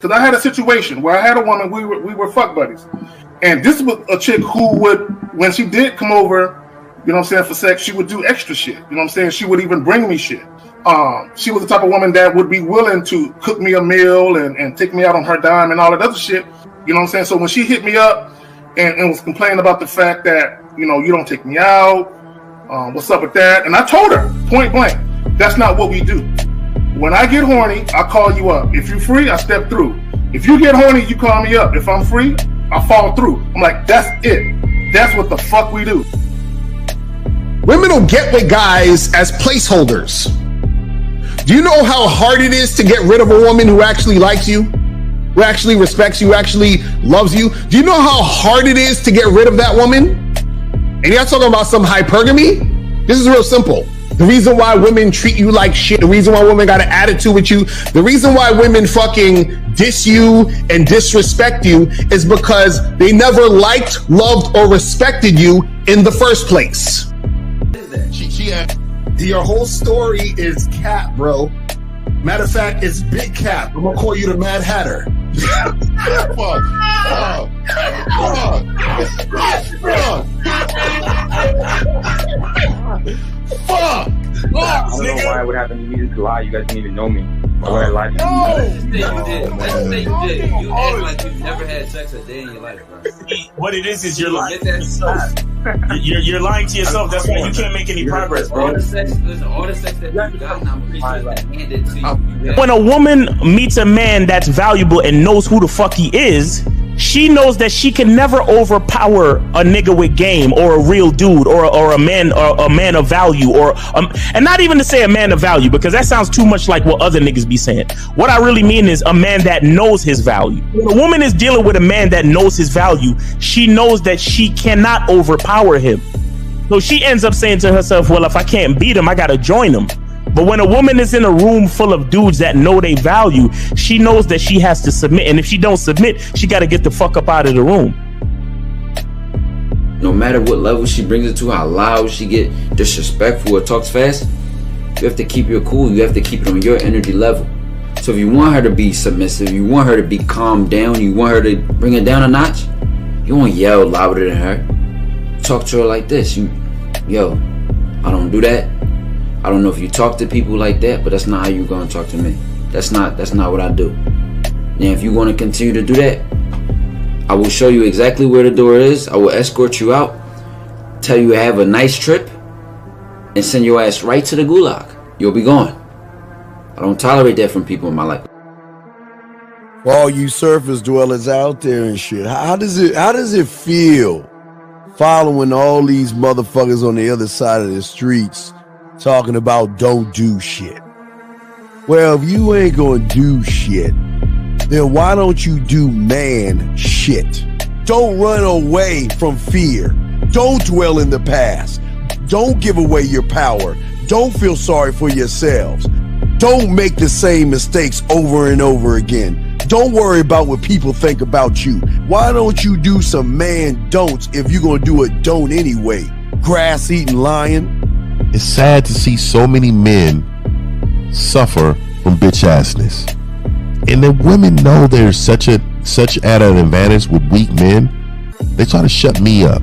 Because I had a situation where I had a woman, we were fuck buddies. And this was a chick who would, when she did come over, you know what I'm saying, for sex, she would do extra shit. You know what I'm saying? She would even bring me shit. She was the type of woman that would be willing to cook me a meal and take me out on her dime and all that other shit. You know what I'm saying? So when she hit me up and was complaining about the fact that, you know, you don't take me out, what's up with that? And I told her, point blank, that's not what we do. When I get horny, I call you up. If you're free, I step through. If you get horny, you call me up. If I'm free, I fall through. I'm like, that's it. That's what the fuck we do. Women will get with guys as placeholders. Do you know how hard it is to get rid of a woman who actually likes you, who actually respects you, actually loves you? Do you know how hard it is to get rid of that woman? And you're not talking about some hypergamy? This is real simple. The reason why women treat you like shit, the reason why women got an attitude with you, the reason why women fucking diss you and disrespect you is because they never liked, loved, or respected you in the first place. Your whole story is cap, bro. Matter of fact, it's big cap. I'm gonna call you the Mad Hatter. Fuck! I don't know why it would happen to me to lie. You guys didn't even know me. Why would I lie to you? Let's just say you did. You act like you've never had sex a day in your life, bro. What it is you're lying to yourself. You're lying to yourself. That's why you can't make any progress, bro. All the sex that you've gotten, I'm pretty sure that handed to you. When a woman meets a man that's valuable and knows who the fuck he is, she knows that she can never overpower a nigga with game or a real dude or a man of value and not even to say a man of value, because that sounds too much like what other niggas be saying. What I really mean is a man that knows his value. When a woman is dealing with a man that knows his value, she knows that she cannot overpower him. So she ends up saying to herself, well, if I can't beat him, I gotta join him. But when a woman is in a room full of dudes that know they value, she knows that she has to submit. And if she don't submit, she got to get the fuck up out of the room. No matter what level she brings it to, how loud she get, disrespectful or talks fast, you have to keep your cool. You have to keep it on your energy level. So if you want her to be submissive, you want her to be calmed down, you want her to bring it down a notch, you won't yell louder than her. Talk to her like this. Yo, I don't do that. I don't know if you talk to people like that, but that's not how you're going to talk to me. That's not what I do. Now, if you want to continue to do that, I will show you exactly where the door is. I will escort you out, tell you have a nice trip, and send your ass right to the gulag. You'll be gone. I don't tolerate that from people in my life. For all you surface dwellers out there and shit, how does it feel following all these motherfuckers on the other side of the streets talking about don't do shit? Well, if you ain't gonna do shit, then why don't you do man shit? Don't run away from fear. Don't dwell in the past. Don't give away your power. Don't feel sorry for yourselves. Don't make the same mistakes over and over again. Don't worry about what people think about you. Why don't you do some man don'ts if you're gonna do a don't anyway? Grass eating lion. It's sad to see so many men suffer from bitch assness, and the women know there's such at an advantage with weak men. They try to shut me up.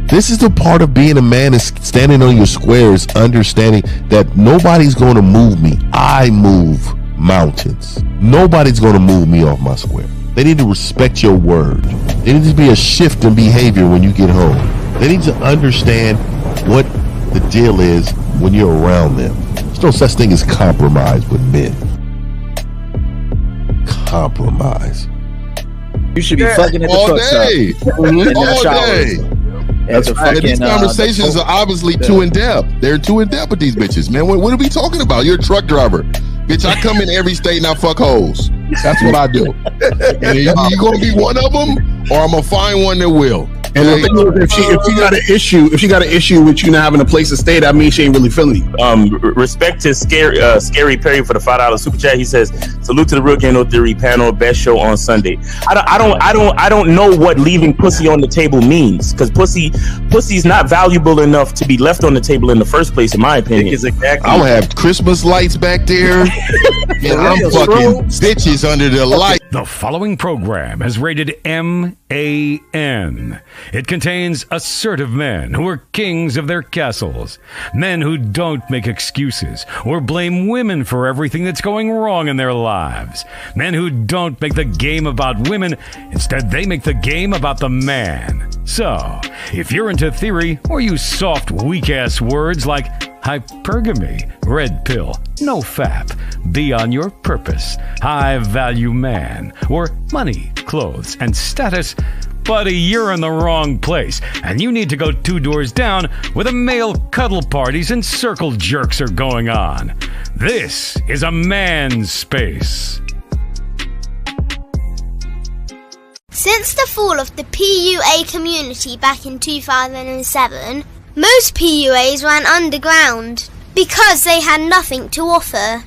This is the part of being a man, is standing on your squares, understanding that nobody's going to move me. I move mountains. Nobody's going to move me off my square. They need to respect your word. There needs to be a shift in behavior when you get home. They need to understand what the deal is when you're around them. There's no such thing as compromise with men. Compromise. You should be fucking at the all day. All day. These conversations are obviously too in depth. They're too in depth with these bitches, man. What are we talking about? You're a truck driver, bitch. I come in every state and I fuck hoes. That's what I do. And you gonna be one of them, or I'm gonna find one that will. And the thing is, if she got an issue with you not having a place to stay, that means she ain't really feeling you. Respect to Scary Perry for the $5 super chat. He says, "Salute to the Real Game No Theory panel. Best show on Sunday." I don't know what leaving pussy on the table means, because pussy's not valuable enough to be left on the table in the first place, in my opinion. Exactly. I'm gonna have Christmas lights back there, and I'm fucking bitches under the light. The following program is rated MAN. It contains assertive men who are kings of their castles, men who don't make excuses or blame women for everything that's going wrong in their lives, men who don't make the game about women, instead they make the game about the man. So, if you're into theory or use soft, weak-ass words like hypergamy, red pill, no fap, be on your purpose, high value man, or money, clothes, and status, buddy, you're in the wrong place, and you need to go 2 doors down where the male cuddle parties and circle jerks are going on. This is a man's space. Since the fall of the PUA community back in 2007, most PUAs ran underground because they had nothing to offer.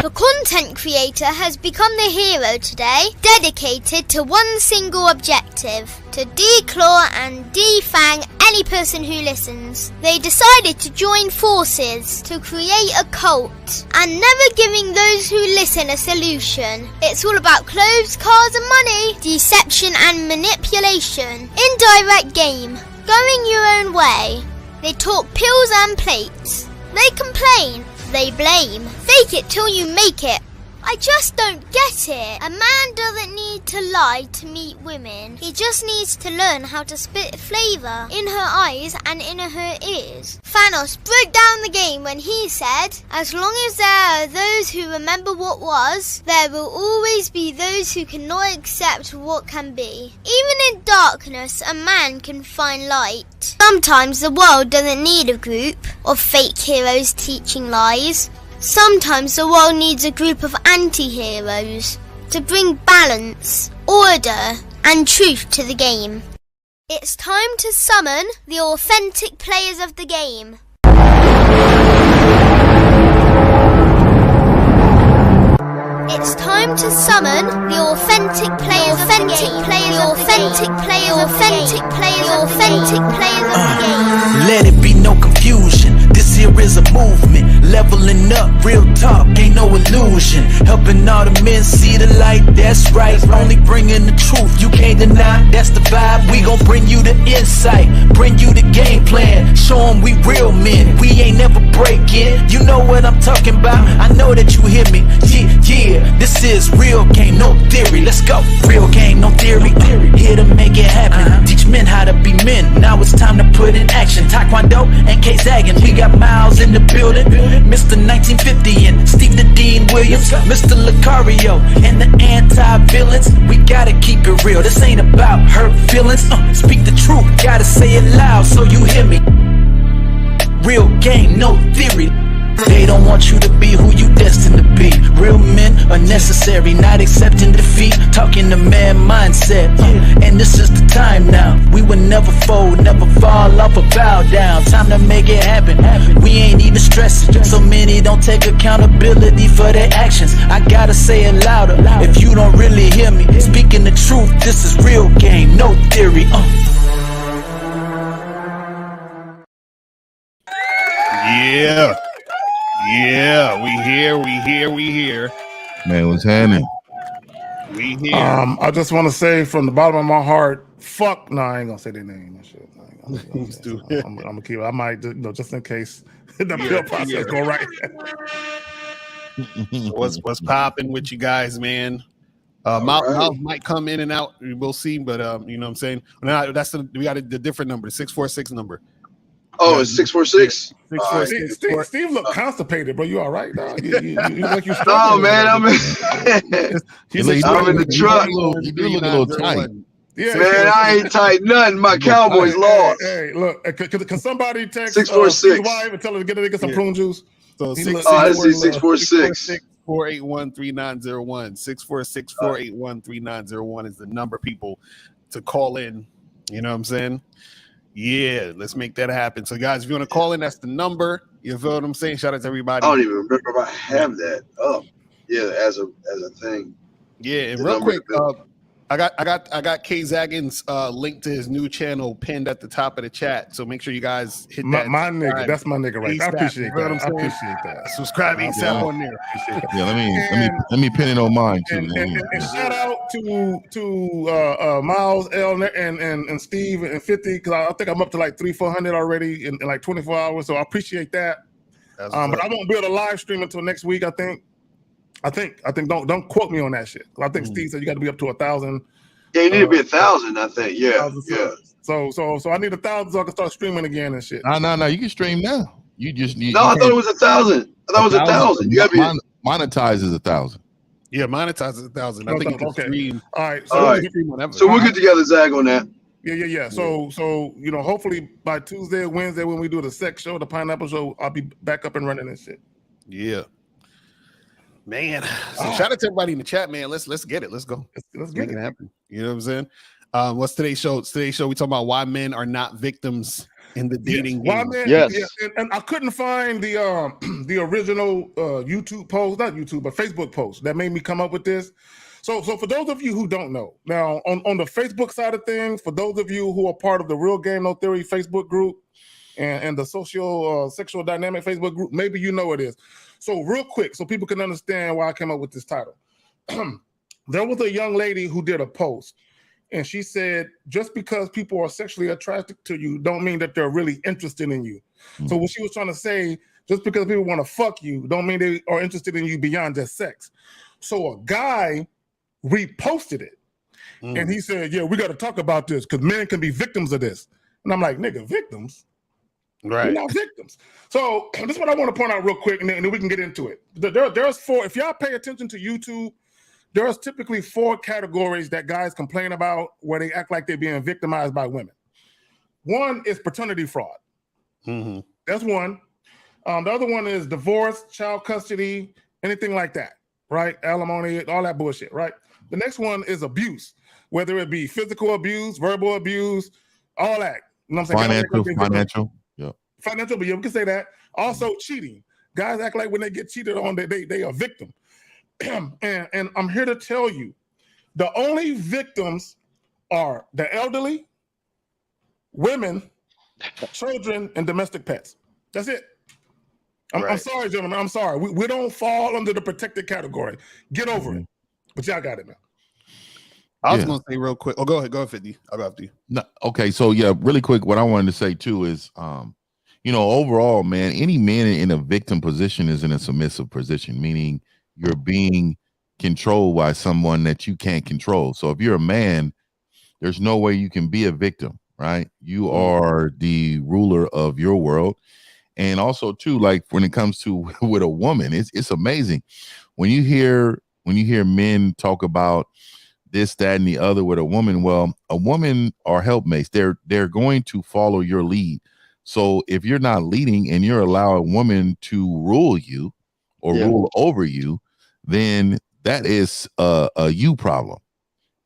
The content creator has become the hero today, dedicated to one single objective: to declaw and defang any person who listens. They decided to join forces to create a cult, and never giving those who listen a solution. It's all about clothes, cars and money, deception and manipulation, indirect game, going your own way. They talk pills and plates. They complain. They blame. Fake it till you make it. I just don't get it. A man doesn't need to lie to meet women. He just needs to learn how to spit flavour in her eyes and in her ears. Thanos broke down the game when he said, "As long as there are those who remember what was, there will always be those who cannot accept what can be." Even in darkness, a man can find light. Sometimes the world doesn't need a group of fake heroes teaching lies. Sometimes the world needs a group of anti-heroes to bring balance, order, and truth to the game. It's time to summon the authentic players of the game. It's time to summon the authentic players of the game. The authentic players of the game. Let it be no confusion. This here is a movement, leveling up, real talk, ain't no illusion. Helping all the men see the light, that's right. Only bringing the truth, you can't deny, that's the vibe. We gon' bring you the insight, bring you the game plan. Show them we real men, we ain't never breaking. You know what I'm talking about, I know that you hear me. Yeah, this is real game, no theory. Let's go, real game, no theory. Here to make it happen, teach men how to be men. Now it's time to put in action. Taekwondo and K-Zagging, we got Miles in the building, Mr. 1950 and Steve the Dean Williams, Mr. Lucario and the anti-villains. We gotta keep it real, this ain't about hurt feelings. Speak the truth, gotta say it loud so you hear me. Real game, no theory. They don't want you to be who you destined to be. Real men are necessary, not accepting defeat. Talking the man mindset, and this is the time now. We will never fold, never fall off or bow down. Time to make it happen. We ain't even stressing. So many don't take accountability for their actions. I gotta say it louder. If you don't really hear me, speaking the truth, this is real game, no theory. Yeah, we here. Man, what's happening? We here. I just want to say from the bottom of my heart, fuck. No, I ain't gonna say their name. That shit. I'm gonna keep it. I might, just in case the appeal process go right. What's popping with you guys, man? Miles might come in and out. We'll see, but you know what I'm saying. Now we got the different number, 646 number. Oh, it's 646. Steve look constipated, bro. You all right, dog? You like you struggling? Oh man, I'm in the truck. You do look a little tight. Yeah, man, I ain't tight nothing. My Cowboys lost. Hey, look, can somebody text 646 wife and tell her to get some prune juice? So I see 646. 646-481-3901. 646-481-3901 is the number, people, to call in. You know what I'm saying? Yeah, let's make that happen. So, guys, if you want to call in, that's the number. You feel what I'm saying? Shout out to everybody. I don't even remember if I have that up. Yeah, as a thing. Yeah, and real quick, I got K Zagin's link to his new channel pinned at the top of the chat. So make sure you guys hit that. My nigga, that's my nigga right there. I appreciate that. I appreciate that. Subscribe ASAP on there. Yeah, let me pin it on mine too. And shout out to Miles, L, and Steve and 50, because I think I'm up to like 300-400 already in like 24 hours. So I appreciate that. But I won't be able to live stream until next week. I think. Don't quote me on that shit. I think Steve said you got to be up to 1,000. Yeah, you need to be 1,000. I think. Yeah. So I need 1,000 so I can start streaming again and shit. No. You can stream now. You just need. No, I thought it was 1,000. I thought it was 1,000. You got to be monetize is 1,000. Yeah, monetize is 1,000. I think you can stream. All right. So we'll get together, Zach, on that. Yeah. So hopefully by Tuesday or Wednesday when we do the sex show, the pineapple show, I'll be back up and running and shit. Yeah. Man, so shout out to everybody in the chat, man. Let's get it. Let's go. Let's make it happen. You know what I'm saying? What's today's show? Today's show we talking about why men are not victims in the dating game. And I couldn't find the original YouTube post, not YouTube, but Facebook post that made me come up with this. So for those of you who don't know, now on the Facebook side of things, for those of you who are part of the Real Game No Theory Facebook group and the sexual dynamic Facebook group, maybe you know it is. So real quick, so people can understand why I came up with this title. There was a young lady who did a post, and she said, just because people are sexually attracted to you don't mean that they're really interested in you. So what she was trying to say, just because people want to fuck you don't mean they are interested in you beyond just sex. So a guy reposted it, and he said, yeah, we got to talk about this because men can be victims of this. And I'm like, nigga, victims? Right. We're not victims. So this is what I want to point out real quick, and then we can get into it. There's 4. If y'all pay attention to YouTube, there's typically 4 categories that guys complain about where they act like they're being victimized by women. One is paternity fraud. That's one. The other one is divorce, child custody, anything like that, right? Alimony, all that bullshit, right? The next one is abuse, whether it be physical abuse, verbal abuse, all that. You know what I'm saying? Financial. Financial, but yeah, we can say that. Also, cheating. Guys act like when they get cheated on, they are a victim. and I'm here to tell you, the only victims are the elderly, women, children, and domestic pets. That's it. I'm sorry, gentlemen. I'm sorry. We don't fall under the protected category. Get over it. But y'all got it, man. I was going to say real quick. Oh, go ahead. Go ahead, 50. I'll go after you. No, okay, so yeah, really quick, what I wanted to say too is, overall, man, any man in a victim position is in a submissive position, meaning you're being controlled by someone that you can't control. So if you're a man, there's no way you can be a victim, right? You are the ruler of your world. And also too, like when it comes to with a woman, it's amazing when you hear men talk about this, that, and the other with a woman. Well, a woman are helpmates. They're going to follow your lead. So if you're not leading and you're allowing a woman to rule you or rule over you, then that is a you problem.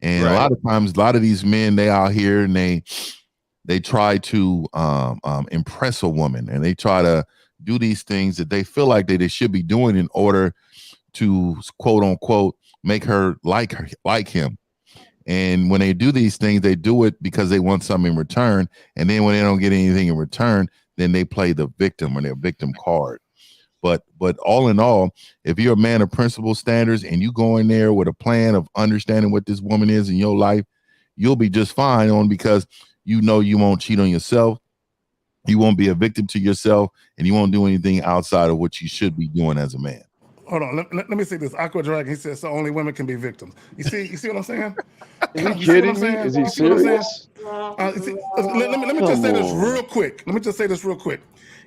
And a lot of times, a lot of these men, they out here and they try to impress a woman, and they try to do these things that they feel like they should be doing in order to quote unquote make her like him. And when they do these things, they do it because they want something in return. And then when they don't get anything in return, then they play the victim or their victim card. But all in all, if you're a man of principle standards and you go in there with a plan of understanding what this woman is in your life, you'll be just fine because you know you won't cheat on yourself. You won't be a victim to yourself, and you won't do anything outside of what you should be doing as a man. Hold on, let me say this. Aqua Dragon, he says, so only women can be victims. You see what I'm saying? Is he kidding me? Is he serious? Let me just say this real quick.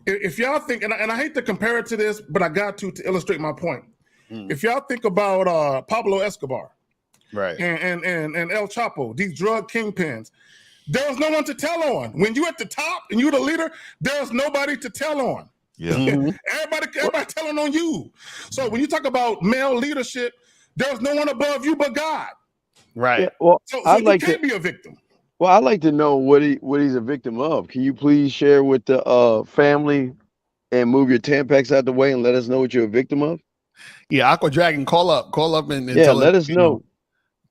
If y'all think, and I hate to compare it to this, but I got to illustrate my point. If y'all think about Pablo Escobar, right, and El Chapo, these drug kingpins, there was no one to tell on. When you at the top and you're the leader, there's nobody to tell on. Yeah. Everybody telling on you. So when you talk about male leadership, there's no one above you but God. Right. Yeah, well, So I'd you like can't to. be a victim. Well, I'd like to know what he's a victim of. Can you please share with the family and move your Tampax out the way and let us know what you're a victim of? Yeah, Aqua Dragon, call up and Yeah, tell let us know.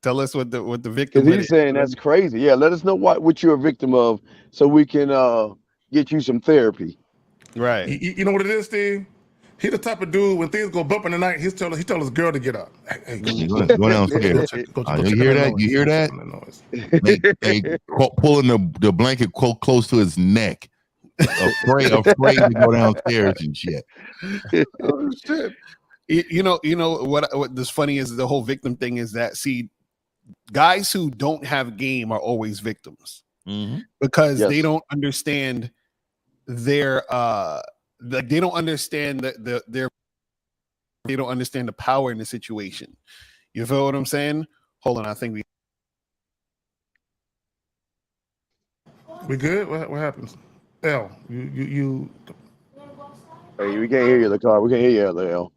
Tell us what the victim. Because he's saying that's crazy. Yeah, let us know what you're a victim of so we can get you some therapy. Right. You know what it is, Steve? He the type of dude when things go bump in the night, he tell his girl to get up. Hey, go downstairs. You hear that? You hear that? They pulling the blanket close to his neck, afraid to go downstairs and shit. Oh shit! You know what this funny is, the whole victim thing is that, see, guys who don't have game are always victims because they don't understand their they don't understand their they don't understand the power in the situation. You feel what I'm saying? Hold on, I think we good. What happens? L, you. Hey, we can't hear you, Lacar. We can't hear you, L.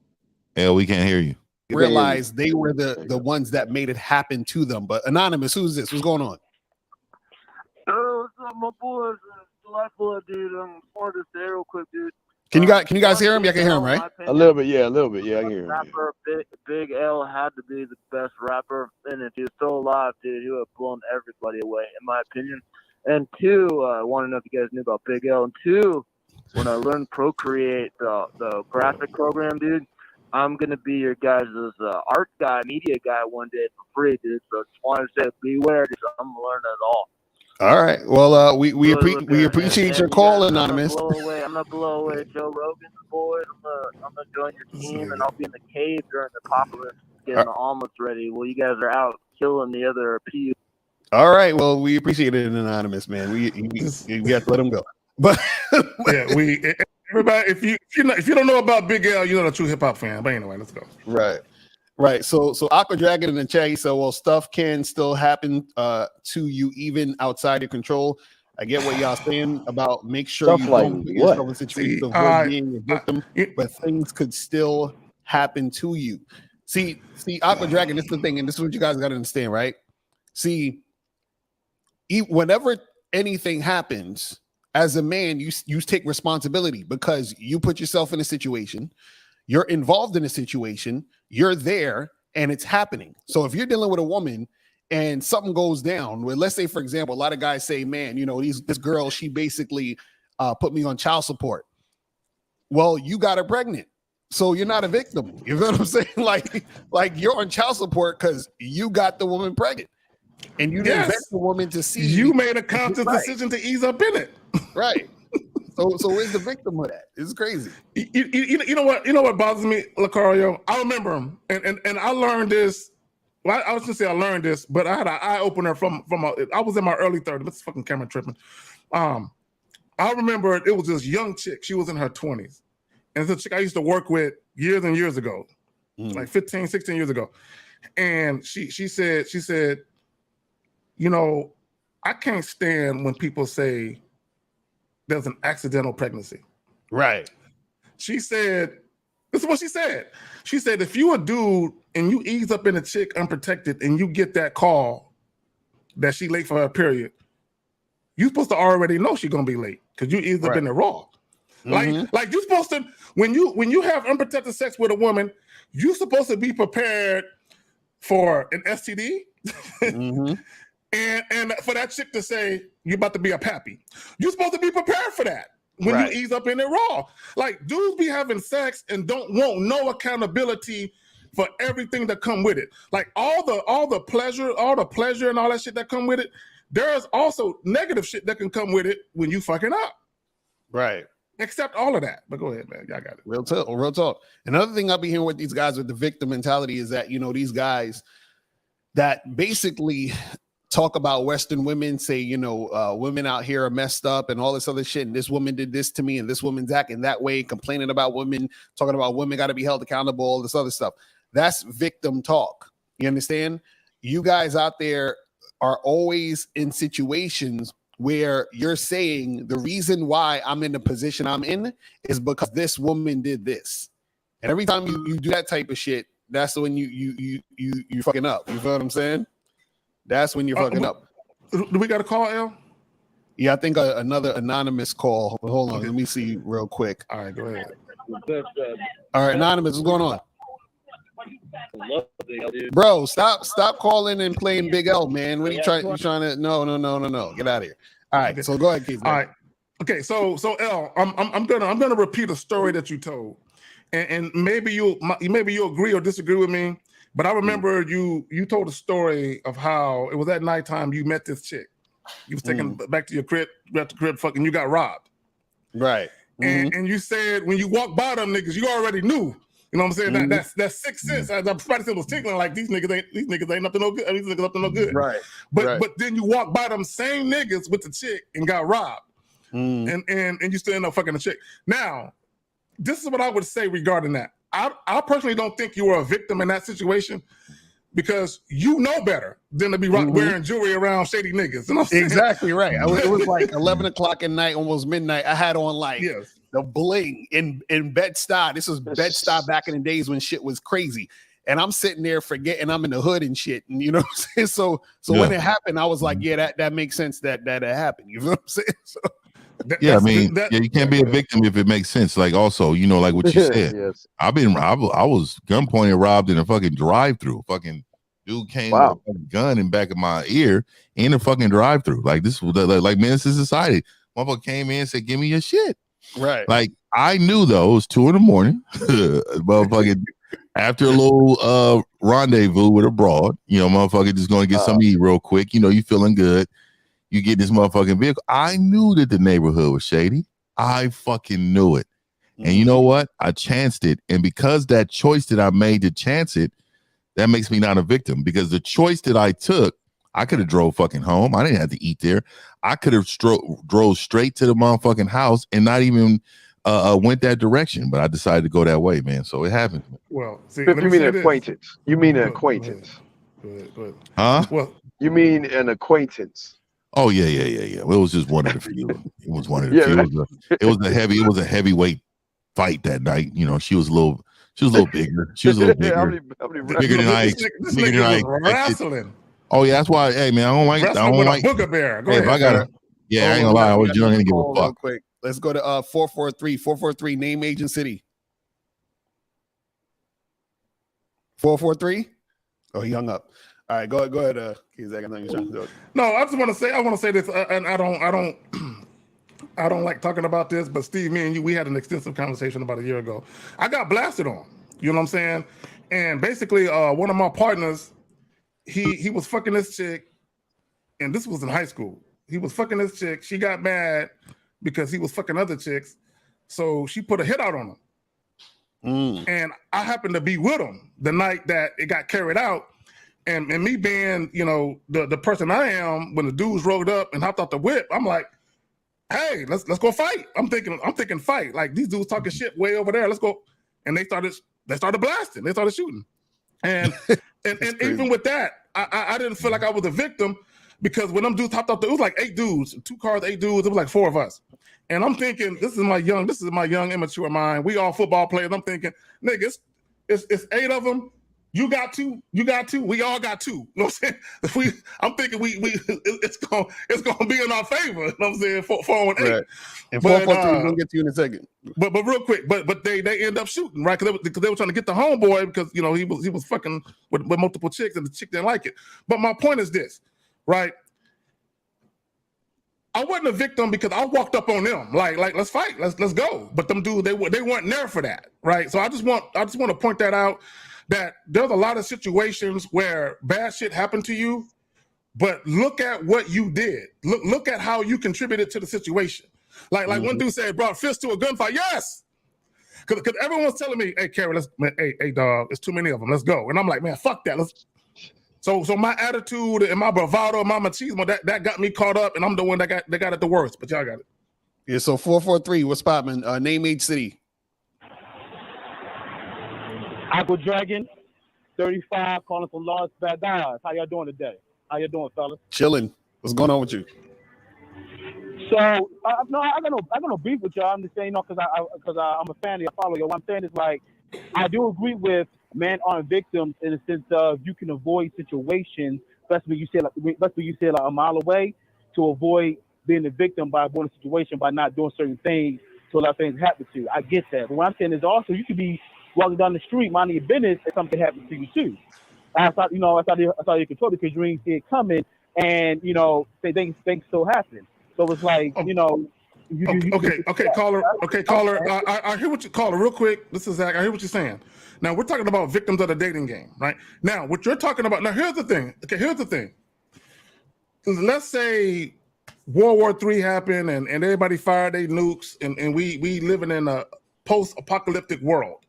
L, we can't hear you. Realize they were the ones that made it happen to them. But Anonymous, who's this? What's going on? Oh, what's up, my boys? Delightful, dude. I'm going to say real quick, dude. Can you guys hear him? I can hear him, right? A little bit, yeah. I can hear him. Rapper Big L had to be the best rapper, and if he was still alive, dude, he would have blown everybody away, in my opinion. And two, I want to know if you guys knew about Big L. And two, when I learned Procreate, the graphic program, dude, I'm gonna be your guys' art guy, media guy one day for free, dude. So just wanted to say, beware, dude. I'm gonna learn it all. All right. Well, we appreciate your call, Anonymous. I'm gonna blow away Joe Rogan's boys. I'm gonna join your team, and I'll be in the cave during the apocalypse, getting the omelets ready. Well, you guys are out killing the other pew. All right. Well, we appreciate it, Anonymous, man. We have to let him go. But yeah, everybody. If you don't know about Big L, you're not a true hip hop fan. But anyway, let's go. Right. So Aqua Dragon in the chat, he said, well, stuff can still happen to you even outside your control. I get what y'all saying about make sure stuff you like don't put yourself in situations of being a victim, but things could still happen to you. See, Aqua Dragon, this is the thing, and this is what you guys got to understand, right? See, whenever anything happens, as a man, you take responsibility because you put yourself in a situation, you're involved in a situation, you're there, and it's happening. So if you're dealing with a woman and something goes down, well, let's say, for example, a lot of guys say, man, this girl, she basically put me on child support. Well, you got her pregnant. So you're not a victim. You know what I'm saying? Like you're on child support because you got the woman pregnant. And you didn't vet the woman to see. You made a conscious decision to ease up in it. Right. So where's the victim of that? It's crazy. You know what? You know what bothers me, Lucario? I remember him, and I learned this. Well, I was gonna say I learned this, but I had an eye opener I was in my early 30s. What's the fucking camera tripping? I remember it was this young chick. She was in her 20s, and it's a chick I used to work with years and years ago, like 15, 16 years ago. And she said, I can't stand when people say there's an accidental pregnancy. Right. She said, this is what she said. She said, if you a dude and you ease up in a chick unprotected and you get that call that she late for her period, you're supposed to already know she's gonna be late because you eased up in the raw. Like you're supposed to, when you have unprotected sex with a woman, you're supposed to be prepared for an STD. And for that chick to say, you're about to be a pappy. You're supposed to be prepared for that when you ease up in it raw. Like, dudes be having sex and don't want no accountability for everything that come with it. Like, all the pleasure and all that shit that come with it, there's also negative shit that can come with it when you fucking up. Right. Accept all of that. But go ahead, man. Y'all got it. Real talk. Another thing I'll be hearing with these guys with the victim mentality is that, these guys that basically talk about Western women, say, women out here are messed up and all this other shit. And this woman did this to me and this woman's acting that way, complaining about women, talking about women got to be held accountable, all this other stuff. That's victim talk. You understand? You guys out there are always in situations where you're saying the reason why I'm in the position I'm in is because this woman did this. And every time you do that type of shit, that's when you fucking up. You feel what I'm saying? That's when you're fucking up. Do we got a call, L? Yeah, I think another anonymous call. Hold on, let me see real quick. All right, go ahead. All right, anonymous, what's going on? Bro, stop calling and playing Big L, man. What are you trying to? No. Get out of here. All right, so go ahead, Keith. All right. Okay, so L, I'm gonna repeat a story that you told, and maybe you'll agree or disagree with me. But I remember you told a story of how it was at nighttime you met this chick. You was taken back to your crib, fucking you got robbed. Right. And you said when you walked by them niggas, you already knew. You know what I'm saying? That sixth sense. As I'm somebody said was tickling like these niggas ain't up to no good. These niggas up to no good. Right. But then you walk by them same niggas with the chick and got robbed. And you still end up fucking the chick. Now, this is what I would say regarding that. I personally don't think you were a victim in that situation because you know better than to be wearing jewelry around shady niggas. You know what I'm saying? Exactly right. It was like 11 o'clock at night, almost midnight. I had on like the bling in Bed-Stuy. This was Bed-Stuy back in the days when shit was crazy. And I'm sitting there forgetting I'm in the hood and shit. And you know what I'm saying? So when it happened, I was like, yeah, that makes sense that it happened. You know what I'm saying? So I mean, you can't be a victim if it makes sense. Like also, you know, like what you said. Yes. I was gun pointed, robbed in a fucking drive-through. Fucking dude came with a gun in back of my ear in a fucking drive-through. Like this was like Menace to Society. Motherfucker came in and said, "Give me your shit." Right. Like I knew though it was 2 a.m. Motherfucking after a little rendezvous with a broad, you know, motherfucker just gonna get something to eat real quick. You know, you feeling good. You get this motherfucking vehicle. I knew that the neighborhood was shady. I fucking knew it. And you know what? I chanced it. And because that choice that I made to chance it, that makes me not a victim. Because the choice that I took, I could have drove fucking home. I didn't have to eat there. I could have drove straight to the motherfucking house and not even went that direction. But I decided to go that way, man. So it happened. Well, see, you mean an acquaintance. You mean an acquaintance. Good. Huh? Well, you mean an acquaintance. Oh yeah. It was just one of the few. It was one of the few. It was a heavyweight fight that night. You know, she was a little bigger. She was a little bigger. Bigger than I. Bigger than I. Wrestling. Oh yeah, that's why. Hey man, I don't like. I don't like. Booger Bear. Go ahead. If I gotta. Yeah, I ain't gonna lie. I was young and give a fuck. Quick. Let's go to 443. Name, age, and city. 443. Oh, he hung up. All right, go ahead. No, I want to say this, and I don't like talking about this, but Steve, me and you, we had an extensive conversation about a year ago. I got blasted on, you know what I'm saying? And basically, one of my partners, he was fucking this chick, and this was in high school. He was fucking this chick. She got mad because he was fucking other chicks, so she put a hit out on him. And I happened to be with him the night that it got carried out. And me being, you know, the person I am, when the dudes rolled up and hopped off the whip, I'm like, hey, let's go fight. I'm thinking fight. Like these dudes talking shit way over there. Let's go. And they started blasting. They started shooting. And even with that, I didn't feel like I was a victim because when them dudes hopped off, it was like 8 dudes, 2 cars, 8 dudes. It was like 4 of us. And I'm thinking, this is my young, immature mind. We all football players. I'm thinking, niggas, it's 8 of them. You got 2, we all got 2. You know what I'm saying? I'm thinking it's gonna be in our favor. You know what I'm saying? 4 and 8. Right. And 443, we're gonna get to you in a second. But real quick, but they end up shooting, right? Because they were trying to get the homeboy because you know he was fucking with multiple chicks and the chick didn't like it. But my point is this, right? I wasn't a victim because I walked up on them like let's fight, let's go. But them dudes they weren't there for that, right? So I just want to point that out. That there's a lot of situations where bad shit happened to you, but look at what you did. Look at how you contributed to the situation. Like one dude said, brought fist to a gunfight. Yes, because everyone was telling me, "Hey, Kerry, hey, dog, it's too many of them. Let's go." And I'm like, man, fuck that. So my attitude and my bravado, my machismo, that got me caught up, and I'm the one that got it the worst. But y'all got it. Yeah. So 443. What's poppin'? Name, age, city. Aqua Dragon, 35, calling from Las Vegas. How y'all doing today? How y'all doing, fellas? Chilling. What's going on with you? So no, I got no beef with y'all. I'm just saying, because I'm a fan of y'all, follow y'all. What I'm saying is like, I do agree with men aren't victims in the sense of you can avoid situations, especially you say like a mile away, to avoid being a victim by avoiding a situation by not doing certain things to allow things to happen to you. I get that. But what I'm saying is also you could be walking down the street minding your business and something happens to you too. That's how you control it because you didn't see it coming, and say things still happen. So it's like Okay, caller. I hear what you caller real quick. This is Zach. I hear what you're saying. Now we're talking about victims of the dating game, right? Now what you're talking about. Now here's the thing. Okay, here's the thing. Let's say World War III happened and everybody fired their nukes and we living in a post-apocalyptic world.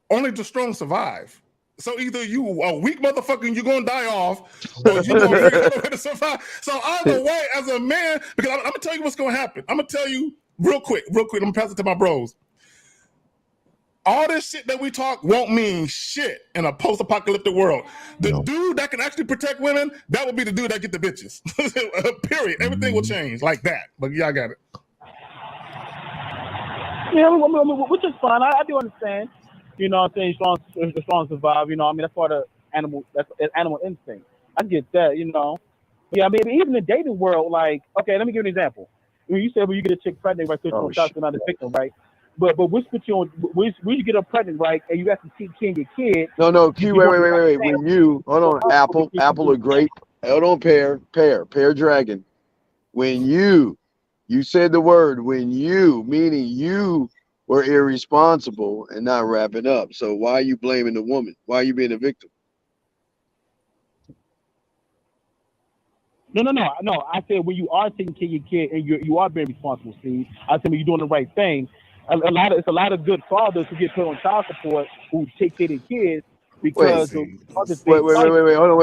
Only the strong survive. So either you a weak motherfucker and you're gonna die off, or you're gonna survive. So either way, as a man, because I'm gonna tell you what's gonna happen. I'm gonna tell you real quick. I'm gonna pass it to my bros. All this shit that we talk won't mean shit in a post-apocalyptic world. The dude that can actually protect women, that would be the dude that get the bitches. Period. Everything will change like that. But yeah, I got it. Yeah, which is fine. I do understand. I'm saying strong survive. That's part of animal. That's animal instinct. I get that. Yeah, I mean, even in the dating world, like, okay, let me give you an example. When you said when you get a chick pregnant, right, so it's not a victim, right? But which put you on? When you get her pregnant, right, and you have to keep your kid. No, Q. Wait. When you hold on, apple or grape, hold on, pear, dragon. When you said the word when you, meaning you were irresponsible and not wrapping up. So why are you blaming the woman? Why are you being a victim? No. I said when you are taking care of your kid and you are being responsible, Steve. I said when you're doing the right thing. It's a lot of good fathers who get put on child support who take care of their kids because wait. Hold on,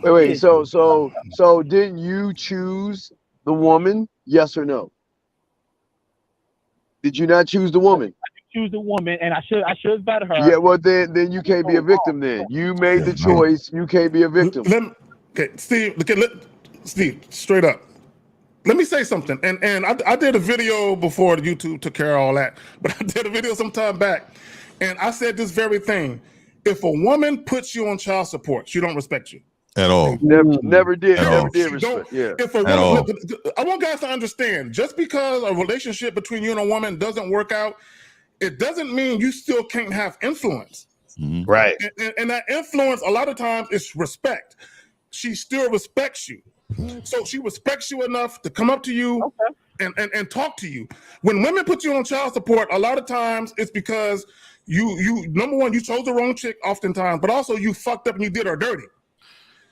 wait. So didn't you choose the woman? Yes or no? Did you not choose the woman? I choose the woman, and I should bet her. Yeah, well then you can't be a victim. Then you made the choice. You can't be a victim. Okay, Steve, straight up. Let me say something. And I did a video before YouTube took care of all that, but I did a video some time back, and I said this very thing: if a woman puts you on child support, she don't respect you. At all. Never did respect. Yeah. If a woman, I want guys to understand, just because a relationship between you and a woman doesn't work out, it doesn't mean you still can't have influence. Right. And that influence, a lot of times, is respect. She still respects you. So she respects you enough to come up to you and talk to you. When women put you on child support, a lot of times it's because you number one, you chose the wrong chick oftentimes, but also you fucked up and you did her dirty.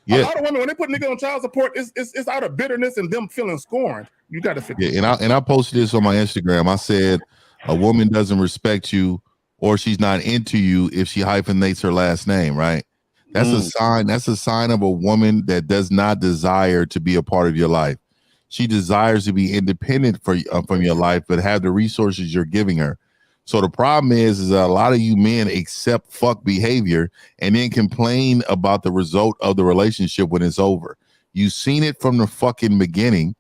Yeah. A lot of women, when they put nigga on child support, it's out of bitterness and them feeling scorned. You got to fix it. Yeah, and I posted this on my Instagram. I said a woman doesn't respect you or she's not into you if she hyphenates her last name, right? That's a sign. That's a sign of a woman that does not desire to be a part of your life. She desires to be independent from your life, but have the resources you're giving her. So the problem is that a lot of you men accept fuck behavior and then complain about the result of the relationship when it's over. You've seen it from the fucking beginning,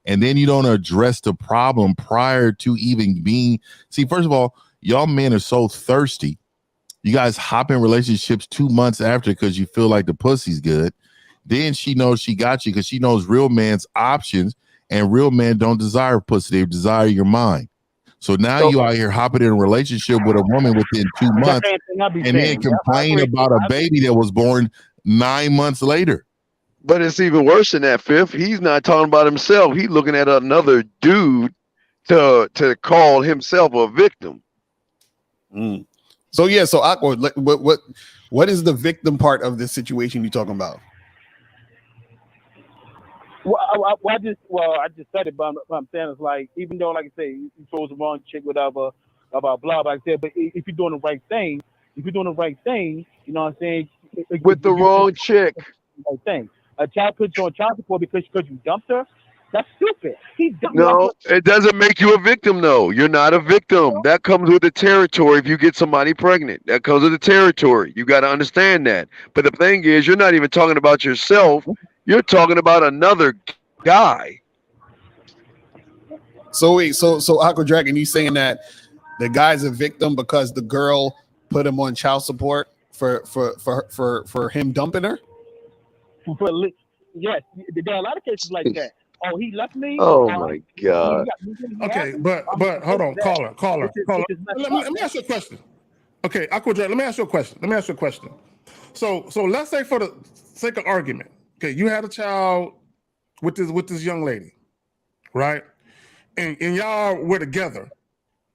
and then you don't address the problem prior to even being. See, first of all, y'all men are so thirsty. You guys hop in relationships 2 months after because you feel like the pussy's good. Then she knows she got you because she knows real man's options, and real men don't desire pussy. They desire your mind. So now you out here hopping in a relationship with a woman within 2 months and then complain about a baby that was born 9 months later. But it's even worse than that, Fifth. He's not talking about himself. He's looking at another dude to call himself a victim. So yeah, so Aqua, what is the victim part of this situation you're talking about? I just said it, but what I'm saying is like, even though, like I say, you chose the wrong chick, whatever, blah, like I said, but if you're doing the right thing, you know what I'm saying? With the wrong chick. Right thing. A child puts you on child support because you dumped her. That's stupid. No, it doesn't make you a victim, though. You're not a victim. That comes with the territory if you get somebody pregnant. That comes with the territory. You got to understand that. But the thing is, you're not even talking about yourself. You're talking about another guy. So wait, so Aqua Dragon, you saying that the guy's a victim because the girl put him on child support for him dumping her? Yes, there are a lot of cases like that. Oh, he left me. Oh my God. Okay, but hold on, caller. Let me ask you a question. Okay, Aqua Dragon, let me ask you a question. So let's say for the sake of argument, okay, you had a child with this young lady, right? And y'all were together.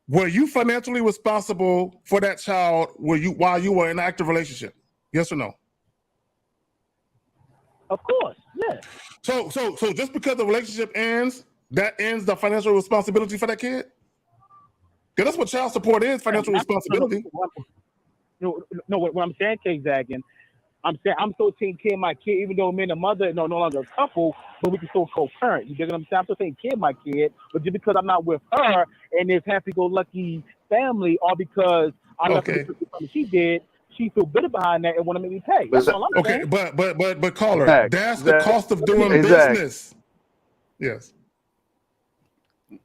Were you financially responsible for that child while you were in an active relationship? Yes or no? Of course, yeah. So just because the relationship ends, that ends the financial responsibility for that kid? Because that's what child support is, financial responsibility. No, what I'm saying, K-Zaggin, I'm saying I'm still taking care of my kid, even though me and the mother no longer a couple, but we can still co-parent. You get what I'm saying? I'm still taking care of my kid, but just because I'm not with her and it's happy-go-lucky family, or because I left her because she did, she feel bitter behind that and want to make me pay. That's all I'm saying. But caller, that's the cost of doing business. Yes.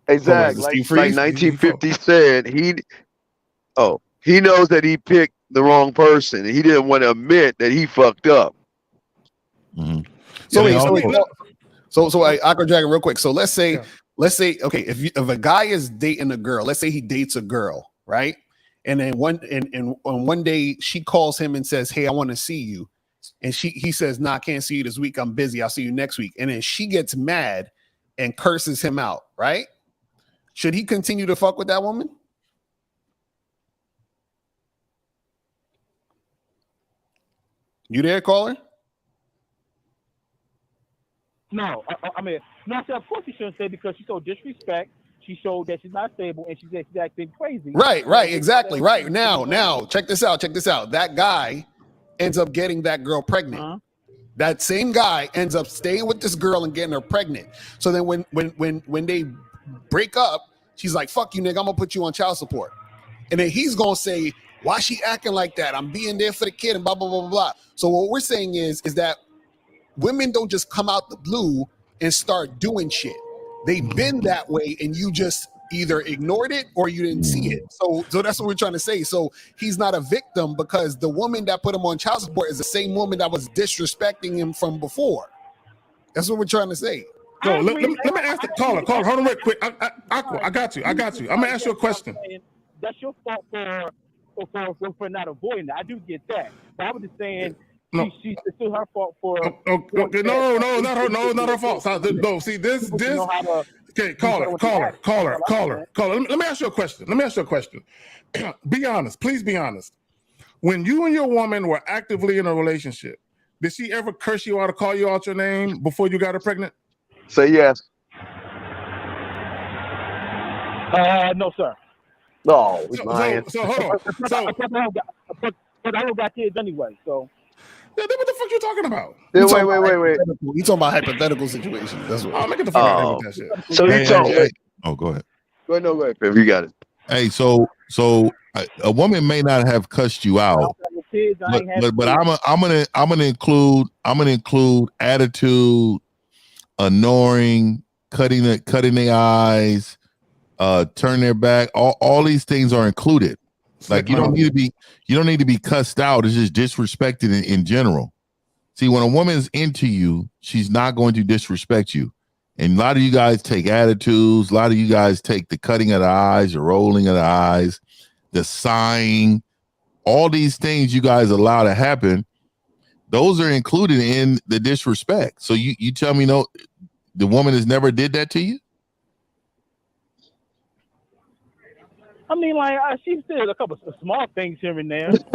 Exactly. Like 1950 said, he knows that he picked the wrong person. He didn't want to admit that he fucked up. Mm-hmm. So Aqua Dragon, real quick. So let's say, okay, if a guy is dating a girl, let's say he dates a girl, right? And then one day she calls him and says, "Hey, I want to see you," and he says, "Nah, I can't see you this week. I'm busy. I'll see you next week." And then she gets mad and curses him out, right? Should he continue to fuck with that woman? You there, caller? No, I mean, no, so of course he shouldn't say, because she showed disrespect. She showed that she's not stable, and she's acting crazy. Right, exactly. Right. Now, check this out. That guy ends up getting that girl pregnant. That same guy ends up staying with this girl and getting her pregnant. So then when they break up, she's like, "Fuck you, nigga, I'm gonna put you on child support." And then he's gonna say, "Why she acting like that? I'm being there for the kid," and blah, blah, blah, blah, blah. So what we're saying is that women don't just come out the blue and start doing shit. They've been that way, and you just either ignored it or you didn't see it. So that's what we're trying to say. So he's not a victim, because the woman that put him on child support is the same woman that was disrespecting him from before. That's what we're trying to say. So let me ask the caller. Hold on real quick. Aqua, I got you. I'm gonna ask you a question. That's your fault for not avoiding that. I do get that, but I was just saying. No. It's still her fault for. Okay, no, not her. No, not her fault. No, see this. Okay, caller. Let me ask you a question. Be honest, please be honest. When you and your woman were actively in a relationship, did she ever curse you out or call you out your name before you got her pregnant? Say yes. No, sir. No, he's lying. So hold on. But I don't got kids anyway, so. Yeah, what the fuck you talking about? Wait. You talking about hypothetical situations? That's what. I'll make it the fuck out of that shit. So you talking? Oh, go ahead. Go ahead, Piv. You got it. Hey, so a woman may not have cussed you out, but I'm gonna include attitude, ignoring, cutting their eyes, turn their back. All these things are included. Like you don't need to be cussed out. It's just disrespected in general. See, when a woman's into you, she's not going to disrespect you. And a lot of you guys take attitudes. A lot of you guys take the cutting of the eyes, the rolling of the eyes, the sighing. All these things you guys allow to happen. Those are included in the disrespect. So you tell me no, the woman has never did that to you? I mean, like she did a couple of small things here and there. This is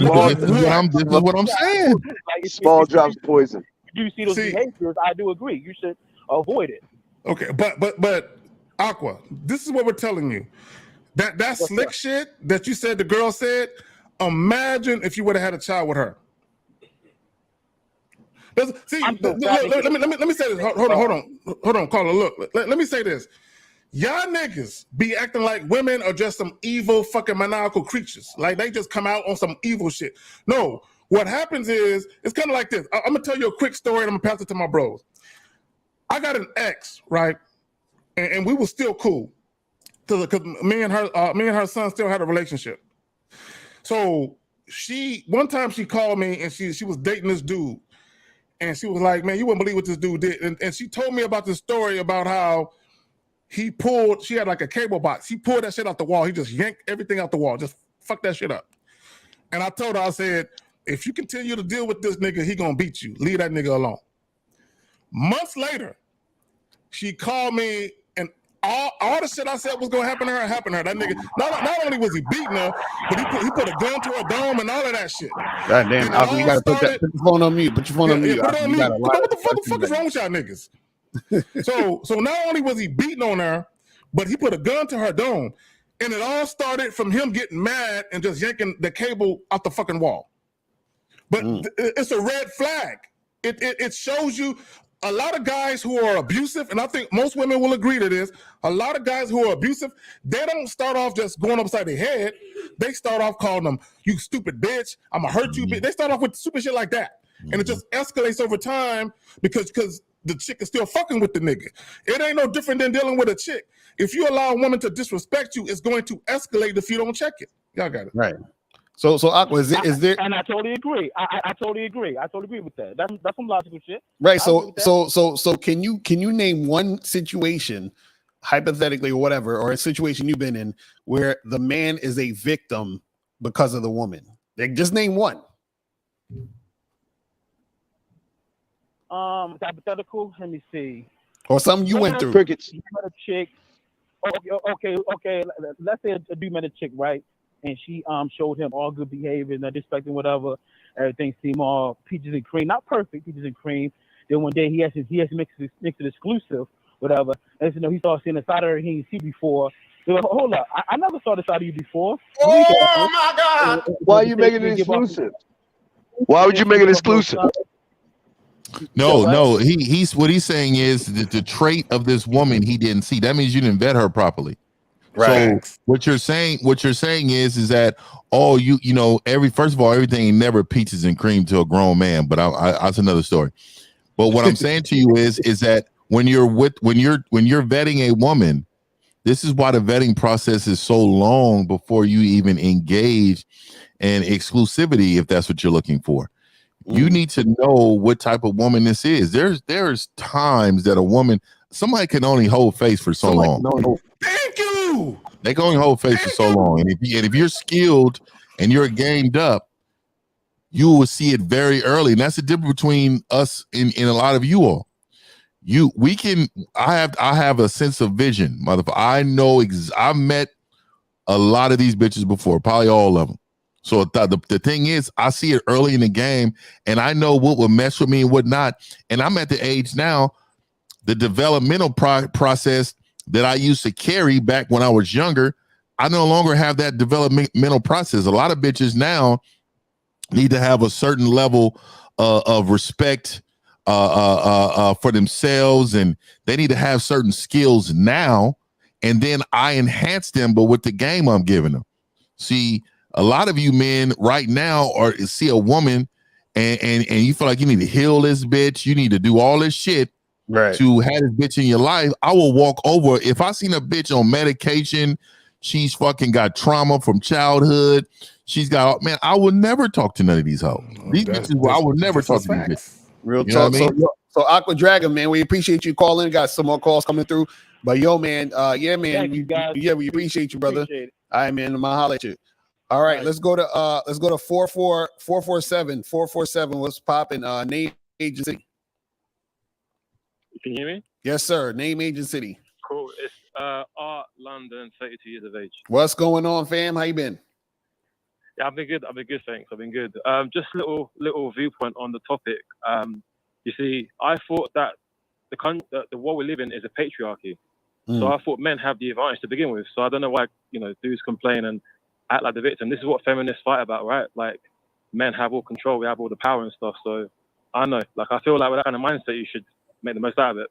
what I'm saying. Like, small drops of poison. You see those behaviors? I do agree. You should avoid it. Okay, but Aqua, this is what we're telling you. That slick shit that you said the girl said. Imagine if you would have had a child with her. See, let me say this. Hold on, caller. Look, let me say this. Y'all niggas be acting like women are just some evil fucking maniacal creatures. Like they just come out on some evil shit. No, what happens is, it's kind of like this. I'm gonna tell you a quick story and I'm gonna pass it to my bros. I got an ex, right? And we were still cool. Because me and her son still had a relationship. So one time she called me and she was dating this dude. And she was like, man, you wouldn't believe what this dude did. And she told me about this story about how she had like a cable box. He pulled that shit out the wall. He just yanked everything out the wall. Just fuck that shit up. And I told her, I said, if you continue to deal with this nigga, he gonna beat you. Leave that nigga alone. Months later, she called me and all the shit I said was gonna happen to her happened to her. That nigga, not only was he beating her, but he put a gun to her dome and all of that shit. God damn, Alpha, you gotta put your phone on mute. Put your phone on mute. Put it on mute. What the fuck is wrong with y'all niggas? So not only was he beating on her, but he put a gun to her dome. And it all started from him getting mad and just yanking the cable out the fucking wall. But it's a red flag. It shows you a lot of guys who are abusive, and I think most women will agree to this, a lot of guys who are abusive, they don't start off just going upside their head. They start off calling them, you stupid bitch, I'm gonna hurt you, bitch. They start off with stupid shit like that. And it just escalates over time because the chick is still fucking with the nigga. It ain't no different than dealing with a chick. If you allow a woman to disrespect you, it's going to escalate if you don't check it. Y'all got it. Right. So Aqua, is there? And I totally agree. I totally agree. I totally agree with that. That's some logical shit. Right. So can you name one situation, hypothetically or whatever, or a situation you've been in where the man is a victim because of the woman? Like, just name one. Hypothetical. Let me see. Or something you went through. Crickets. You met a chick. Okay. Let's say a dude met a chick, right? And she showed him all good behavior, not disrespecting whatever. Everything seemed all peaches and cream, not perfect peaches and cream. Then one day he has to mix it exclusive, whatever. And he started seeing a side of her he didn't see before. So hold up, I never saw the side of you before. Oh my God! Why are you making it exclusive? Why would you make it exclusive? No. He's what he's saying is that the trait of this woman he didn't see. That means you didn't vet her properly. Right. So what you're saying is that first of all, everything ain't never peaches and cream to a grown man, but that's another story. But what I'm saying to you is that when you're vetting a woman, this is why the vetting process is so long before you even engage in exclusivity, if that's what you're looking for. You need to know what type of woman this is. There's times that somebody can only hold face for so long. Thank you. They can only hold face for so long. And if you're skilled and you're gamed up, you will see it very early. And that's the difference between us and a lot of you all. I have a sense of vision, motherfucker. I know I've met a lot of these bitches before, probably all of them. So the thing is, I see it early in the game, and I know what will mess with me and what not. And I'm at the age now, the developmental process that I used to carry back when I was younger, I no longer have that developmental process. A lot of bitches now need to have a certain level of respect for themselves, and they need to have certain skills now, and then I enhance them, but with the game I'm giving them. See, a lot of you men right now see a woman and you feel like you need to heal this bitch. You need to do all this shit to have this bitch in your life. I will walk over. If I seen a bitch on medication, she's fucking got trauma from childhood. She's got, man, I would never talk to none of these hoes. These bitches, I would never talk to these bitches. Real talk. So Aqua Dragon, man, we appreciate you calling. Got some more calls coming through. But yo, man, we appreciate you, brother. All right, man, I'm gonna holler at you. All right, let's go to 447. 447. What's popping? Name, age, and city. Can you hear me? Yes, sir. Name, age, and city. Cool. It's Art London, 32 years of age. What's going on, fam? How you been? Yeah, I've been good. Thanks. I've been good. Just little viewpoint on the topic. You see, I thought that the world we live in is a patriarchy. So I thought men have the advantage to begin with. So I don't know why dudes complain and act like the victim. This is what feminists fight about, right? Like, men have all control, we have all the power and stuff. So I know, I feel like with that kind of mindset, you should make the most out of it.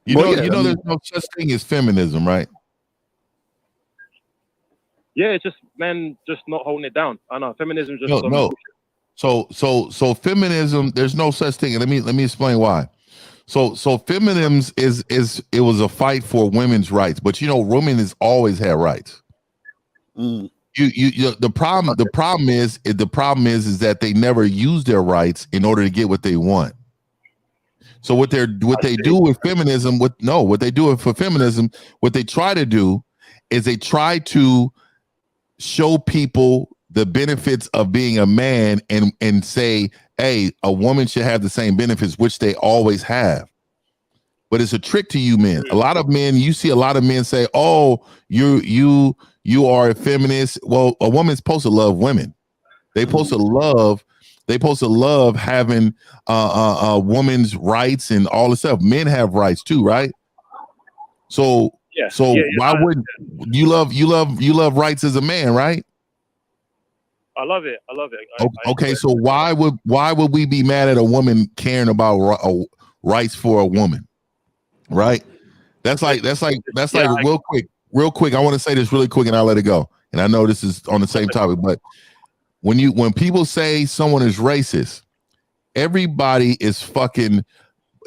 You know, there's no such thing as feminism, right? Yeah, it's just men just not holding it down. I know feminism is just no. So feminism, there's no such thing. And let me explain why. So feminism is it was a fight for women's rights, but you know, women has always had rights. Mm. The problem is that they never use their rights in order to get what they want. So what they do with feminism, what they do for feminism, what they try to do is they try to show people the benefits of being a man and say, hey, a woman should have the same benefits, which they always have. But it's a trick to you men. A lot of men, you see a lot of men say, oh, you are a feminist. Well, a woman's supposed to love women. They're supposed to love having women's rights and all this stuff. Men have rights too, right? So why wouldn't you love rights as a man, right? I love it. Okay, so why would we be mad at a woman caring about rights for a woman, right? That's like real quick. I want to say this really quick, and I'll let it go. And I know this is on the same topic, but when people say someone is racist, everybody is fucking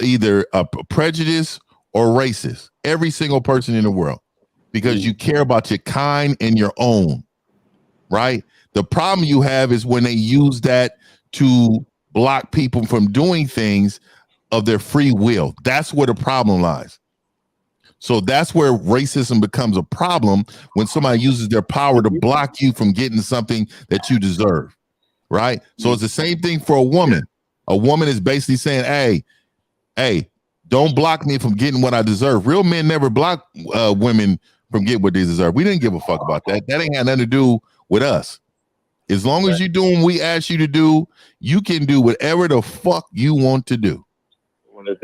either a prejudice or racist. Every single person in the world, because you care about your kind and your own, right? The problem you have is when they use that to block people from doing things of their free will. That's where the problem lies. So that's where racism becomes a problem, when somebody uses their power to block you from getting something that you deserve, right? So it's the same thing for a woman. A woman is basically saying, hey, don't block me from getting what I deserve. Real men never block women from getting what they deserve. We didn't give a fuck about that. That ain't got nothing to do with us. As long as you're doing what we ask you to do, you can do whatever the fuck you want to do.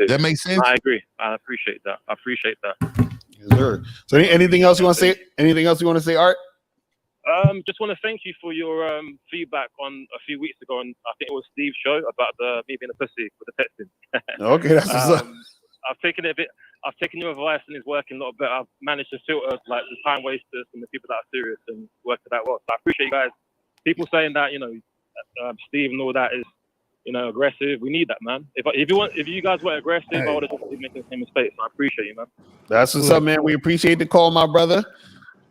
That makes sense? I agree. I appreciate that. Yes, sir. So anything else you want to say? Anything else you want to say, Art? Just want to thank you for your feedback on a few weeks ago, and I think it was Steve's show about me being a pussy with the texting. Okay, that's what's up. I've taken your advice, and it's working a lot better. I've managed to filter like the time wasters and the people that are serious, and worked it out well. So I appreciate you guys. People saying that, Steve and all that is, aggressive. We need that, man. If you guys were aggressive, I would have just been making the same mistakes. So I appreciate you, man. That's what's up, man. We appreciate the call, my brother.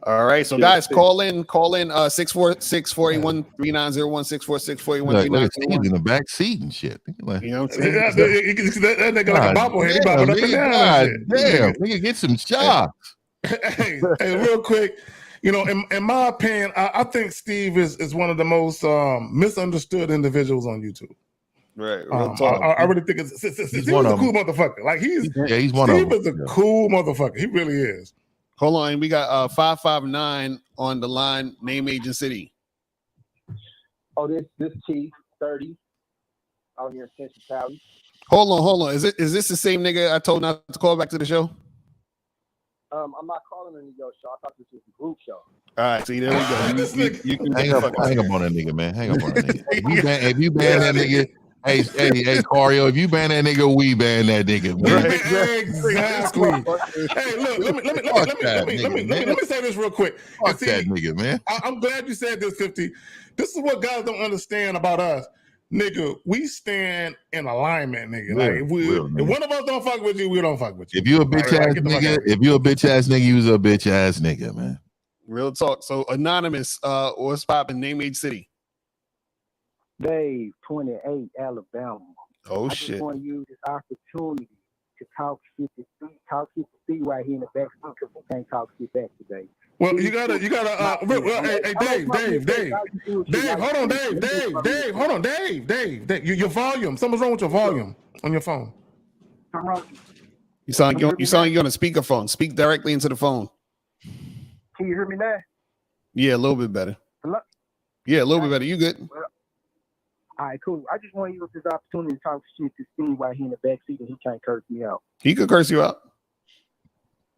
All right, so guys, call in 646-481-3901, 646-481-3901. He's in the back seat and shit. Like, you know what I'm saying? that nigga like a bobblehead. He bobbing up and down. Damn, nigga, get some shots. Hey, real quick. In my opinion, I think Steve is one of the most misunderstood individuals on YouTube. Right. I really think Steve is a cool motherfucker. Like he's one Steve is a cool motherfucker. He really is. Hold on, we got 559 on the line. Name, age, and city. Oh, this Chief 30 out here in Central Cali. Hold on. Is this the same nigga I told not to call back to the show? I'm not calling any show. I thought this was a group show. All right, see, there we go. You can hang up on that nigga, man. Hang up on that nigga. If you ban that nigga, hey, Cario, if you ban that nigga, we ban that nigga. Man. Exactly. Hey, look, let me say this real quick. Fuck that nigga, man. I'm glad you said this, 50. This is what guys don't understand about us. Nigga, we stand in alignment, nigga. If one of us don't fuck with you, we don't fuck with you. If you a bitch ass nigga, you's a bitch ass nigga, man. Real talk. So anonymous, what's poppin'? Name, age, city. Dave, 28, Alabama. Oh I shit. just want to use this opportunity to talk shit to Steve right here in the back because we can't talk shit back today. Well, you gotta. Hey, Dave, hold on, Dave. Your volume. Something's wrong with your volume on your phone. You sound like you're on a speakerphone. Speak directly into the phone. Can you hear me now? Yeah, a little bit better. Hello? Yeah, a little bit better. You good? Well, all right, cool. I just want to use this opportunity to talk shit to Steve right here in the back seat, and he can't curse me out. He could curse you out.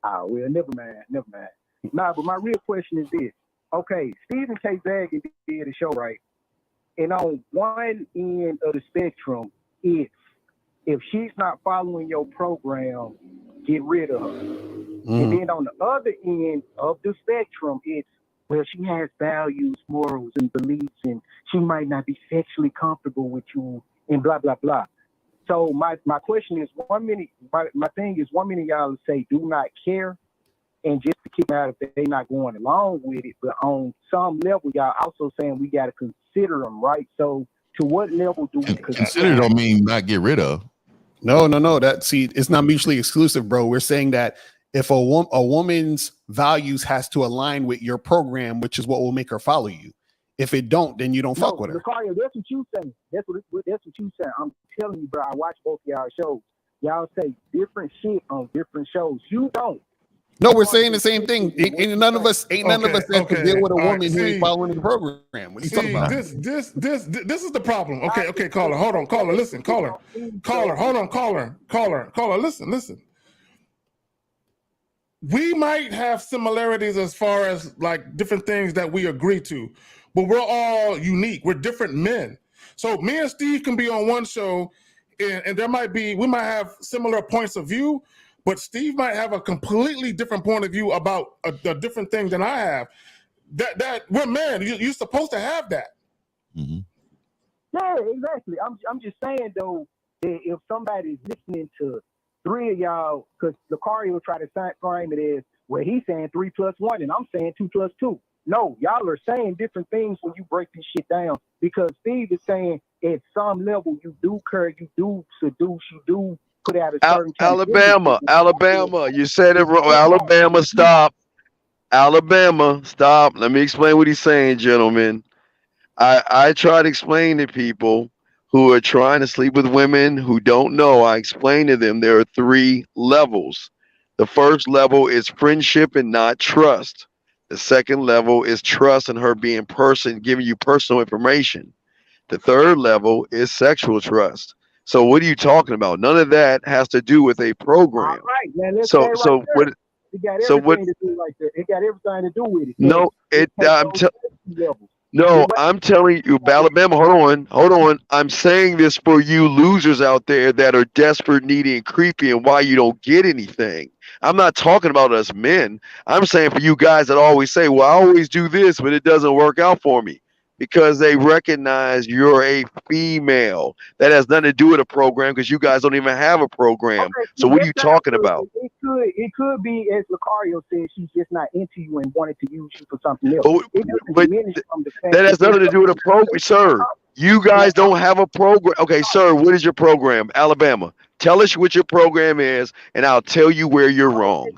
Well, never mind. Nah, but my real question is this. Okay, Stephen K. Zagan did a show, right? And on one end of the spectrum, it's if she's not following your program, get rid of her. And then on the other end of the spectrum, it's, well, she has values, morals, and beliefs, and she might not be sexually comfortable with you, and blah, blah, blah. So my question is, my thing is, 1 minute y'all say do not care, and just to keep out if they're not going along with it, but on some level y'all also saying we got to consider them, right? So to what level do we consider? Don't mean not get rid of. No. It's not mutually exclusive, bro. We're saying that if a woman's values has to align with your program, which is what will make her follow you. If it don't, then you don't fuck with her. Lucario, that's what you say. That's what you say. I'm telling you, bro. I watch both y'all shows. Y'all say different shit on different shows. You don't. No, we're saying the same thing. Ain't none of us that could deal with a woman who ain't following the program. What are you talking about? This is the problem. Okay, caller. Hold on, caller. Listen, caller. Hold on, caller. Listen. We might have similarities as far as like different things that we agree to, but we're all unique. We're different men. So me and Steve can be on one show, and we might have similar points of view, but Steve might have a completely different point of view about a different thing than I have. That we're men. You're supposed to have that. Mm-hmm. Yeah, exactly. I'm just saying though, that if somebody's listening to three of y'all, because Lucario will try to frame it as, well, he's saying 3 + 1, and I'm saying 2 + 2. No, y'all are saying different things when you break this shit down, because Steve is saying at some level you do care, you do seduce, you do put out a certain Alabama. You said it wrong. Alabama, stop. Alabama, stop. Let me explain what he's saying, gentlemen. I try to explain to people who are trying to sleep with women who don't know. I explain to them there are 3 levels. The first level is friendship and not trust. The second level is trust and her being giving you personal information. The third level is sexual trust. So what are you talking about? None of that has to do with a program. All right, man, let's so say so right what? It got So everything what? to do like that. It got everything to do with it. No, I'm telling you, Alabama. Hold on. I'm saying this for you losers out there that are desperate, needy, and creepy, and why you don't get anything. I'm not talking about us men. I'm saying for you guys that always say, well, I always do this, but it doesn't work out for me. Because they recognize you're a female. That has nothing to do with a program, because you guys don't even have a program. Okay, so what are you talking about? It could be, as Lucario said, she's just not into you and wanted to use you for something else. But that has nothing to do with a program, sir. You guys don't have a program. Okay, sir, what is your program? Alabama. Tell us what your program is, and I'll tell you where you're wrong.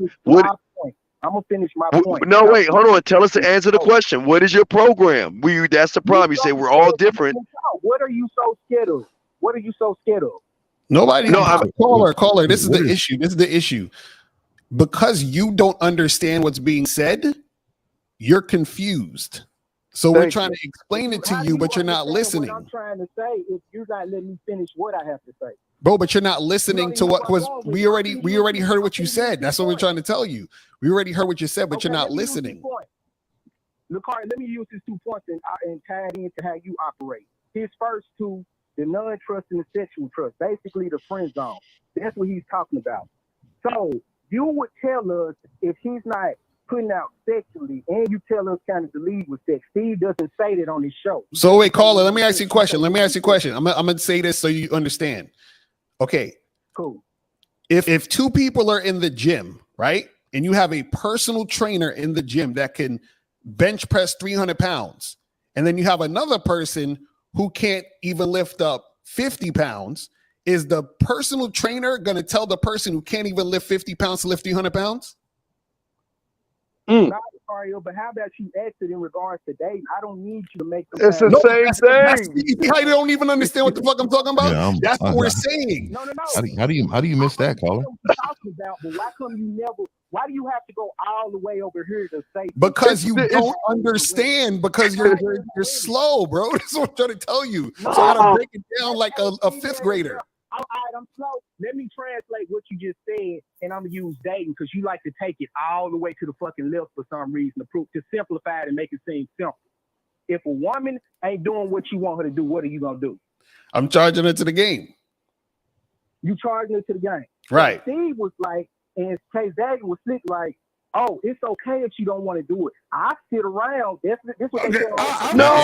I'm gonna finish my point. No, wait, hold on. Tell us to answer the question. What is your program? That's the problem. You say we're all different. What are you so scared of? What are you so scared of? Nobody. No, caller. This is the issue. This is the issue. Because you don't understand what's being said, you're confused. So we're trying to explain it to you, but you're not listening. What I'm trying to say is you're not letting me finish what I have to say. Bro, but you're not listening to what was we already heard what you said. That's what we're trying to tell you. We already heard what you said, but you're not listening. Lucario, let me use his 2 points and tie it into how you operate. His first 2, the non-trust and the sexual trust, basically the friend zone. That's what he's talking about. So you would tell us if he's not putting out sexually, and you tell us kind of to lead with sex. Steve doesn't say that on his show. So wait, caller, let me ask you a question. I'm gonna say this so you understand. Okay. Cool. If 2 people are in the gym, right, and you have a personal trainer in the gym that can bench press 300 pounds, and then you have another person who can't even lift up 50 pounds, is the personal trainer going to tell the person who can't even lift 50 pounds to lift 300 pounds? Not Mario, but how about you exit in regards to dating? I don't need you to make them. It's the same thing. I don't even understand what the fuck I'm talking about. Yeah, that's what we're saying. No. How do you miss that, caller? Talking about, but why come you never? Why do you have to go all the way over here to say? Because you don't understand. Because you're slow, bro. That's what I'm trying to tell you. So I gotta break it down like a 5th grader. All right, I'm slow. Let me translate what you just said, and I'm gonna use dating because you like to take it all the way to the fucking left for some reason to simplify it and make it seem simple. If a woman ain't doing what you want her to do, what are you gonna do? I'm charging her to the game. You charging her to the game, right? Steve was like, and Kay Zagan was slick like, oh, it's okay if you don't want to do it. I sit around. This what they say. No,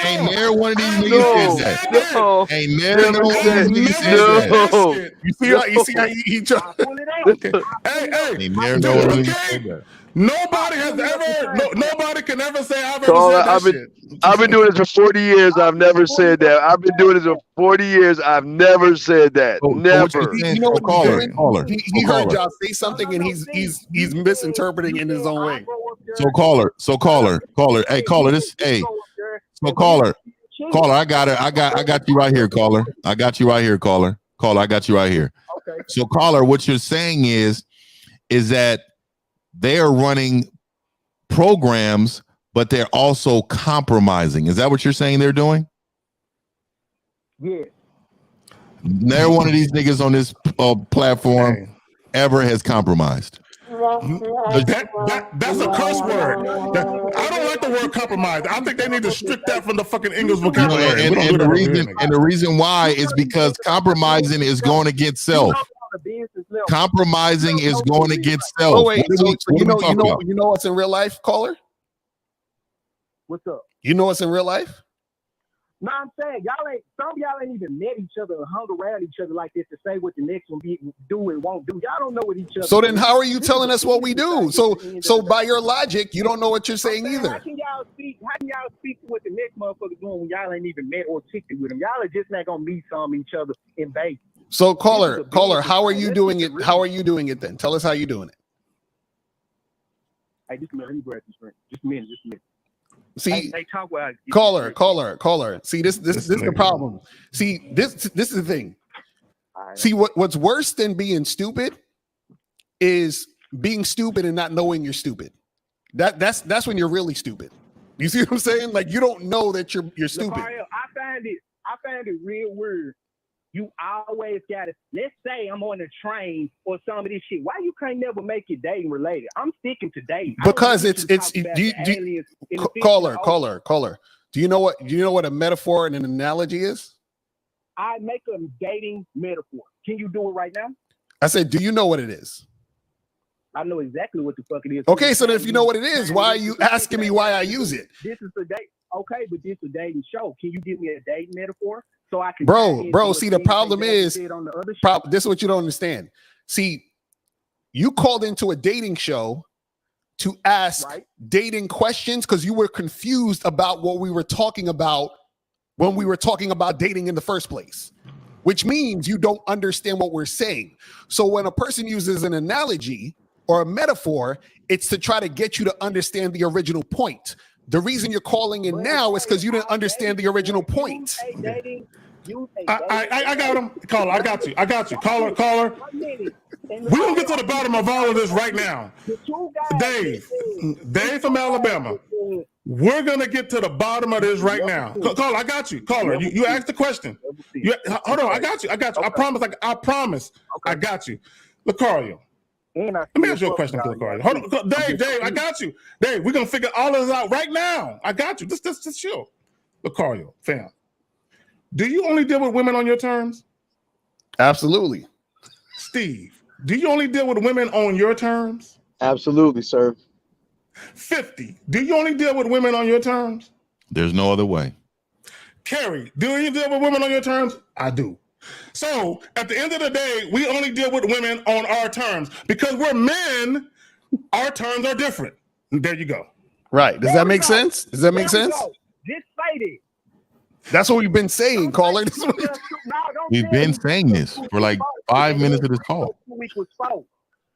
ain't never one of these niggas said that. No, ain't never one of these niggas said that. You see how he tried. Ain't never no one of these said that. Nobody has ever. Nobody can ever say I've ever Caller, said that shit. I've been doing this for 40 years. I've never said that. I've been doing this for 40 years. I've never said that. Never. You know what he's caller. doing? He heard y'all say something and he's misinterpreting in his own way. So caller. Hey, caller, So caller, I got you right here, caller. I got you right here, caller. Caller, I got you right here. Okay. So caller, what you're saying is that they are running programs, but they're also compromising. Is that what you're saying they're doing? Yeah. Never one of these niggas on this platform ever has compromised. That's a curse word. I don't like the word compromise. I think they need to strip that from the fucking English vocabulary. And the reason why is because compromising is going against self. Compromising is going against self. Oh wait, you know what's in real life, caller? What's up? You know what's in real life? No, I'm saying some of y'all ain't even met each other or hung around each other like this to say what the next one do and won't do. Y'all don't know what each other. So then, how are you telling us what we do? So by your logic, you don't know what you're saying either. How can y'all speak to what the next motherfucker doing when y'all ain't even met or ticked with them? Y'all are just not gonna meet some each other in base. So caller, how are you doing it? How are you doing it then? Tell us how you're doing it. Hey, just a minute. Let me grab this drink. Just a minute. See, hey, talk while caller. See, this is the problem. See, this is the thing. See, what's worse than being stupid is being stupid and not knowing you're stupid. That's when you're really stupid. You see what I'm saying? Like you don't know that you're stupid. Mario, I find it real weird. You always gotta. Let's say I'm on a train or some of this shit. Why you can't never make it dating related? I'm sticking to dating because caller. Do you know what a metaphor and an analogy is? I make a dating metaphor. Can you do it right now? I said, do you know what it is? I know exactly what the fuck it is. Okay, so then if you know what it is, why are you asking me why I use it? This is a date. Okay, but this is a dating show. Can you give me a dating metaphor so I can? Bro. See, the problem is, this is what you don't understand. See, you called into a dating show to ask dating questions because you were confused about what we were talking about when we were talking about dating in the first place, which means you don't understand what we're saying. So when a person uses an analogy or a metaphor, it's to try to get you to understand the original point. The reason you're calling in now is because you didn't understand the original point. I got him. Caller, I got you. Caller. We're going to get to the bottom of all of this right now. Dave from Alabama. We're going to get to the bottom of this right now. Caller, I got you. Caller, you asked the question. Hold on, I got you. I promise. I got you. Lucario. Let me ask you a question, Lucario. Hold on. Dave, I got you. Dave, we're going to figure all of this out right now. I got you. Just chill. Lucario, fam. Do you only deal with women on your terms? Absolutely. Steve, do you only deal with women on your terms? Absolutely, sir. 50, do you only deal with women on your terms? There's no other way. Carrie, do you deal with women on your terms? I do. So at the end of the day, we only deal with women on our terms because we're men. Our terms are different. There you go. Right. Does that make sense? Just say it. That's what we've been saying, caller. We've been saying this for like 5 minutes of this call. Week was 4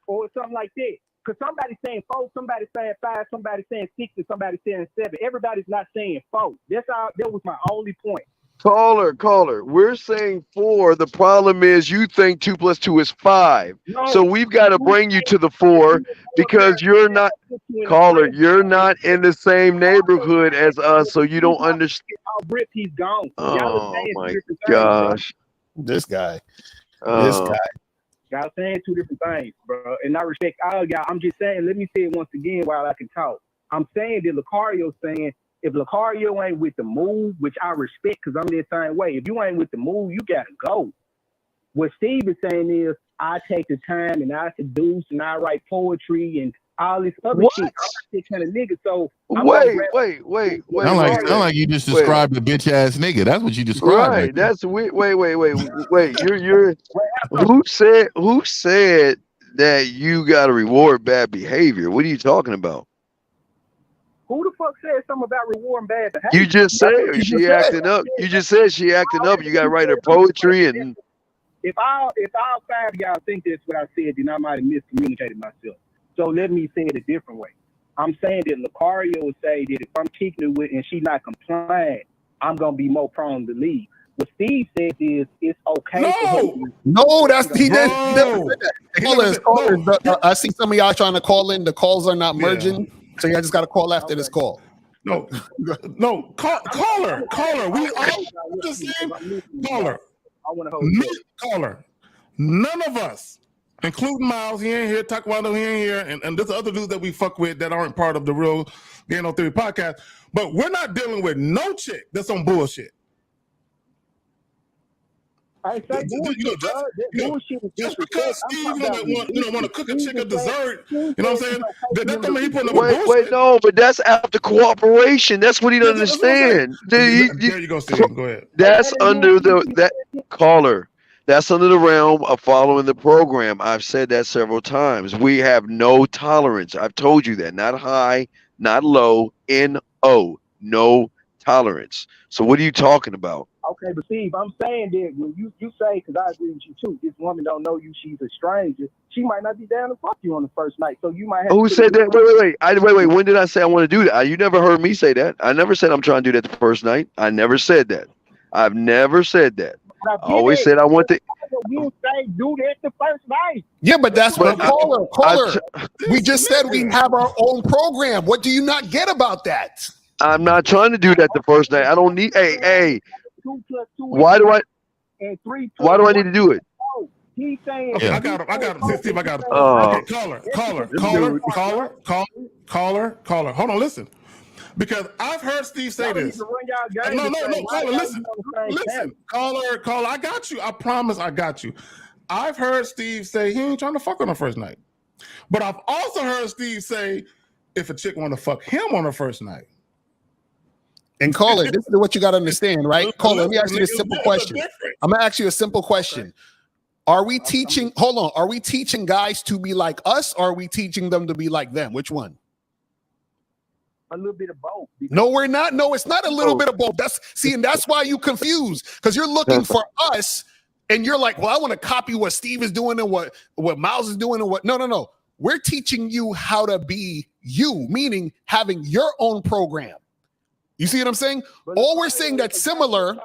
or something like that. Because somebody's saying 4, somebody's saying 5, somebody's saying 6, and somebody's saying 7. Everybody's not saying 4. That was my only point. Caller, we're saying 4. The problem is you think 2 + 2 is 5. No, so we've got to bring you to the 4 because you're not, caller, you're not in the same neighborhood as us, so you don't understand. Rip, he's gone. Oh my gosh. This guy. Y'all saying 2 different things, bro. And I respect all y'all. I'm just saying, let me say it once again while I can talk. I'm saying that Lucario's saying, if Lucario ain't with the move, which I respect because I'm the same way, if you ain't with the move, you got to go. What Steve is saying is, I take the time and I seduce and I write poetry and all this other What? shit. I'm this kind of nigga. So Wait. Sound like you just described a bitch ass nigga. That's what you described. Right. That's weird. Wait. You're who said that you gotta reward bad behavior? What are you talking about? Who the fuck said something about rewarding bad behavior? You just said she acting up. You just said she acting up. You gotta write her poetry and If all 5 of y'all think that's what I said, then I might have miscommunicated myself. So let me say it a different way. I'm saying that Lucario would say that if I'm kicking it with and she not complying, I'm gonna be more prone to leave. What Steve said is it's okay. No, that's he never said that. I see some of y'all trying to call in. The calls are not merging, so y'all just got to call after this call. No, caller. We all the same caller. I want to hold caller. None of us, including Miles, he ain't here. Taekwondo, he ain't here, and there's other dudes that we fuck with that aren't part of the real Game No Theory podcast. But we're not dealing with no chick that's on bullshit. I say just because Steve want to cook a chick a dessert, you know what I'm saying? That don't mean he putting up with bullshit. Wait, no, but that's after cooperation. That's what he doesn't understand. There you go, Steve. Go ahead. That's under that caller. That's under the realm of following the program. I've said that several times. We have no tolerance. I've told you that. Not high, not low. NO. No tolerance. So what are you talking about? Okay, but Steve, I'm saying that when you say, because I agree with you too, this woman don't know you, she's a stranger. She might not be down to fuck you on the first night, so you might have. Who said that? Wait. When did I say I want to do that? You never heard me say that. I never said I'm trying to do that the first night. I never said that. I've never said that. I always said I want to. You say do that the first night. Yeah, but that's what caller. We just said we have our own program. What do you not get about that? I'm not trying to do that the first night. I don't need. Hey. Why do I need to do it? He's saying. Okay, I got him. Steve, I got him. Okay, caller. Hold on, listen. Because I've heard Steve say this. No, caller, listen. Caller, I got you. I promise I got you. I've heard Steve say he ain't trying to fuck on the first night. But I've also heard Steve say if a chick want to fuck him on the first night. And caller, this is what you got to understand, right? Caller, let me ask you a simple question. I'm going to ask you a simple question. Are we teaching, are we teaching guys to be like us, or are we teaching them to be like them? Which one? A little bit of both. No, we're not. No, it's not a little bit of both. And that's why you confused, because you're looking for us and you're like, well, I want to copy what Steve is doing and what Miles is doing and what. No. We're teaching you how to be you, meaning having your own program. You see what I'm saying? All we're saying that's similar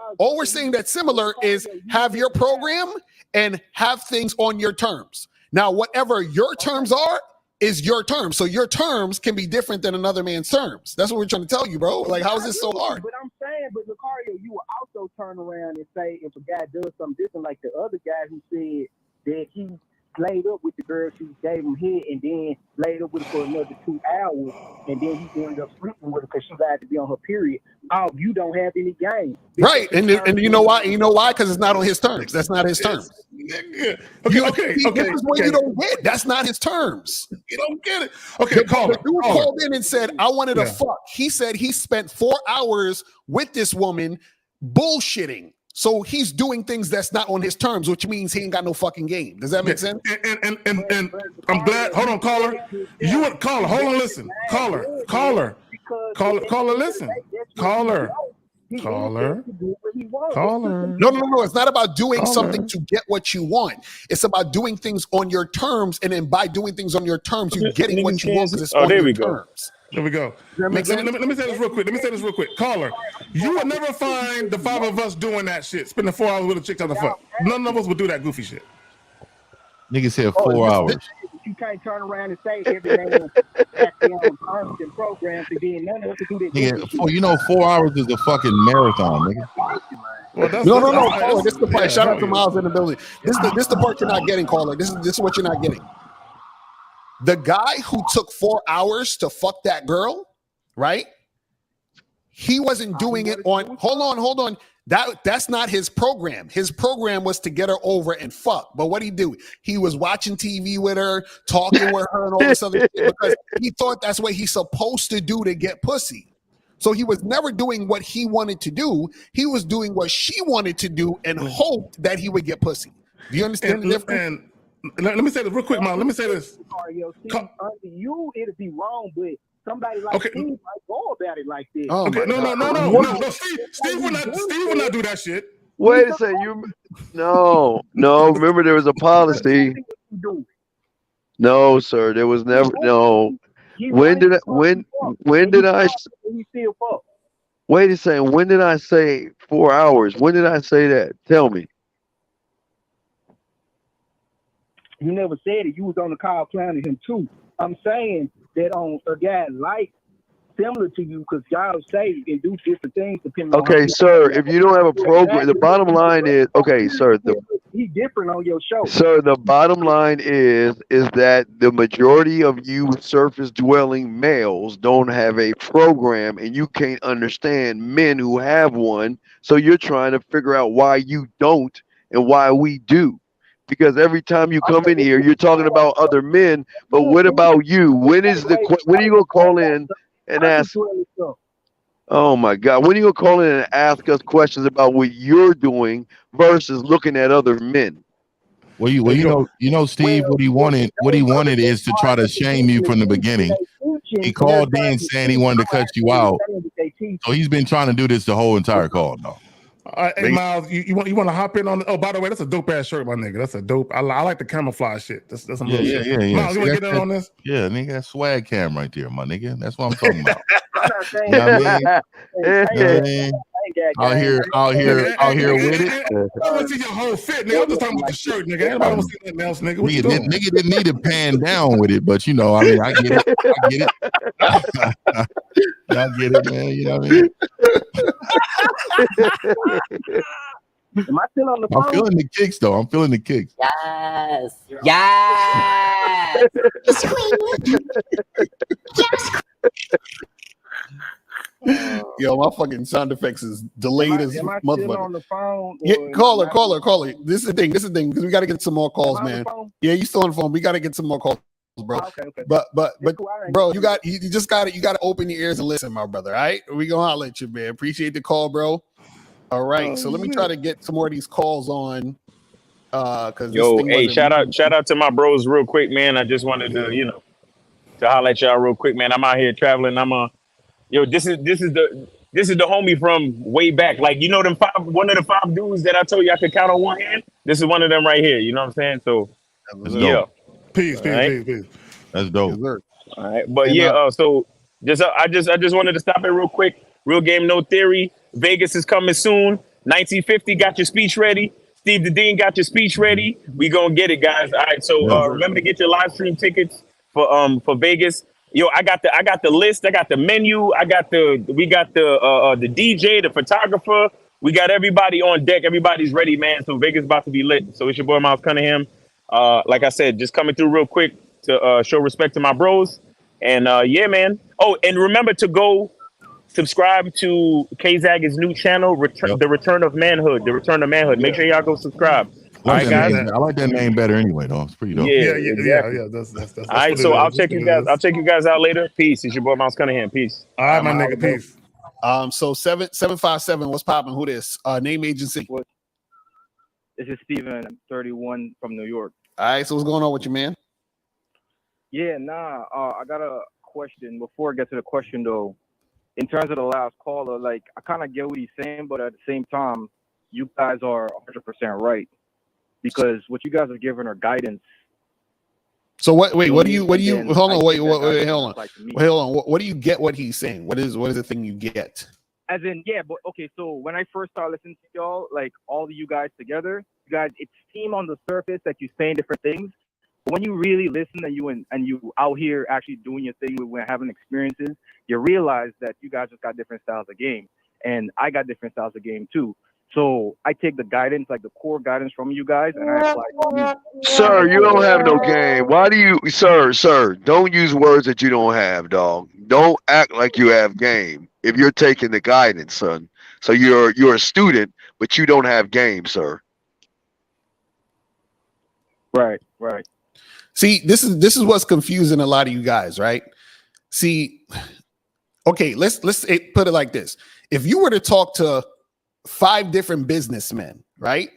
is have your program and have things on your terms. Now, whatever your terms are is your terms. So your terms can be different than another man's terms. That's what we're trying to tell you, bro. Like, how is this so hard? But I'm saying, Lucario, you will also turn around and say if a guy does something different, like the other guy who said that he laid up with the girl, she gave him head, and then laid up with her for another 2 hours, and then he ended up sleeping with her because she had to be on her period. Oh, you don't have any game, right? And you know why? You know why? Because it's not on his terms. That's not his terms. Okay. This is what you don't get. That's not his terms. You don't get it. Okay, caller. The dude called in and said, "I wanted to fuck." He said he spent 4 hours with this woman, bullshitting. So he's doing things that's not on his terms, which means he ain't got no fucking game. Does that make sense? And I'm glad. Hold on, caller. You want caller? Hold on, listen. Caller, listen. Caller. No. It's not about doing something to get what you want. It's about doing things on your terms, and then by doing things on your terms, you're getting what you want. There we go. There we go. Let me say this real quick. Caller, you would never find the 5 of us doing that shit, spending 4 hours with a chick on the fuck. None of us would do that goofy shit. Niggas said 4 hours. You can't turn around and say everything actually on terms and programs, and then none of us do that. Nigga, 4 hours is a fucking marathon, nigga. Well, no. Caller, this is the part. Shout out to Miles in the building. This is the part you're not getting, caller. This is what you're not getting. The guy who took 4 hours to fuck that girl, right? He wasn't doing it on. Hold on. That's not his program. His program was to get her over and fuck. But what he do? He was watching TV with her, talking with her, and all this other shit because he thought that's what he's supposed to do to get pussy. So he was never doing what he wanted to do. He was doing what she wanted to do and hoped that he would get pussy. Do you understand the difference? And let me say this real quick, Mom. Let me say this. Under you, it'd be wrong, but somebody like Steve might go about it like this. Oh, Okay, no. Steve will not do that shit. Wait a second. No. Remember, there was a policy. No, sir. There was never. No. When did I? Wait a second. When did I say 4 hours? When did I say that? Tell me. You never said it. You was on the call clowning him too. I'm saying that on a guy like similar to you, because y'all say you can do different things depending on. Okay, sir. If you don't have a program, the bottom line is okay, sir. He's different on your show. Sir, the bottom line is that the majority of you surface dwelling males don't have a program, and you can't understand men who have one. So you're trying to figure out why you don't and why we do. Because every time you come in here, you're talking about other men. But what about you? When are you gonna call in and ask? Oh my God! When are you gonna call in and ask us questions about what you're doing versus looking at other men? Well, you know, Steve. What he wanted is to try to shame you from the beginning. He called in saying he wanted to cut you out. So he's been trying to do this the whole entire call, though. Hey Miles, you want to hop in on? Oh, by the way, that's a dope ass shirt, my nigga. That's a dope. I like the camouflage shit. That's some real shit. Yeah. Miles, you want to get in on this? Yeah, nigga, that swag cam right there, my nigga. That's what I'm talking about. You know what I mean? Out here with it. I want to see your whole fit, nigga. I'm just talking about the shirt, nigga. Everybody want to see nothing else, nigga. What you doing? Nigga didn't need to pan down with it, but you know, I mean, I get it. I get it, man. You know what I mean? Am I still on the phone? I'm feeling the kicks, though. I'm feeling the kicks. Yes. Yes. Yo, my fucking sound effects is delayed as Am I still motherfucker. on the phone? Yeah, call her. This is the thing, because we got to get some more calls, man. Yeah, you still on the phone. We got to get some more calls, bro. Okay. But, bro, you just got to open your ears and listen, my brother. All right, we gonna holler at you, man. Appreciate the call, bro. All right, so let me try to get some more of these calls on. Cause hey, shout out to my bros real quick, man. I just wanted to, to holler at y'all real quick, man. I'm out here traveling. This is the homie from way back. Like, them one of the 5 dudes that I told you I could count on one hand. This is one of them right here. You know what I'm saying? So yeah. Peace. That's dope. All right. But so I just wanted to stop it real quick. Real Game No Theory. Vegas is coming soon. 1950 got your speech ready. Steve the Dean got your speech ready. We gonna get it, guys. All right. So remember to get your live stream tickets for Vegas. Yo, I got the list. I got the menu. We got the DJ, the photographer. We got everybody on deck. Everybody's ready, man. So Vegas about to be lit. So it's your boy Miles Cunningham. Like I said, just coming through real quick to show respect to my bros. And yeah, man. Oh, and remember to go subscribe to K-Zag's new channel, The Return of Manhood. Make sure y'all go subscribe. All right, guys. I like that name better anyway, though. It's pretty dope. Yeah. That's all right, so I'll check you guys. I'll check you guys out later. Peace. It's your boy Miles Cunningham. Peace. All right, my nigga. Peace. So 757. What's popping? Who this? Name agency. This is Steven, 31 from New York. All right. So what's going on with you, man? Yeah. I got a question. Before I get to the question, though, in terms of the last caller, like I kind of get what he's saying, but at the same time, you guys are 100% right. Because what you guys are giving are guidance. So what do you hold on, wait, hold on. What do you get what he's saying? What is the thing you get? As in, yeah, but okay, so when I first started listening to y'all, like all of you guys together, it seemed on the surface that you're saying different things. But when you really listen and you out here actually doing your thing when having experiences, you realize that you guys just got different styles of game. And I got different styles of game too. So I take the guidance, like the core guidance from you guys, and I apply. Sir, you don't have no game. Why do you, sir? Don't use words that you don't have, dog. Don't act like you have game if you're taking the guidance, son. So you're a student, but you don't have game, sir. Right, right. See, this is what's confusing a lot of you guys, right? See, okay, let's put it like this. If you were to talk to 5 different businessmen, right?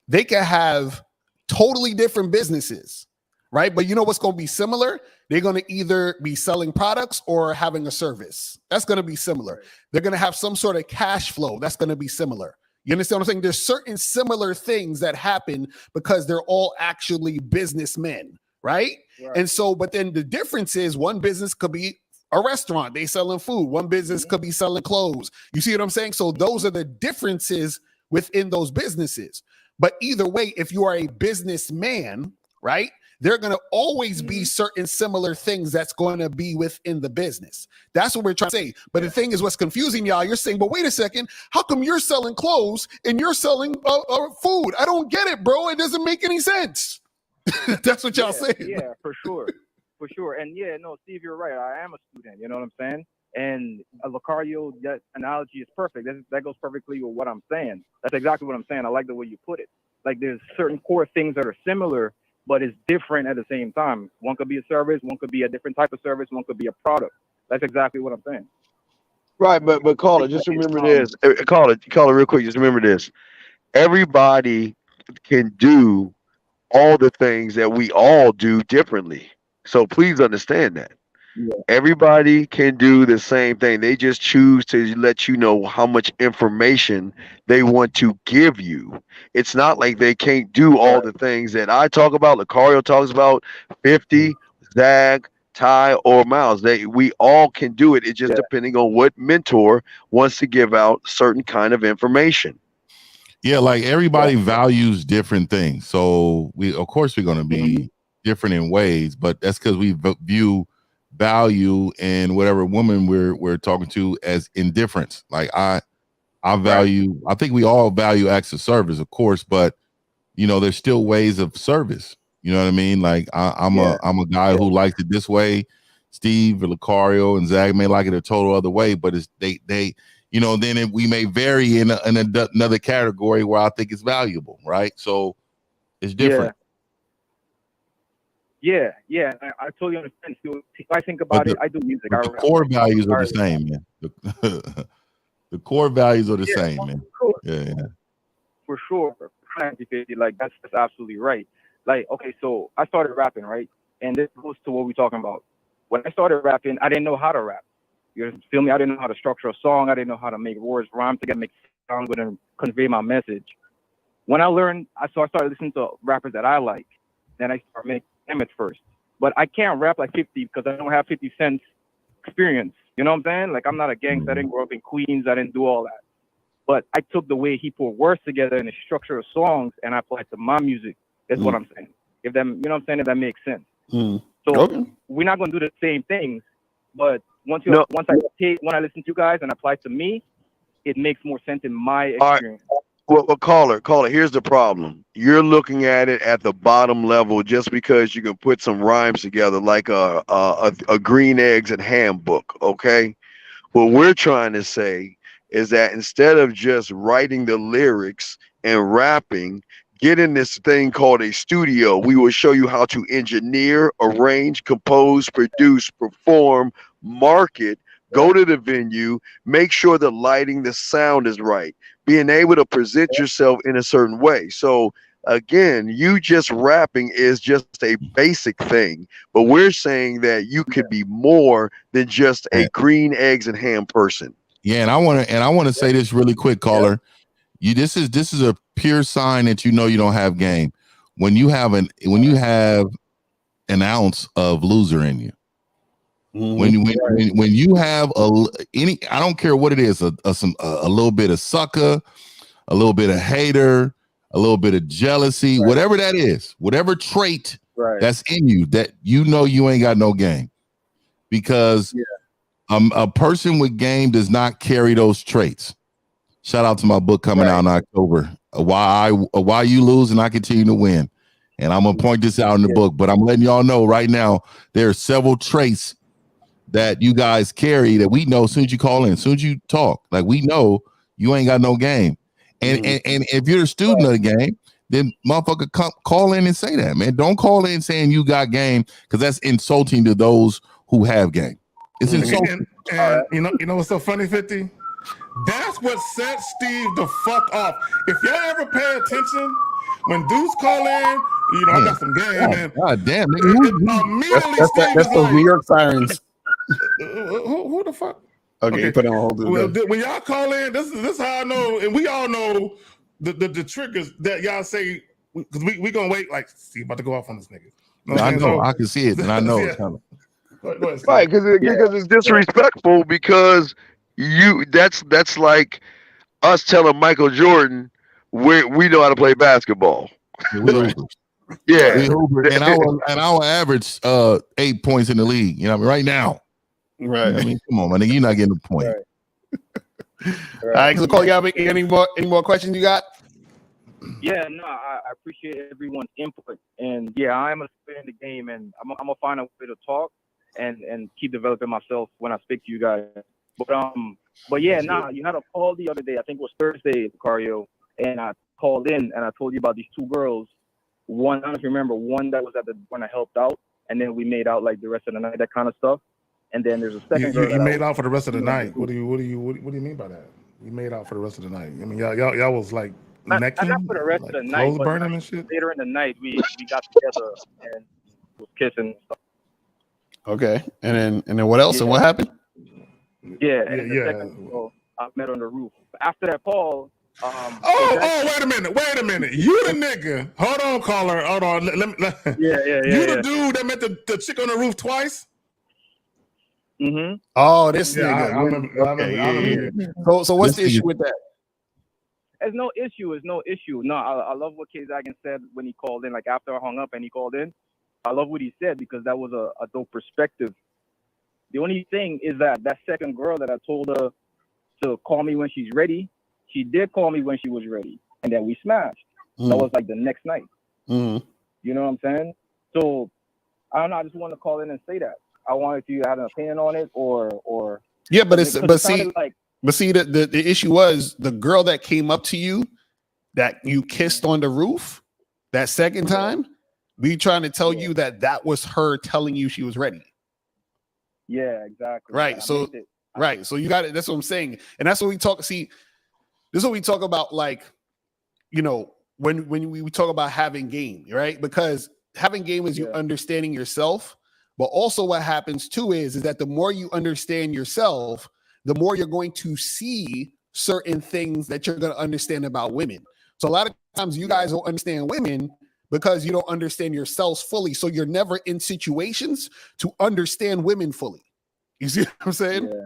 They can have totally different businesses, right? But you know what's going to be similar? They're going to either be selling products or having a service. That's going to be similar. They're going to have some sort of cash flow. That's going to be similar. You understand what I'm saying? There's certain similar things that happen because they're all actually businessmen, right? And so, but then the difference is one business could be a restaurant. They selling food. One business could be selling clothes. You see what I'm saying? So those are the differences within those businesses. But either way, if you are a businessman, right, there are going to always be certain similar things that's going to be within the business. That's what we're trying to say. But the thing is, what's confusing y'all, you're saying, but wait a second, how come you're selling clothes and you're selling food? I don't get it, bro. It doesn't make any sense. That's what y'all saying. Yeah, for sure. For sure. And yeah, no, Steve, you're right. I am a student. You know what I'm saying? And Lucario, that analogy is perfect. That goes perfectly with what I'm saying. That's exactly what I'm saying. I like the way you put it. Like there's certain core things that are similar, but it's different at the same time. One could be a service, one could be a different type of service, one could be a product. That's exactly what I'm saying. Right, but caller, just remember this. Caller, real quick. Just remember this. Everybody can do all the things that we all do differently. So please understand that. Yeah. Everybody can do the same thing. They just choose to let you know how much information they want to give you. It's not like they can't do all the things that I talk about, Lucario talks about, 50, Zag, Ty, or Miles. We all can do it. It's just depending on what mentor wants to give out certain kind of information. Yeah, like everybody values different things. So of course we're going to be different in ways, but that's because we view value in whatever woman we're talking to as indifference. Like I value, I think we all value acts of service, of course, but you know, there's still ways of service. You know what I mean? Like I'm a guy who likes it this way. Steve, Lucario, and Zag may like it a total other way, but it's they you know, then we may vary in another category where I think it's valuable, right? So it's different. Yeah, I totally understand. If I think about it, I do music. The core values are the same, man. The core values are the same, man. Yeah. For sure. Like that's absolutely right. Like, okay, so I started rapping, right? And this goes to what we're talking about. When I started rapping, I didn't know how to rap. You feel me? I didn't know how to structure a song. I didn't know how to make words rhyme together, make sound good, and convey my message. When I learned, I started listening to rappers that I like. Then I started making them first. But I can't rap like 50 because I don't have 50 Cent's experience. You know what I'm saying? Like I'm not a gangster. I didn't grow up in Queens. I didn't do all that. But I took the way he put words together and the structure of songs and I applied to my music. That's what I'm saying. If that, you know what I'm saying? If that makes sense. So we're not going to do the same things, but when I listen to you guys and apply to me, it makes more sense in my experience. Well, caller, here's the problem. You're looking at it at the bottom level just because you can put some rhymes together like a green eggs and ham book, okay? What we're trying to say is that instead of just writing the lyrics and rapping, get in this thing called a studio. We will show you how to engineer, arrange, compose, produce, perform, market, go to the venue, make sure the lighting, the sound is right, being able to present yourself in a certain way. So again, you just rapping is just a basic thing, but we're saying that you could be more than just a green eggs and ham person. Yeah, and I want to say this really quick, caller. This is a pure sign that you know you don't have game. When you have an ounce of loser in you. When you have I don't care what it is, a little bit of sucker, a little bit of hater, a little bit of jealousy, whatever that is, whatever trait that's in you that you know you ain't got no game, because a person with game does not carry those traits. Shout out to my book coming out in October, Why You Lose and I Continue to Win, and I'm gonna point this out in the book. But I'm letting y'all know right now there are several traits that you guys carry that we know as soon as you call in, as soon as you talk, like we know you ain't got no game. And and if you're a student of the game, then motherfucker call in and say that, man. Don't call in saying you got game, because that's insulting to those who have game. It's insulting. And you know what's so funny, 50? That's what set Steve the fuck off. If y'all ever pay attention, when dudes call in, you know, I got some game, man. God damn, nigga. That's those New York sirens. Who the fuck? Okay, put it on hold. Well, when y'all call in, this is how I know, and we all know the triggers that y'all say, because we gonna wait like Steve about to go off on this nigga. You know I know, I can see it, and I know it's coming. Right, because it's disrespectful, because that's like us telling Michael Jordan we know how to play basketball. Yeah, and our average 8 points in the league. You know, right now. Right. I mean, come on, man. You're not getting the point. All right, so Cole, you have any more questions you got? Yeah, no, I appreciate everyone's input, and yeah, I'm a fan of the game, and I'm gonna find a way to talk and keep developing myself when I speak to you guys. But yeah, you had a call the other day. I think it was Thursday, Lucario, and I called in and I told you about these two girls. One, I don't know if you remember, one that was when I helped out, and then we made out like the rest of the night, that kind of stuff. And then there's a second girl. You made out for the rest of the night. What do you mean by that? You made out for the rest of the night. I mean, y'all was like necking, not for the rest like of the night, clothes burning and shit. Later in the night, we got together and was kissing and stuff. Okay, and then what else? And what happened? Yeah, and the second girl I met on the roof. After that call. Wait a minute. You the nigga. Hold on, caller. Hold on. Let me. You the dude that met the chick on the roof twice? Mm-hmm. Oh, this nigga. I remember. So what's the issue with that? There's no issue. No, I love what K Zagan said when he called in. Like after I hung up and he called in, I love what he said, because that was a dope perspective. The only thing is that second girl that I told her to call me when she's ready, she did call me when she was ready, and then we smashed. That was like the next night. You know what I'm saying? So I don't know. I just wanted to call in and say that. I wanted you to have an opinion on it, or yeah, but the issue was the girl that came up to you that you kissed on the roof that second time. We trying to tell you that was her telling you she was ready. Yeah, exactly. Right. So So you got it. That's what I'm saying, and that's what we talk. See, this is what we talk about. Like, you know, when we talk about having game, right? Because having game is you understanding yourself. But also what happens too is that the more you understand yourself, the more you're going to see certain things that you're going to understand about women. So a lot of times you guys don't understand women because you don't understand yourselves fully. So you're never in situations to understand women fully. You see what I'm saying? Yeah.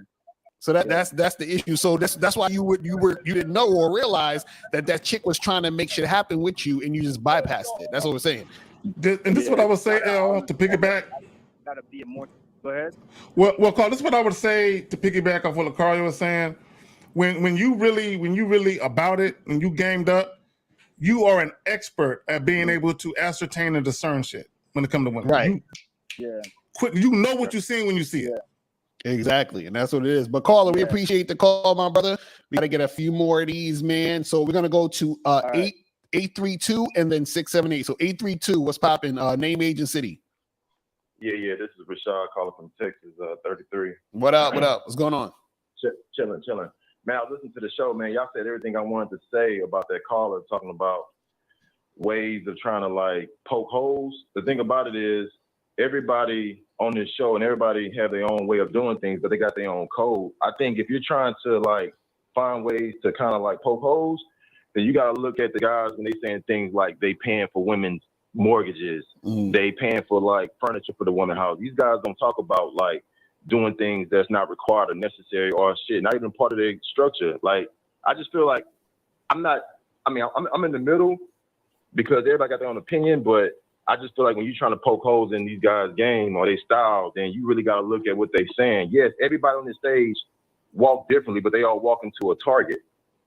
So that's the issue. So that's why you didn't know or realize that chick was trying to make shit happen with you, and you just bypassed it. That's what we're saying. And this is what I would say, to piggyback. Gotta be more. Go ahead. Well, Carl, this is what I would say to piggyback off what Lucario was saying. When you really about it and you gamed up, you are an expert at being able to ascertain and discern shit when it comes to women. Right. You know what you're seeing when you see it. Exactly, and that's what it is. But caller, we appreciate the call, my brother. We gotta get a few more of these, man. So we're gonna go to 832 and then 678. So 832, what's popping? Name, age, and city. Yeah. This is Rashad calling from Texas, 33. What up? What's going on? Chilling. Man, I listened to the show, man. Y'all said everything I wanted to say about that caller, talking about ways of trying to like poke holes. The thing about it is everybody on this show and everybody have their own way of doing things, but they got their own code. I think if you're trying to like find ways to kind of like poke holes, then you got to look at the guys when they saying things like they paying for women's mortgages, they paying for like furniture for the women's house. These guys don't talk about like doing things that's not required or necessary or shit, not even part of their structure. Like, I just feel like I'm in the middle because everybody got their own opinion, but I just feel like when you're trying to poke holes in these guys' game or their style, then you really got to look at what they're saying. Yes, everybody on this stage walk differently, but they all walk into a target.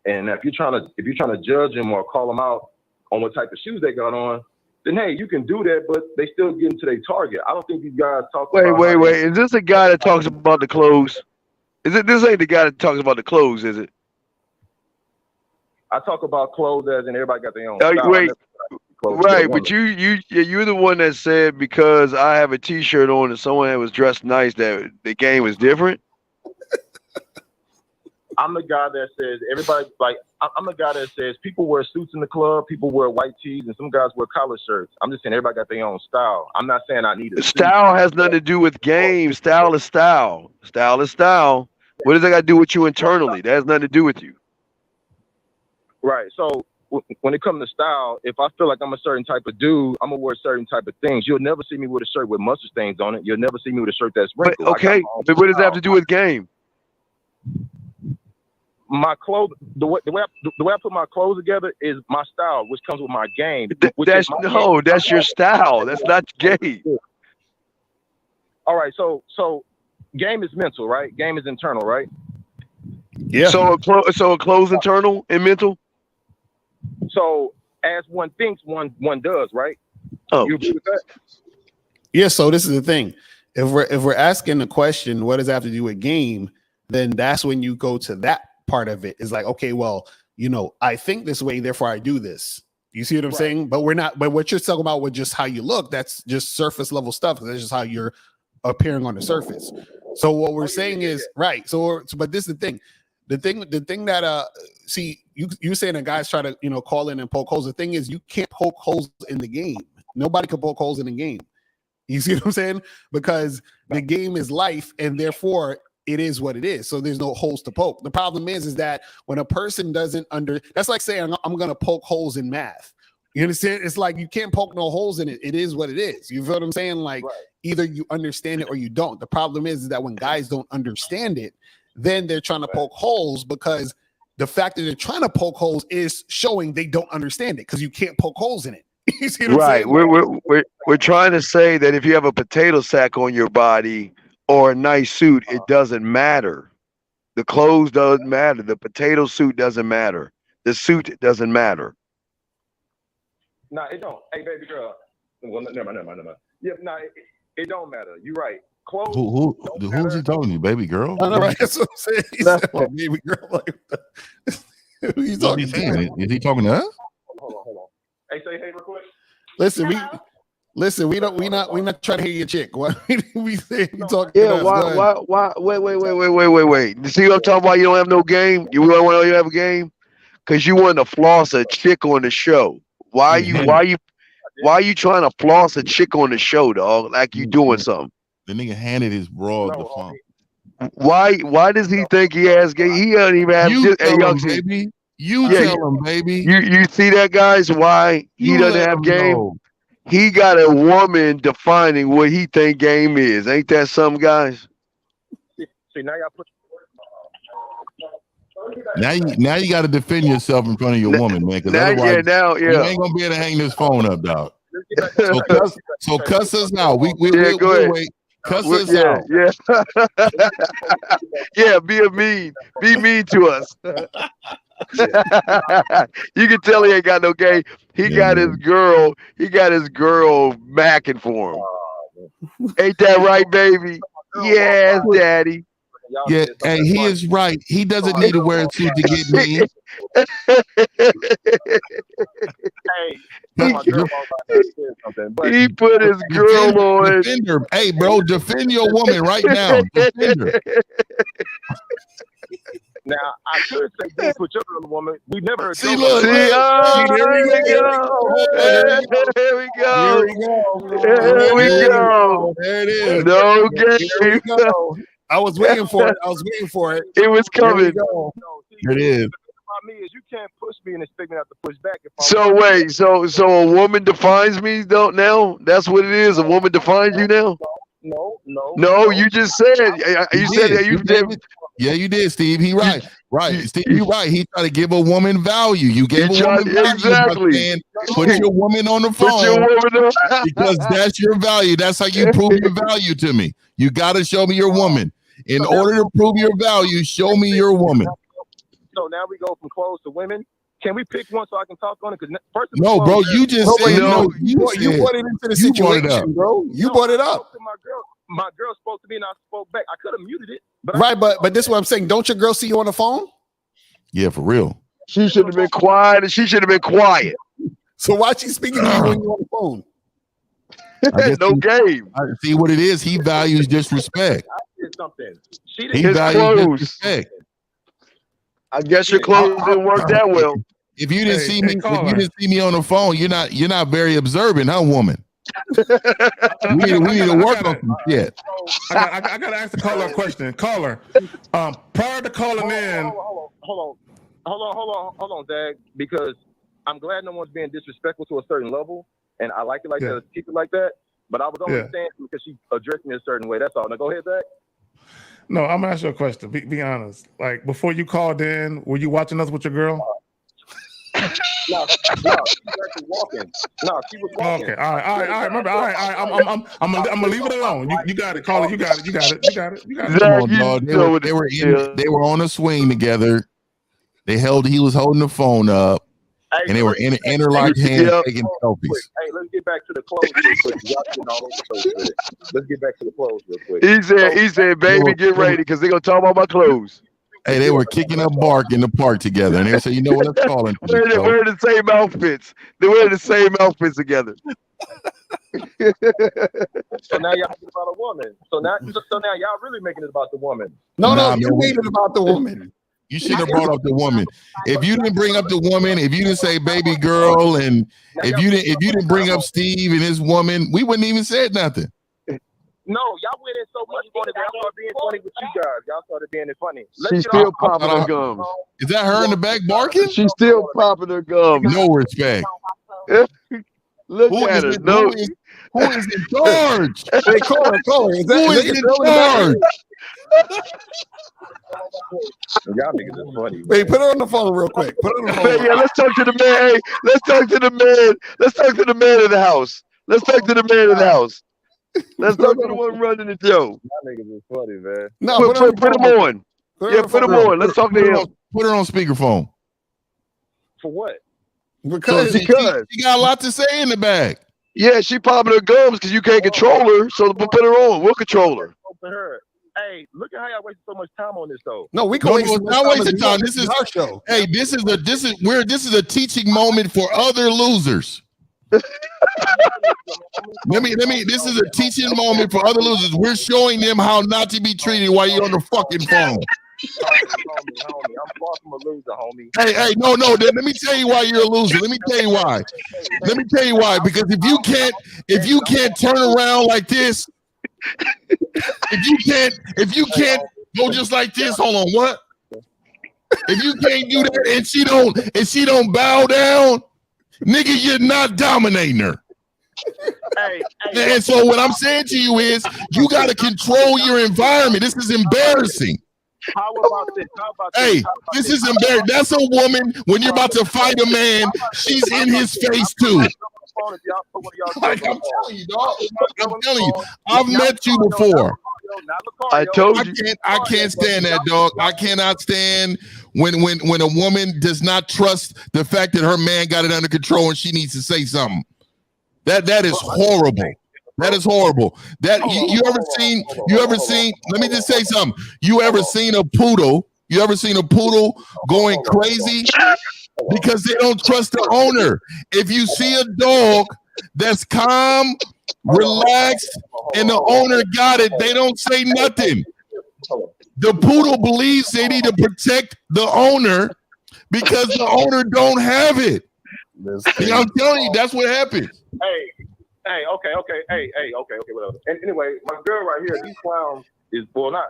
And if you're trying to judge them or call them out on what type of shoes they got on, then hey, you can do that, but they still get into their target. I don't think these guys talk about. Wait. Is this a guy that talks about the clothes? This ain't the guy that talks about the clothes, is it? I talk about clothes as in everybody got their own style. Wait, Clothes right? to a But you're the one that said because I have a T-shirt on and someone that was dressed nice that the game is different. I'm the guy that says everybody like. I'm the guy that says people wear suits in the club, people wear white tees, and some guys wear collar shirts. I'm just saying everybody got their own style. I'm not saying I need a suit. Style has nothing to do with game. Style is style. Style is style. What does that got to do with you internally? That has nothing to do with you. Right. So when it comes to style, if I feel like I'm a certain type of dude, I'm gonna wear certain type of things. You'll never see me with a shirt with mustard stains on it. You'll never see me with a shirt that's But, wrinkled. okay, but what does that have to do with game? My clothes, the way I put my clothes together is my style, which comes with my game. That's your style. That's not gay. All right, so game is mental, right? Game is internal, right? Yeah. So a clothes internal and mental. So as one thinks, one does, right? Oh, you agree with that? Yeah. So this is the thing. If we're asking the question, what does that have to do with game? Then that's when you go to that part of it. Is like, okay, well, I think this way, therefore I do this. You see what I'm saying? But we're not. But what you're talking about with just how you look, that's just surface level stuff. That's just how you're appearing on the surface. So what we're saying is right. But this is the thing. The thing that see, you saying that guys try to call in and poke holes. The thing is, you can't poke holes in the game. Nobody can poke holes in the game. You see what I'm saying? Because the game is life, and therefore it is what it is. So there's no holes to poke. The problem is that when a person doesn't that's like saying I'm going to poke holes in math. You understand? It's like you can't poke no holes in it. It is what it is. You feel what I'm saying? Like either you understand it or you don't. The problem is that when guys don't understand it, then they're trying to poke holes, because the fact that they're trying to poke holes is showing they don't understand it, because you can't poke holes in it. You see what I'm saying? We're trying to say that if you have a potato sack on your body or a nice suit, it doesn't matter. The clothes doesn't matter. The potato suit doesn't matter. The suit doesn't matter. No, it don't. Hey, baby girl. Well, never mind. Yeah, no, it don't matter. You're right. Clothes. Who's he talking to, baby girl? I know, right? That's what I'm saying. He said, baby girl. Like, who you talking to? Is he talking to us? Hold on. Hey, say hey real quick. Listen, we not trying to hear your chick. What we say? We talking. Yeah, why? Wait. You see what I'm talking about? You don't have no game. You want to have a game because you want to floss a chick on the show. Why you trying to floss a chick on the show, dog? Like you doing something. The nigga handed his broad the phone. Why does he think he has game? He doesn't even have. You tell him, baby. You tell him, baby. You see that, guys? Why he doesn't have game? Know. He got a woman defining what he think game is. Ain't that something, guys? See, now y'all put. Now you got to defend yourself in front of your woman, man. Because otherwise, you ain't gonna be able to hang this phone up, dog. So cuss us out. We'll wait. Cuss us out. Yeah. Yeah, be mean to us. You can tell he ain't got no game. He got his girl macking for him. Ain't that right, baby? Yes, daddy. Yeah, hey, he is right. He doesn't need to wear a suit to get me. He put his girl on. Defend her. Hey, bro, defend your woman right now. Defend her. Now, I could say this with your little woman. We never heard. Here we go. There it is. No game. I was waiting for it. It was coming. It is. Me is you can't push me and expect me not to push back. So wait, so a woman defines me now? That's what it is. A woman defines you now? No. You just said you did. Yeah, you did, Steve. He right. Steve, you right. He tried to give a woman value. You gave a woman value. Exactly. Put your woman on the phone because that's your value. That's how you prove your value to me. You got to show me your woman. In order to prove your value, show me your woman. So now we go from clothes to women. Can we pick one so I can talk on it? Because first, no, bro, you just said no. You brought it into the situation, bro. You brought it up. My girl spoke to me and I spoke back. I could have muted it. But this is what I'm saying. Don't your girl see you on the phone? Yeah, for real. She should have been quiet, and she should have been quiet. So why she speaking to you when you're on the phone? No game. I see what it is. He values disrespect. I did something. She He didn't. values disrespect. I guess your clothes didn't work that well. If you didn't see me, if you didn't see me on the phone, you're not very observant, huh, woman? we need to work on some shit. I got to ask the caller a question. Caller, prior to calling in, Hold on, Dag, because I'm glad no one's being disrespectful to a certain level, and I like it like that, keep it like that. But I was only saying because she addressed me a certain way. That's all. Now go ahead, Dag. no, I'm gonna ask you a question. Be honest. Like before you called in, were you watching us with your girl? No, she was actually walking. No, she was walking. Okay, all right. Remember, all right. I'm gonna leave it alone. You got it, caller. You got it. Come on, dog. They were on a swing together. He was holding the phone up, and they were in interlocked hands taking selfies. Hey, let's get back to the clothes real quick. Y'all getting all over the place with it. Let's get back to the clothes real quick. He said, baby, get ready, because they're gonna talk about my clothes. Hey, they were kicking up bark in the park together, and they said, "You know what? Let's call him." They're wearing the same outfits. They're wearing the same outfits together. So now y'all making it about a woman. So now y'all really making it about the woman. No, you made it about the woman. You should have brought up the woman. If you didn't bring up the woman, if you didn't say baby girl, and if you didn't bring up Steve and his woman, we wouldn't even said nothing. No, y'all went in so much on it. Y'all started being funny with you guys. Y'all started being funny. She's still popping her gums. Is that her in the back barking? She's still popping her gums. No respect. Look at her. No. Who is in charge? Hey, caller. Is that, Who is in charge? Y'all niggas is funny. Wait, put her on the phone real quick. Put her on the phone. Yeah, let's talk to the man. Hey, let's talk to the man. Let's talk to the man of the house. Let's talk to the man of the house. Let's talk to the one running the show. Y'all niggas is funny, man. No, put him on. Yeah, put him on. Let's talk to him. Put her on speakerphone. For what? Because she got a lot to say in the back. Yeah, she popping her gums because you can't control her. So put her on. We'll control her. Hey, look at how y'all wasting so much time on this though. No, we can not wasting time. This is our show. Hey, this is a teaching moment for other losers. This is a teaching moment for other losers. We're showing them how not to be treated while you're on the fucking phone. Homie, I'm far from a loser, homie. Hey, no. Let me tell you why you're a loser. Let me tell you why. Because if you can't turn around like this, if you can't go just like this, hold on, what? If you can't do that and she don't bow down, nigga, you're not dominating her. And so what I'm saying to you is you got to control your environment. This is embarrassing. How about this? Hey, this is embarrassing. That's a woman when you're about to fight a man. She's in his face too. Like I'm telling you, dog. I'm telling you. I've met you before. I told you. I can't stand that, dog. I cannot stand when a woman does not trust the fact that her man got it under control and she needs to say something. That is horrible. That is horrible. That you ever seen? Let me just say something. You ever seen a poodle? You ever seen a poodle going crazy because they don't trust the owner? If you see a dog that's calm, relaxed, and the owner got it, they don't say nothing. The poodle believes they need to protect the owner because the owner don't have it. I'm telling you, that's what happens. Hey, okay, whatever. And anyway, my girl right here, these clowns is, well, not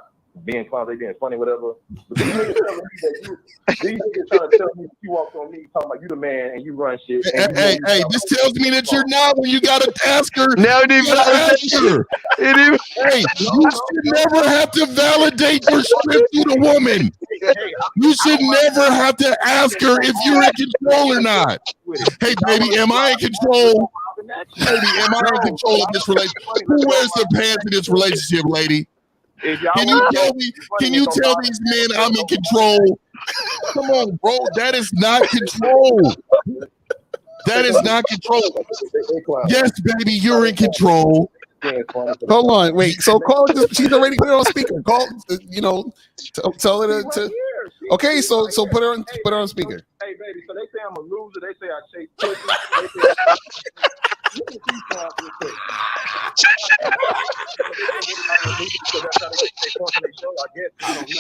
being clowns, they being funny, whatever. But these niggas trying to tell me you walked on me, talking about you the man and you run shit. Hey, this tells me that you're not when you got to ask her. Now it even ask her. Hey, you should never have to validate your script to the woman. You should never have to ask her if you're in control or not. Hey, baby, am I in control? Baby, am I in control of this relationship? Who wears the pants in this relationship, lady? Can you tell these men I'm in control? Come on, bro. That is not control. That is not control. Yes, baby, you're in control. Hold on, wait. So call. She's already put it on speaker. Call. Tell her to. Okay, so put her on speaker. Hey, I'm a loser. They say I chase pussy. They say you can see songs real quick.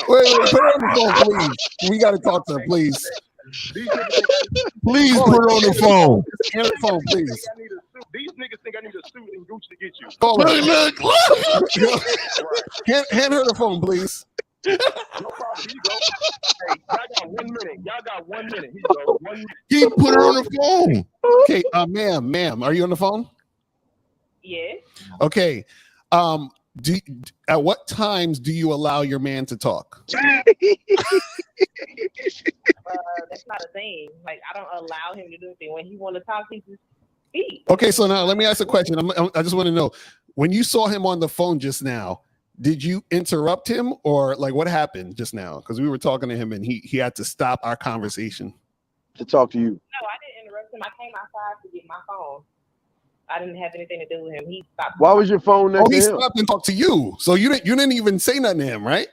Wait, put her on the phone, please. We got to talk to her, please. Please put her on the phone. Hand the phone, please. These niggas think I need a suit and Gucci to get you. Look. Hand her the phone, please. No problem. Here you go. Hey, y'all got 1 minute. Y'all got 1 minute. Here you go. 1 minute. He put her on the phone. Okay, ma'am, are you on the phone? Yes. Okay. At what times do you allow your man to talk? That's not a thing. Like, I don't allow him to do anything. When he want to talk, he just speak. Okay, so now let me ask a question. I just want to know, when you saw him on the phone just now, did you interrupt him, or like what happened just now? Because we were talking to him and he had to stop our conversation to talk to you. No, I didn't interrupt him. I came outside to get my phone. I didn't have anything to do with him. He stopped. Why was your phone next to he him? stopped and talked to you. So you didn't even say nothing to him, right?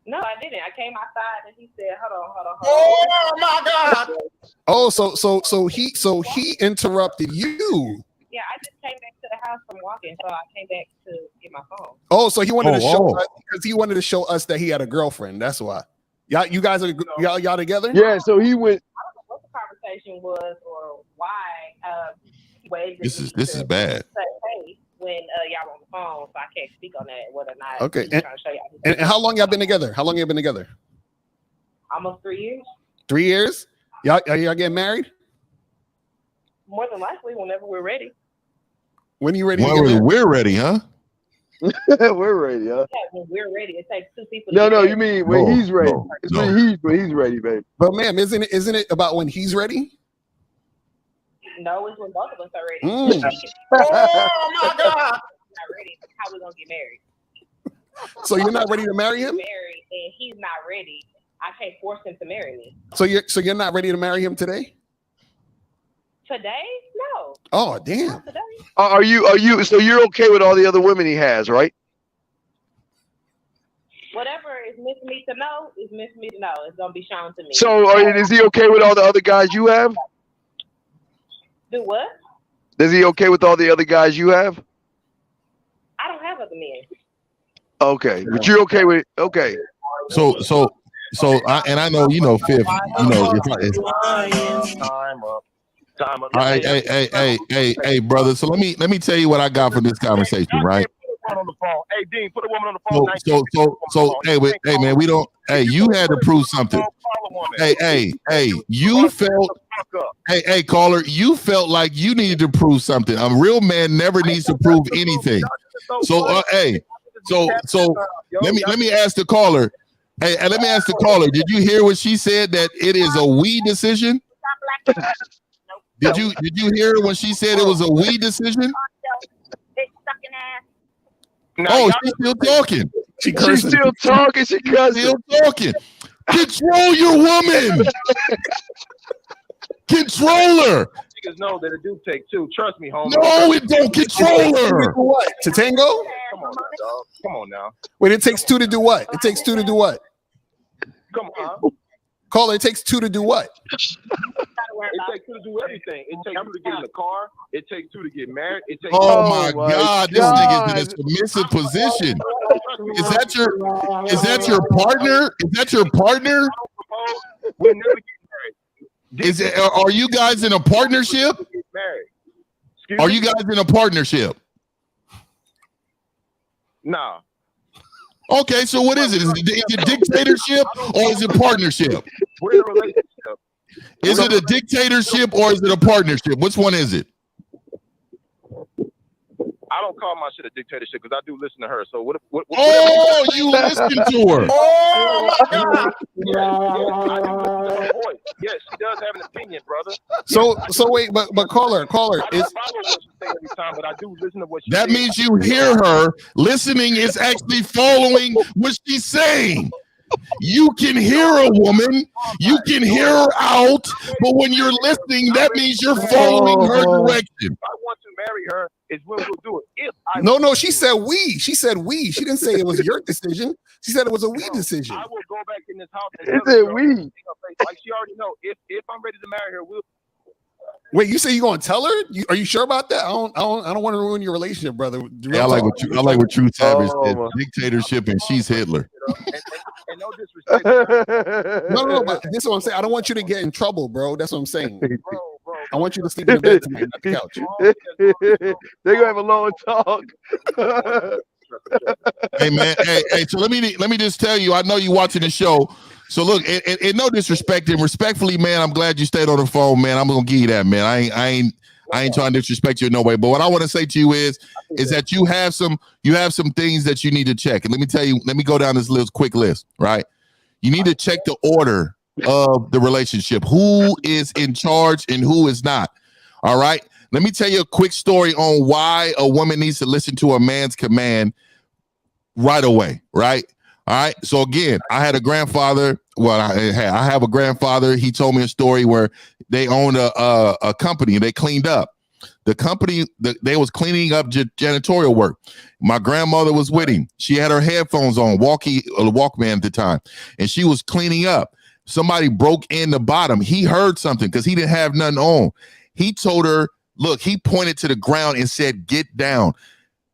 No, I didn't. I came outside and he said, "Hold on." Oh my God! Oh, so he interrupted you. Yeah, I just came back to the house from walking, so I came back to get my phone. Oh, so he wanted to show us, because he wanted to show us that he had a girlfriend. That's why. You guys are y'all together? Yeah. So he went. I don't know what the conversation was or why. This is bad. Hey, when y'all on the phone, so I can't speak on that. Whether or not. Okay. He's trying to show y'all. And how long y'all been together? Almost 3 years. 3 years? Y'all getting married? More than likely, whenever we're ready. When you ready? We're ready, huh? We're ready, huh? Yeah, when we're ready, it takes two people. No, to you mean when he's ready? It's when he's ready, baby. But ma'am, isn't it about when he's ready? No, it's when both of us are ready. Oh my God! Not ready. How we gonna get married? So you're not ready to marry him? Married, and he's not ready. I can't force him to marry me. So you're not ready to marry him today? Today? No. Oh damn. Today. Are you? So you're okay with all the other women he has, right? Whatever is meant for me to know is meant for me to know. It's gonna be shown to me. So is he okay with all the other guys you have? Do what? Is he okay with all the other guys you have? I don't have other men. Okay, but you're okay with Okay. So I know Fifth. Time up. All right, hey, brother. So let me tell you what I got from this conversation, right? On the phone. Hey, Dean, put a woman on the phone. So hey, man, we don't. Hey, you had to prove something. Hey, you felt. Hey, caller, you felt like you needed to prove something. A real man never needs to prove anything. So, so let me ask the caller. Hey, let me ask the caller. Did you hear what she said? That it is a we decision. Did you hear when she said it was a we decision? Oh, she's still talking. She's still talking. She still talking. Control your woman. Control her. Niggas know that it do take two. Trust me, homie. No, it don't. Control her. What? To tango? Come on, dog. Come on now. Wait, it takes two to do what? It takes two to do what? Come on. Caller, it takes two to do what? It takes two to do everything. It takes two to get in the car. It takes two to get married. It takes Oh my God, this nigga's in a submissive position. Is that your partner? Is that your partner? We never get married. Are you guys in a partnership? Married. Are you guys in a partnership? Nah. Okay, so what is it? Is it dictatorship or is it partnership? We're in a relationship. Is it a dictatorship or is it a partnership? Which one is it? I don't call my shit a dictatorship because I do listen to her. So what? Oh, you listen to her. Oh my God. Yes, she does have an opinion, brother. So wait, but caller, I don't follow is what she says every time, but I do listen to what she that says. means you hear her. Listening is actually following what she's saying. You can hear a woman, you can hear her out, but when you're listening, that means you're following her direction. I want to, man. marry her is when we'll do it. If I No, she said we. She said we. She didn't say it was your decision. She said it was a we decision. I will go back in this house and It tell said her, we. like she already know. If I'm ready to marry her, we'll. Wait, you say you gonna tell her? Are you sure about that? I don't want to ruin your relationship, brother. Hey, I like what True Savage said. Dictatorship and she's Hitler. And no disrespect. No, but this is what I'm saying. I don't want you to get in trouble, bro. That's what I'm saying. I want you to sleep in the bed tonight, not the couch. They're gonna have a long talk. Hey man, hey. So let me just tell you. I know you watching the show. So look, and no disrespect, and respectfully, man, I'm glad you stayed on the phone, man. I'm gonna give you that, man. I ain't trying to disrespect you in no way. But what I want to say to you is that you have some things that you need to check. And let me tell you, let me go down this quick list, right? You need to check the order of the relationship. Who is in charge and who is not? All right. Let me tell you a quick story on why a woman needs to listen to a man's command right away, right? All right. So again, I had a grandfather. Well, I have a grandfather. He told me a story where they owned a company. They cleaned up. The company, they was cleaning up janitorial work. My grandmother was with him. She had her headphones on, Walkman at the time, and she was cleaning up. Somebody broke in the bottom. He heard something because he didn't have nothing on. He told her, look, he pointed to the ground and said, get down.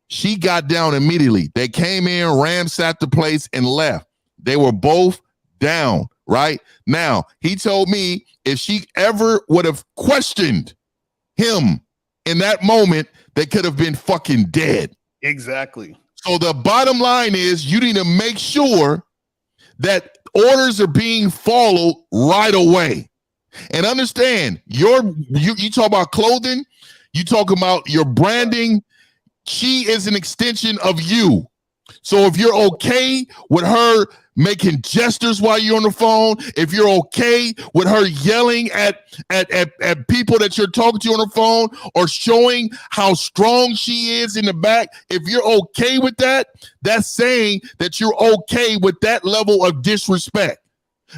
She got down immediately. They came in, ransacked the place, and left. They were both down, right? Now, he told me if she ever would have questioned him in that moment, they could have been fucking dead. Exactly. So the bottom line is you need to make sure that orders are being followed right away. And understand, you talk about clothing, you talk about your branding. She is an extension of you. So if you're okay with her making gestures while you're on the phone, if you're okay with her yelling at people that you're talking to on the phone or showing how strong she is in the back, if you're okay with that, that's saying that you're okay with that level of disrespect.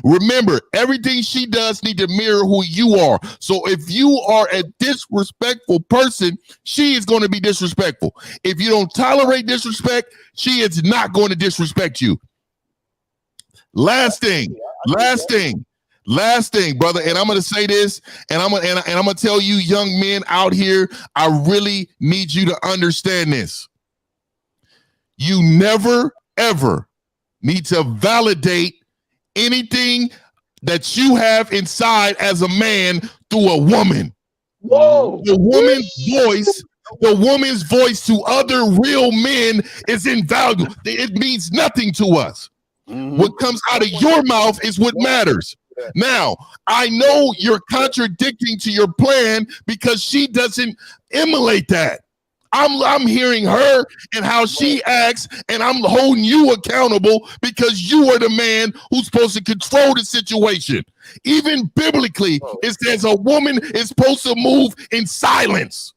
Remember, everything she does need to mirror who you are. So if you are a disrespectful person, she is going to be disrespectful. If you don't tolerate disrespect, she is not going to disrespect you. Last thing, brother. And I'm going to say this, and I'm going to tell you young men out here, I really need you to understand this. You never, ever need to validate anything that you have inside as a man through a woman. Whoa! The woman's voice to other real men is invaluable. It means nothing to us. What comes out of your mouth is what matters. Now, I know you're contradicting to your plan because she doesn't emulate that. I'm hearing her and how she acts, and I'm holding you accountable because you are the man who's supposed to control the situation. Even biblically, it says a woman is supposed to move in silence.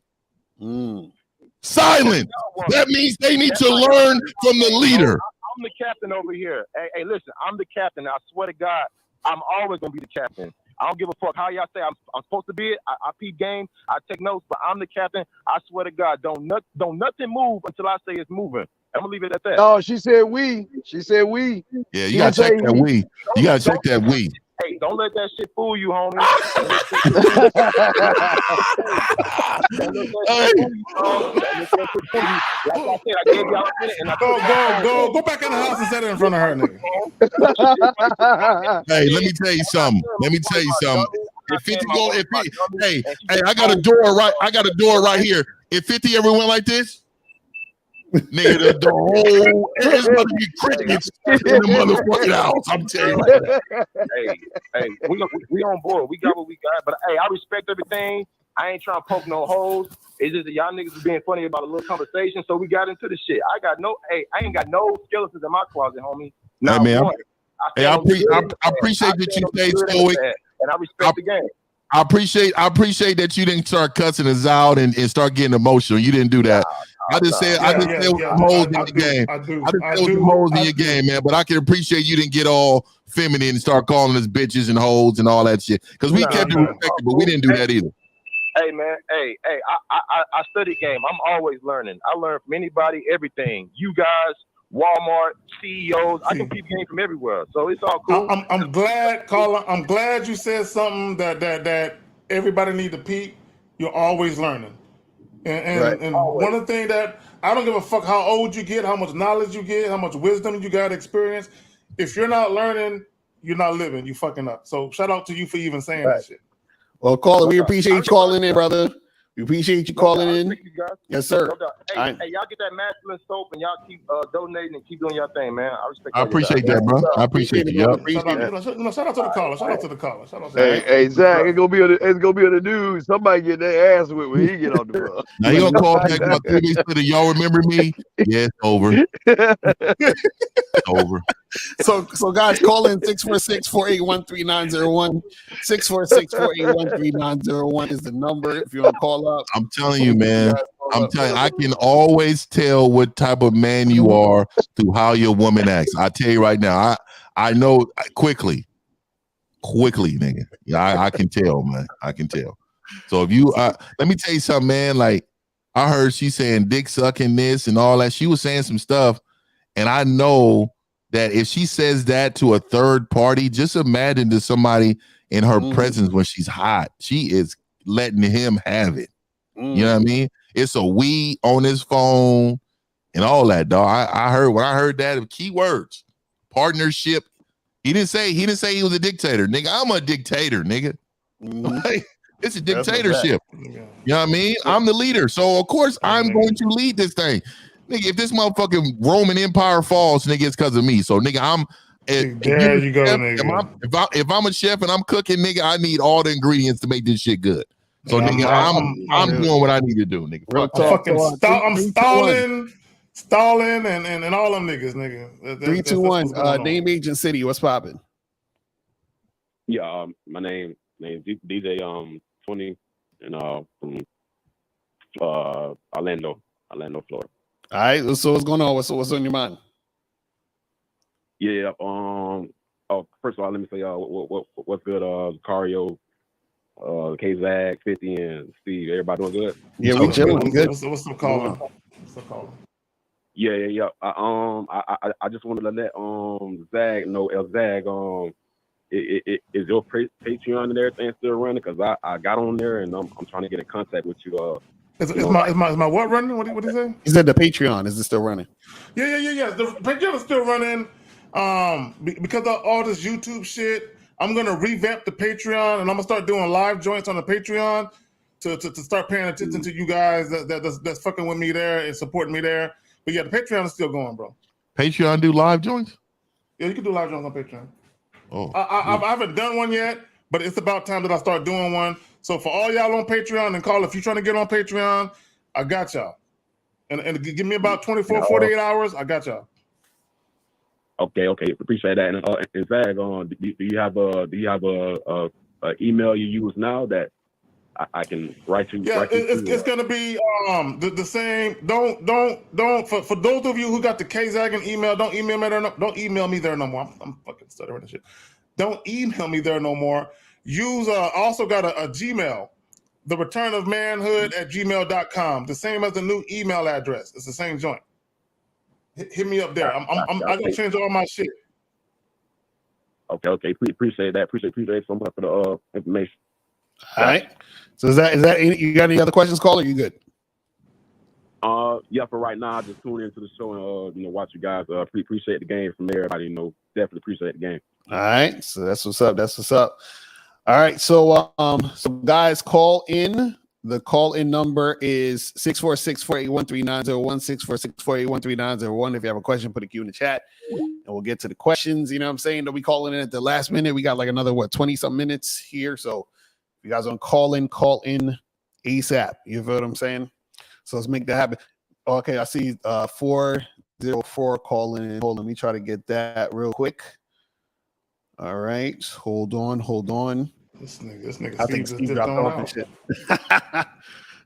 Silence. That means they need to learn from the leader. I'm the captain over here. Hey, listen, I'm the captain. I swear to God, I'm always gonna be the captain. I don't give a fuck how y'all say I'm supposed to be it. I peep game, I take notes, but I'm the captain. I swear to God, don't nothing move until I say it's moving. I'm gonna leave it at that. Oh, she said we. She said we. Yeah, you gotta check that we. You gotta check that we. Hey, don't let that shit fool you, homie. Go back in the house and set it in front of her, nigga. Hey, let me tell you something. Hey, I got a door right here. If 50 ever went like this, nigga, the whole it's about to be crickets in the motherfucking house. I'm telling you. Hey, we on board. We got what we got. But hey, I respect everything. I ain't trying to poke no holes. It's just that y'all niggas is being funny about a little conversation, so we got into the shit. I ain't got no skeletons in my closet, homie. Hey, man, I appreciate that you stayed stoic, and I respect the game. I appreciate that you didn't start cussing us out and start getting emotional. You didn't do that. I just said holes in the game. I just said holes in your game, man. But I can appreciate you didn't get all feminine and start calling us bitches and hoes and all that shit. Because we kept it respectable, but we didn't do that either. Hey man, I study game. I'm always learning. I learn from anybody, everything. You guys, Walmart, CEOs. I can peep game from everywhere. So it's all cool. I'm glad, Carla. I'm glad you said something that everybody need to peep. You're always learning, and one of the things that I don't give a fuck how old you get, how much knowledge you get, how much wisdom you got, experience. If you're not learning, you're not living. You fucking up. So shout out to you for even saying that shit. Well, caller, we appreciate you calling in, brother. We appreciate you calling in. Yes, sir. Hey, y'all get that masculine soap and y'all keep donating and keep doing your thing, man. I respect. I appreciate that, bro. I appreciate you. Yep. Shout out to the caller. Shout out to the caller. Shout out to Hey, Zach, it's gonna be on the news. Somebody get their ass whipped when he get off the bus. Now he gonna call back about 3 weeks later. Y'all remember me? Yeah, it's over. It's over. So guys, call in 646-481-3901. 646-481-3901 is the number if you want to call up. I'm telling you, man. I'm telling you, I can always tell what type of man you are through how your woman acts. I tell you right now, I know quickly, nigga. Yeah, I can tell, man. I can tell. So if you let me tell you something, man. Like I heard she saying dick sucking this and all that. She was saying some stuff, and I know that if she says that to a third party, just imagine to somebody in her presence when she's hot, she is letting him have it. You know what I mean? It's a we on his phone and all that, dog. I heard when I heard that key words, partnership. He didn't say he was a dictator, nigga. I'm a dictator, nigga. Like, it's a dictatorship. You know what I mean? I'm the leader, so of course I'm going to lead this thing. Nigga, if this motherfucking Roman Empire falls, nigga, it's because of me. So, nigga, there you go, nigga. If I'm a chef and I'm cooking, nigga, I need all the ingredients to make this shit good. So, nigga, I'm doing what I need to do, nigga. I'm stalling, and all them niggas, nigga. 321, name Agent City. What's popping? Yeah, my name DJ 20 and from Orlando, Florida. All right, so what's going on? What's on your mind? Yeah. First of all, let me say, what's good? Cario, K-Zag, 50, and Steve. Everybody doing good? Yeah, we chilling. Good. What's up, calling? Yeah. I just wanted to let Zag know, Zag, is your Patreon and everything still running? Because I got on there and I'm trying to get in contact with you. Is my what running? What did he say? He said the Patreon is it still running? Yeah. The Patreon is still running. Because of all this YouTube shit, I'm gonna revamp the Patreon and I'm gonna start doing live joints on the Patreon to start paying attention to you guys that's fucking with me there and supporting me there. But yeah, the Patreon is still going, bro. Patreon do live joints? Yeah, you can do live joints on Patreon. Oh, I haven't done one yet, but it's about time that I start doing one. So for all y'all on Patreon and call, if you're trying to get on Patreon, I got y'all. And give me about 24, 48 hours, I got y'all. Okay, appreciate that. And in fact, do you have a email you use now that I can write you? Yeah, it's gonna be the same. Don't for those of you who got the K-Zagging email, don't email me there. Don't email me there no more. I'm fucking stuttering and shit. Don't email me there no more. Use also got a Gmail, the return of manhood @gmail.com, the same as the new email address. It's the same joint. Hit me up there. I'm gonna change all my shit. Okay. Appreciate that. Appreciate so much for the information. All right. So is that you got any other questions, caller? You good? Yeah. For right now, I just tune into the show and watch you guys. Appreciate the game from everybody. Definitely appreciate the game. All right. So that's what's up. All right. So guys, call in. The call-in number is 646-481-3901, 646-481-3901. If you have a question, put a Q in the chat, and we'll get to the questions. You know what I'm saying? Don't be calling in at the last minute. We got like another, 20-some minutes here. So if you guys want to call in ASAP. You feel what I'm saying? So let's make that happen. Okay, I see 404 calling in. Hold on, let me try to get that real quick. All right. Hold on. This nigga. I think Steve dropped off and shit.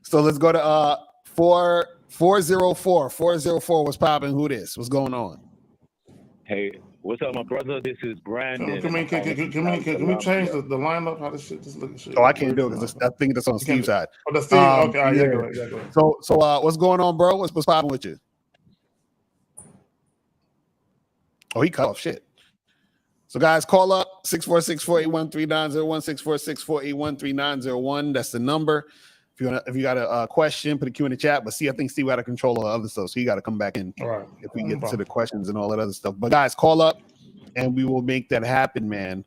So let's go to 404. 404. What's popping? Who this? What's going on? Hey, what's up, my brother? This is Brandon. Can we change the lineup? How this shit? Just look at shit. Oh, I can't do it because I think that's on Steve's side. Oh, the Steve. Okay, all right, yeah, go ahead. So, what's going on, bro? What's popping with you? Oh, he cut off. Shit. So, guys, call up 646-481-3901, 646-481-3901. That's the number. If you got a question, put a Q in the chat. But see, I think Steve got to control all the other stuff, so you got to come back in if we get to the questions and all that other stuff. But guys, call up and we will make that happen, man.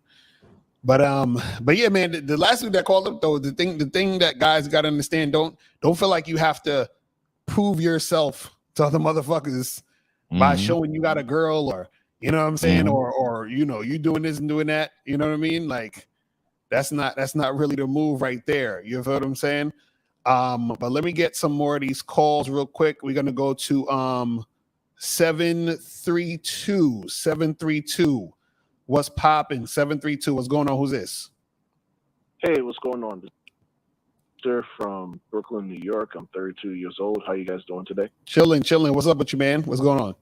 But yeah, man. The last week that called up though, the thing that guys got to understand, don't feel like you have to prove yourself to other motherfuckers by showing you got a girl or you know what I'm saying, or you know you doing this and doing that. You know what I mean? Like that's not really the move right there. You feel what I'm saying? But let me get some more of these calls real quick. We're gonna go to 732. What's popping? 732. What's going on? Who's this? Hey, what's going on? Sir from Brooklyn, New York. I'm 32 years old. How you guys doing today? Chilling. What's up with you, man? What's going on?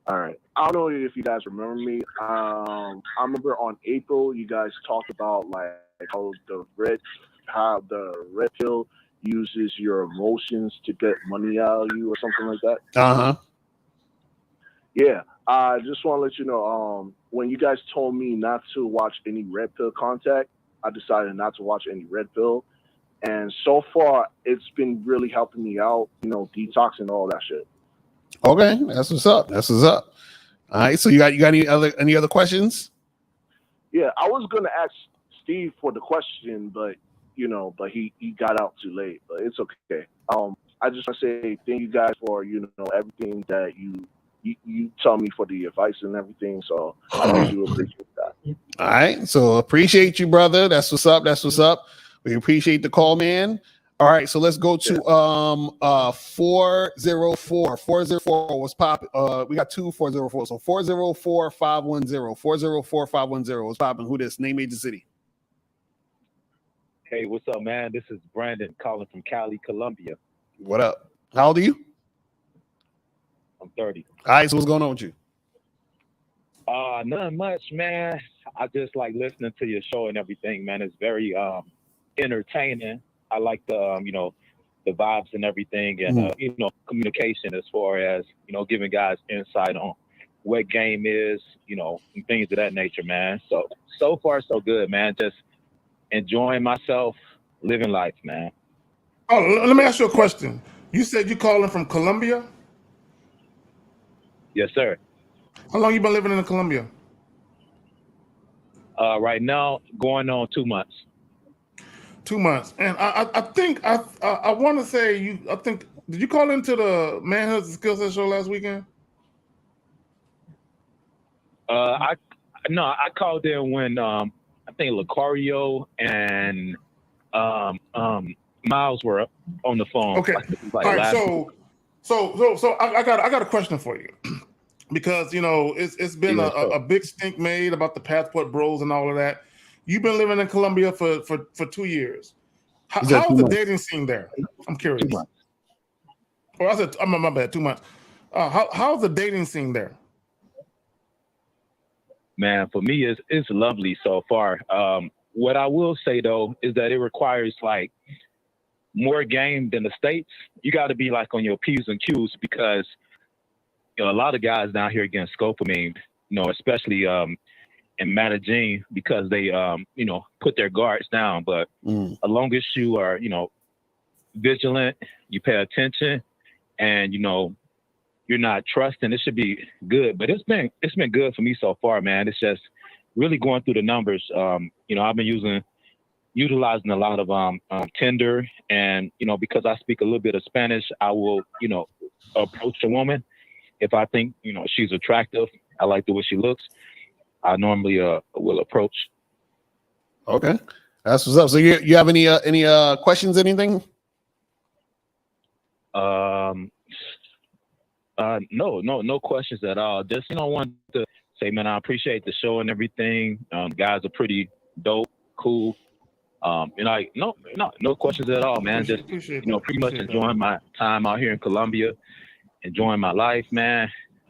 All right. I don't know if you guys remember me. I remember on April you guys talked about like how the red pill uses your emotions to get money out of you or something like that. Yeah. I just want to let you know, when you guys told me not to watch any red pill content, I decided not to watch any red pill. And so far, it's been really helping me out, detoxing all that shit. Okay, that's what's up. All right, so you got any other questions? Yeah, I was gonna ask Steve for the question, but he got out too late. But it's okay. I just want to say thank you guys for everything that you tell me for the advice and everything. So I do appreciate that. All right, so appreciate you, brother. That's what's up. We appreciate the call, man. All right, so let's go to 404. 404 was popping. We got two 404. So 404-510. 404-510 was popping. Who this? Name, age, and city. Hey, what's up, man? This is Brandon calling from Cali, Colombia. What up? How old are you? I'm 30. All right, so what's going on with you? Nothing much, man. I just like listening to your show and everything, man. It's very entertaining. I like the the vibes and everything, and communication as far as giving guys insight on what game is, and things of that nature, man. So far so good, man. Just enjoying myself, living life, man. Oh, let me ask you a question. You said you calling from Colombia? Yes, sir. How long you been living in Colombia? Right now, going on 2 months. 2 months, and I think I want to say did you call into the Manhood Skill Set show last weekend? I called in when I think Lucario and Miles were up on the phone. Okay, all right. So I got a question for you because it's been a big stink made about the Passport Bros and all of that. You've been living in Colombia for 2 years. How's the dating scene there? I'm curious. 2 months. Oh, I said, my bad, 2 months. How's the dating scene there? Man, for me, it's lovely so far. What I will say, though, is that it requires, like, more game than the States. You got to be, like, on your P's and Q's because, a lot of guys down here getting scopoamined, especially in Medellin because they, put their guards down. But as long as you are, vigilant, you pay attention, and, you're not trusting, it should be good. But it's been good for me so far, man. It's just really going through the numbers. I've been utilizing a lot of Tinder, and because I speak a little bit of Spanish, I will approach a woman if I think she's attractive. I like the way she looks. I normally will approach. Okay, that's what's up. So you have any questions? Anything? No questions at all. Just I wanted to say, man, I appreciate the show and everything. Guys are pretty dope, cool. No questions at all, man. Just pretty much enjoying my time out here in Colombia, enjoying my life, man.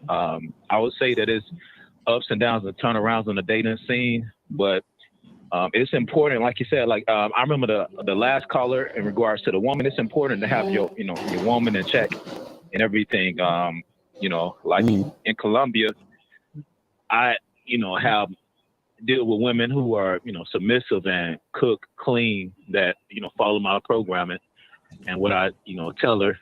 I would say that it's ups and downs and turnarounds on the dating scene, but it's important, like you said. Like I remember the last caller in regards to the woman. It's important to have your woman in check and everything. Like in Colombia, I have deal with women who are submissive and cook, clean, that follow my programming, and what I tell her.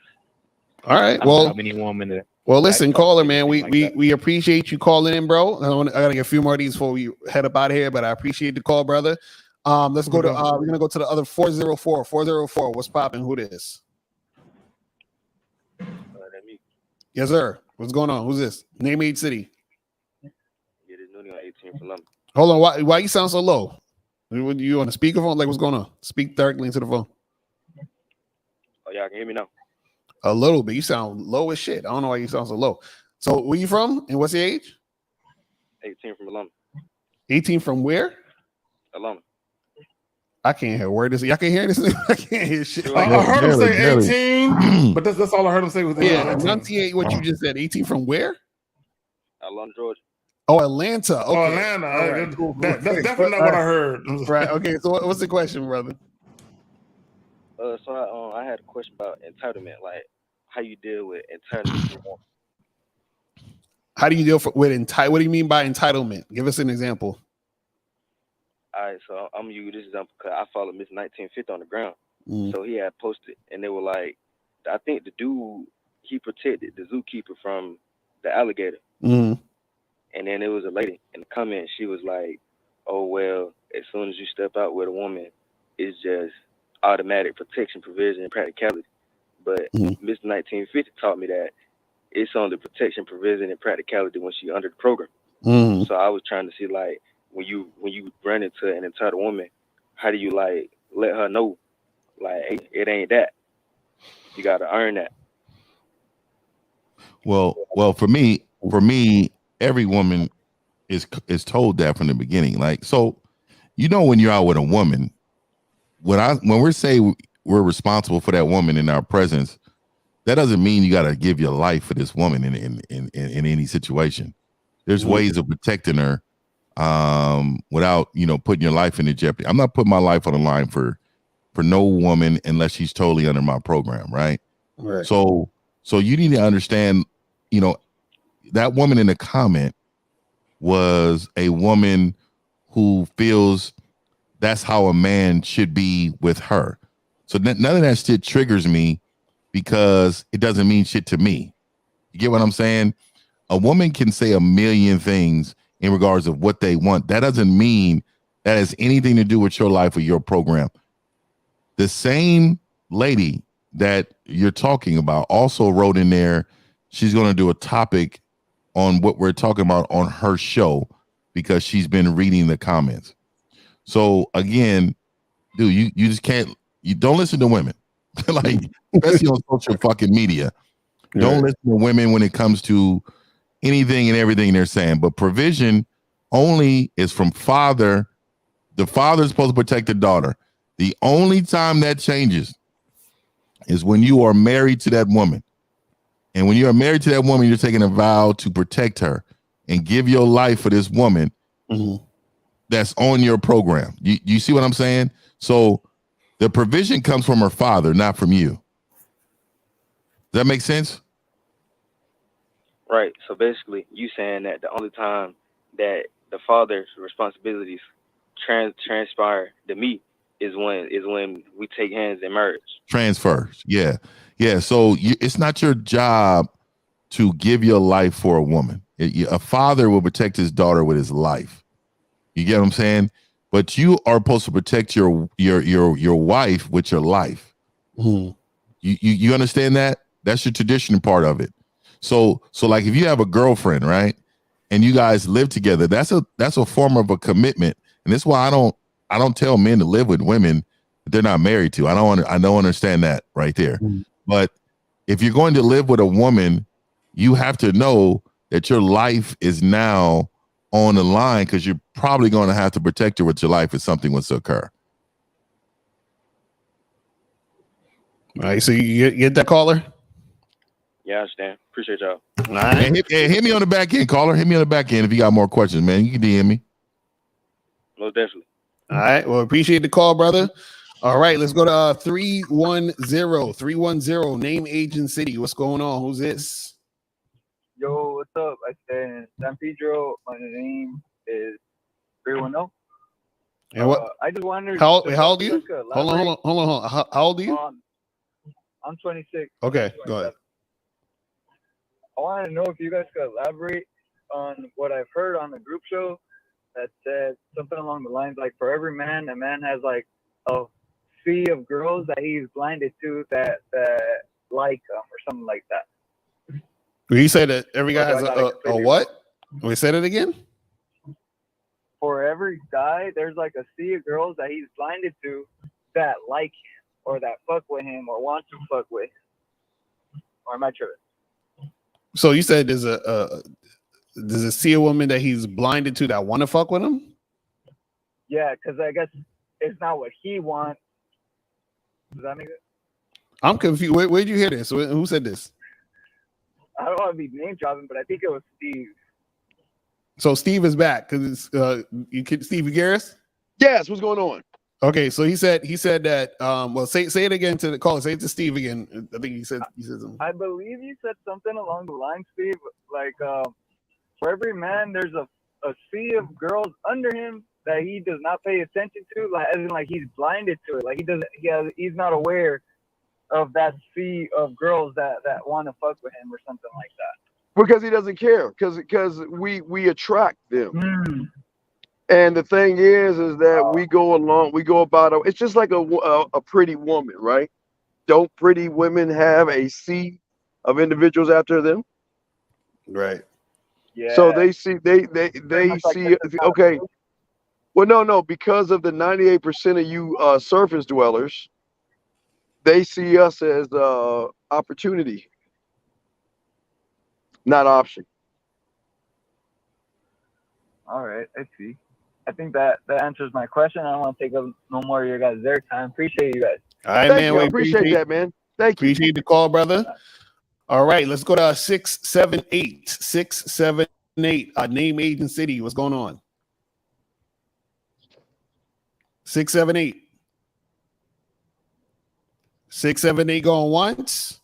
All right. How many women that. Well, listen, caller, man, we appreciate you calling in, bro. I gotta get a few more of these before we head up out of here, but I appreciate the call, brother. Let's go to we're gonna go to the other 404. 404. What's popping? Who this? Yes, sir. What's going on? Who's this? Name, age, city. Yeah, this Nuni on 18 from London. Hold on. Why you sound so low? You on the speakerphone? Like, what's going on? Speak directly into the phone. Oh, y'all can hear me now? A little bit. You sound low as shit. I don't know why you sound so low. So where you from and what's your age? 18 from Alumni. 18 from where? Alumni. I can't hear word. Y'all can hear this. I can't hear shit. I heard him say 18, but that's all I heard him say was 18. Enunciate what you just said. 18 from where? Atlanta, Georgia. Oh, Atlanta. Okay. Oh, Atlanta. Right. Cool. That's definitely not what I heard. Right. Okay. So what's the question, brother? So I had a question about entitlement, like how you deal with entitlement. How do you deal with entitlement? What do you mean by entitlement? Give us an example. All right, so I'm gonna use this example because I followed Miss 1950 on the ground. So he had posted, and they were like, I think the dude, he protected the zookeeper from the alligator. And then there was a lady in the comment. She was like, "Oh well, as soon as you step out with a woman, it's just automatic protection, provision, and practicality." But Miss 1950 taught me that it's only protection, provision, and practicality when she under the program. So I was trying to see, like, when you run into an entitled woman, how do you like let her know, like, hey, it ain't that. You got to earn that. Well, for me, every woman is told that from the beginning. Like, so, when you're out with a woman, when we're saying we're responsible for that woman in our presence, that doesn't mean you got to give your life for this woman in any situation. There's ways of protecting her without putting your life into jeopardy. I'm not putting my life on the line for no woman unless she's totally under my program, right? So you need to understand, that woman in the comment was a woman who feels that's how a man should be with her. So none of that shit triggers me because it doesn't mean shit to me. You get what I'm saying? A woman can say a million things in regards of what they want. That doesn't mean that has anything to do with your life or your program. The same lady that you're talking about also wrote in there, she's going to do a topic on what we're talking about on her show because she's been reading the comments. So again, dude, you just can't, you don't listen to women. Like, especially on social fucking media. Don't listen to women when it comes to anything and everything they're saying. But provision only is from father. The father is supposed to protect the daughter. The only time that changes is when you are married to that woman. And when you are married to that woman, you're taking a vow to protect her and give your life for this woman that's on your program. You see what I'm saying? So the provision comes from her father, not from you. Does that make sense? Right. So basically, you saying that the only time that the father's responsibilities transpire to me is when we take hands in marriage. Transfers. Yeah. So it's not your job to give your life for a woman. A father will protect his daughter with his life. You get what I'm saying? But you are supposed to protect your wife with your life. You understand that? That's your traditional part of it. So like if you have a girlfriend, right, and you guys live together, that's a form of a commitment. And that's why I don't tell men to live with women that they're not married to. I don't understand that right there. But if you're going to live with a woman, you have to know that your life is now on the line because you're probably going to have to protect her with your life if something was to occur. All right. So you get that caller? Yeah, I understand. Appreciate y'all. All right. And hit me on the back end, caller. Hit me on the back end if you got more questions, man. You can DM me. Most definitely. All right. Well, appreciate the call, brother. All right, let's go to 310. Name, age, and city. What's going on? Who's this? Yo, what's up? I said San Pedro. My name is 310. And what? I just wondered. How old are you? Hold Elaborate on. How old are you? I'm 26. Okay, go ahead. I want to know if you guys could elaborate on what I've heard on the group show that said something along the lines like, for every man, a man has like a sea of girls that he's blinded to that like him or something like that. You say that every guy has a what? We said it again. For every guy, there's like a sea of girls that he's blinded to that like him or that fuck with him or want to fuck with him. Or am I tripping? So you said there's a sea of woman that he's blinded to that want to fuck with him? Yeah, because I guess it's not what he wants. Does that make sense? I'm confused. Where'd you hear this? Who said this? I don't want to be name dropping, but I think it was Steve. So Steve is back because it's Steve Garris. Yes, what's going on? Okay, so he said that. Well, say it again to the caller. Say it to Steve again. I think he said something. I believe you said something along the line, Steve. Like, for every man, there's a sea of girls under him that he does not pay attention to. Like, as in, like he's blinded to it. Like he's not aware of that sea of girls that want to fuck with him or something like that. Because he doesn't care. Because we attract them. And the thing is that we go about it. It's just like a pretty woman, right? Don't pretty women have a sea of individuals after them? Right. Yeah. So they see okay. Well, no, because of the 98% of you surface dwellers, they see us as opportunity, not option. All right, I see. I think that answers my question. I don't want to take up no more of your guys' time. Appreciate you guys. All right, man. We appreciate that, man. Thank you. Appreciate the call, brother. All right, let's go to 678. 678. Name, age, and city. What's going on? 678. 678 going once.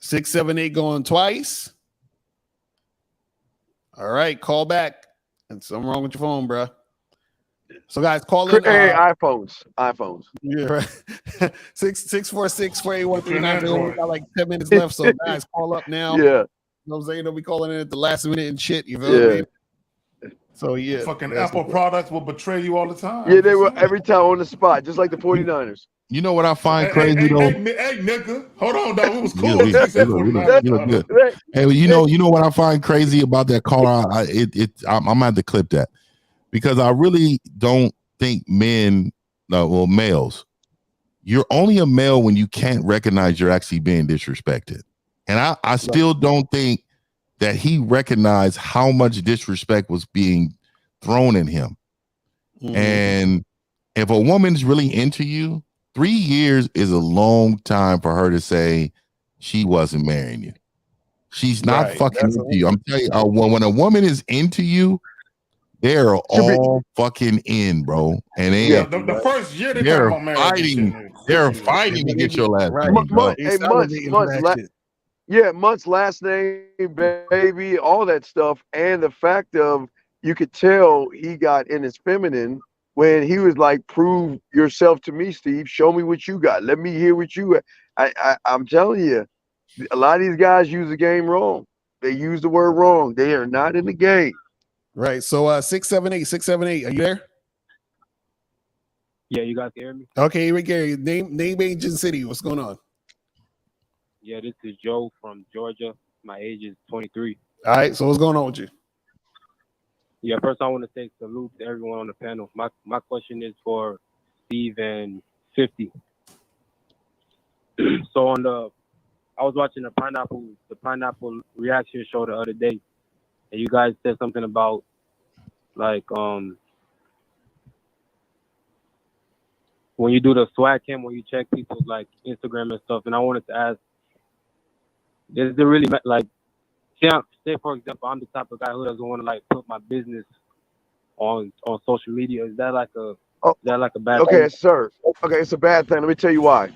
678 going twice. All right, call back. And something wrong with your phone, bro. So guys, call in. Hey, iPhones. Yeah, right. 646-481-39. We got like 10 minutes left. So guys, call up now. Yeah. You know what I'm saying? They'll be calling in at the last minute and shit. You feel me? So yeah. Fucking Apple products will betray you all the time. Yeah, they were every time on the spot, just like the 49ers. You know what I find crazy though? Hey, nigga, hold on, dog. It was cool. You know good. Hey, you know what I find crazy about that caller? I'm gonna have to clip that because I really don't think males. You're only a male when you can't recognize you're actually being disrespected, and I still don't think that he recognized how much disrespect was being thrown at him. And if a woman's really into you, 3 years is a long time for her to say she wasn't marrying you. She's not fucking into you. I'm telling you, when a woman is into you, they're all fucking in, bro. And the first year they're fighting. They're fighting to get your last name. Month's last name, baby, all that stuff, and the fact of you could tell he got in his feminine when he was like, "Prove yourself to me, Steve. Show me what you got. Let me hear what you got." I'm telling you, a lot of these guys use the game wrong. They use the word wrong. They are not in the game. Right. So 678. Are you there? Yeah, you guys can hear me? Okay, Rick Gary. Name, age, and city. What's going on? Yeah, this is Joe from Georgia. My age is 23. All right. So what's going on with you? Yeah, first I want to say salute to everyone on the panel. My question is for Steve and 50. So I was watching the pineapple reaction show the other day, and you guys said something about like when you do the swag cam, when you check people's like Instagram and stuff, and I wanted to ask, Does it really like? Say for example, I'm the type of guy who doesn't want to like put my business on social media. Is that like a bad Okay, thing? sir. Okay, it's a bad thing. Let me tell you why.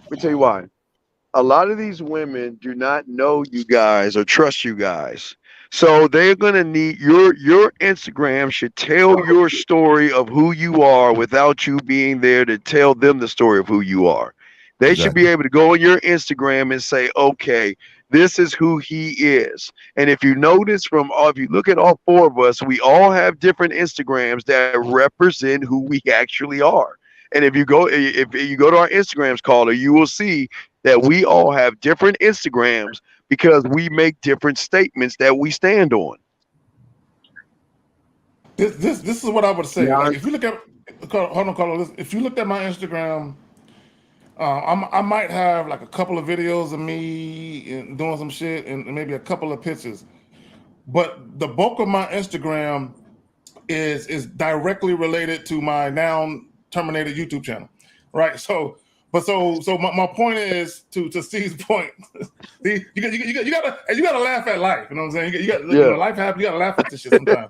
A lot of these women do not know you guys or trust you guys. So they're gonna need your Instagram should tell your story of who you are without you being there to tell them the story of who you are. They should be able to go on your Instagram and say, okay, this is who he is. And if you notice if you look at all four of us, we all have different Instagrams that represent who we actually are. And if you go to our Instagrams, caller, you will see that we all have different Instagrams because we make different statements that we stand on. This is what I would say. Like, if you look at, hold on, Carlo. If you looked at my Instagram, I might have like a couple of videos of me doing some shit and maybe a couple of pictures, but the bulk of my Instagram is directly related to my now terminated YouTube channel, right? So my point is to Steve's point. you gotta laugh at life. You know what I'm saying? You got life happens. You gotta laugh at this shit sometimes.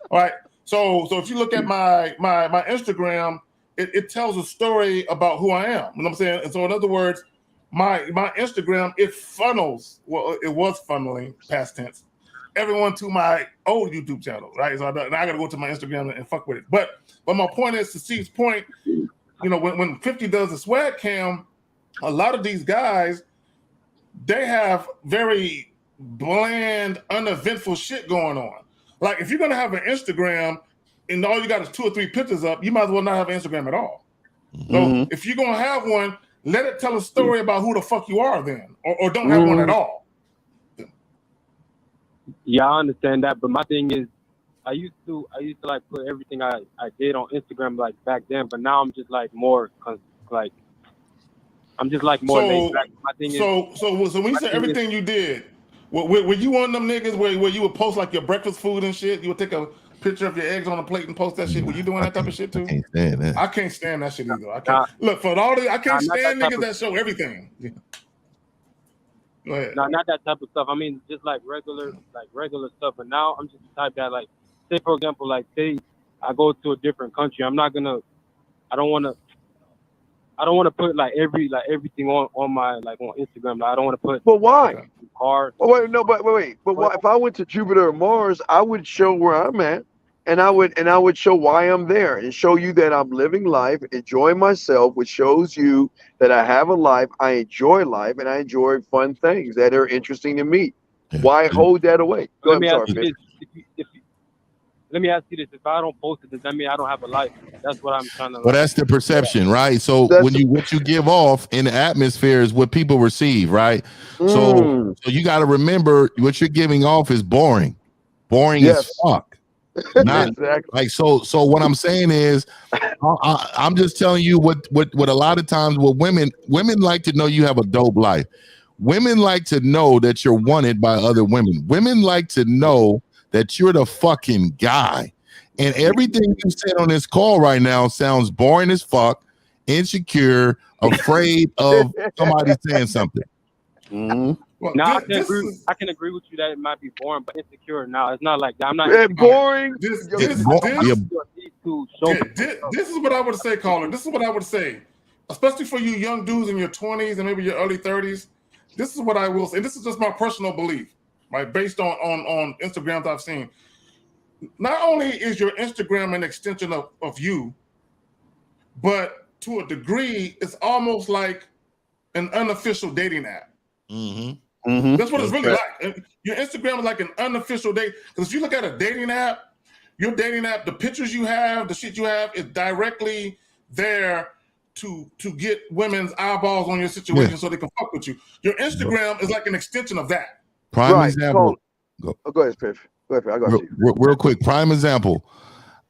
All right. So if you look at my Instagram, it tells a story about who I am. You know what I'm saying? And so in other words, my Instagram, it funnels. Well, it was funneling, past tense, everyone to my old YouTube channel, right? So now I gotta go to my Instagram and fuck with it. But my point is, to Steve's point, you know, when 50 does the swag cam, a lot of these guys, they have very bland, uneventful shit going on. Like, if you're gonna have an Instagram and all you got is 2 or 3 pictures up, you might as well not have an Instagram at all. So if you're gonna have one, let it tell a story about who the fuck you are then, or don't have one at all. Yeah, I understand that, but my thing is, I used to like put everything I did on Instagram like back then, but now I'm just like more like I'm just like more laid back. My thing is, so when you say everything you did, were you one of them niggas where you would post like your breakfast food and shit? You would take a picture of your eggs on a plate and post that shit. Were you doing that type of shit too? I can't stand that. I can't stand that shit either. I can't look for all the. I can't stand niggas that show everything. Go ahead. No, not that type of stuff. I mean, just like regular stuff. But now I'm just the type that, like, say for example, like say I go to a different country. I don't want to put like everything on my like on Instagram. Like, I don't want to put. But why? Cars. Oh, wait, no, but wait. But what, if I went to Jupiter or Mars, I would show where I'm at, and I would show why I'm there, and show you that I'm living life, enjoying myself, which shows you that I have a life. I enjoy life, and I enjoy fun things that are interesting to me. Why hold that away? Go ahead, I'm sorry, let me ask you this: if I don't post it, does that mean I don't have a life? That's what I'm trying to. Well, that's the perception, right? So what you give off in the atmosphere is what people receive, right? So you got to remember what you're giving off is boring as fuck. Not exactly. Like so what I'm saying is, I'm just telling you what a lot of times what women like to know you have a dope life. Women like to know that you're wanted by other women. Women like to know that you're the fucking guy. And everything you said on this call right now sounds boring as fuck, insecure, afraid of somebody saying something. Well, now I can agree with you that it might be boring, but insecure. Now it's not like that. I'm not boring. This is what I would say, caller. This is what I would say, especially for you young dudes in your 20s and maybe your early 30s. This is what I will say. This is just my personal belief, right? Based on Instagrams I've seen. Not only is your Instagram an extension of you, but to a degree, it's almost like an unofficial dating app. That's what it's really like. Your Instagram is like an unofficial date. Because if you look at a dating app, your dating app, the pictures you have, the shit you have is directly there to get women's eyeballs on your situation so they can fuck with you. Your Instagram is like an extension of that. Prime example. Go ahead, Piff. I got you. Real quick, prime example.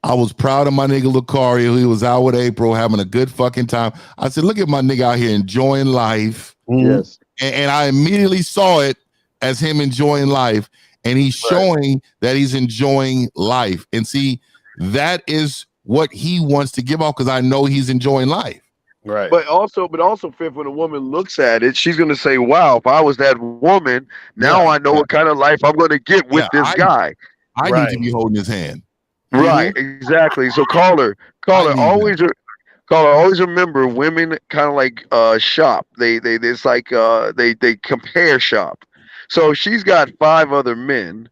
I was proud of my nigga Lucario. He was out with April having a good fucking time. I said, look at my nigga out here enjoying life. Yes. And I immediately saw it as him enjoying life. And he's showing that he's enjoying life. And see, that is what he wants to give off because I know he's enjoying life. Right. But also, Fifth, when a woman looks at it, she's gonna say, "Wow, if I was that woman, now I know what kind of life I'm gonna get with this guy." I need to be holding his hand. Right, exactly. So caller, always remember, women kind of like shop. It's like they compare shop. So if she's got 5 other men,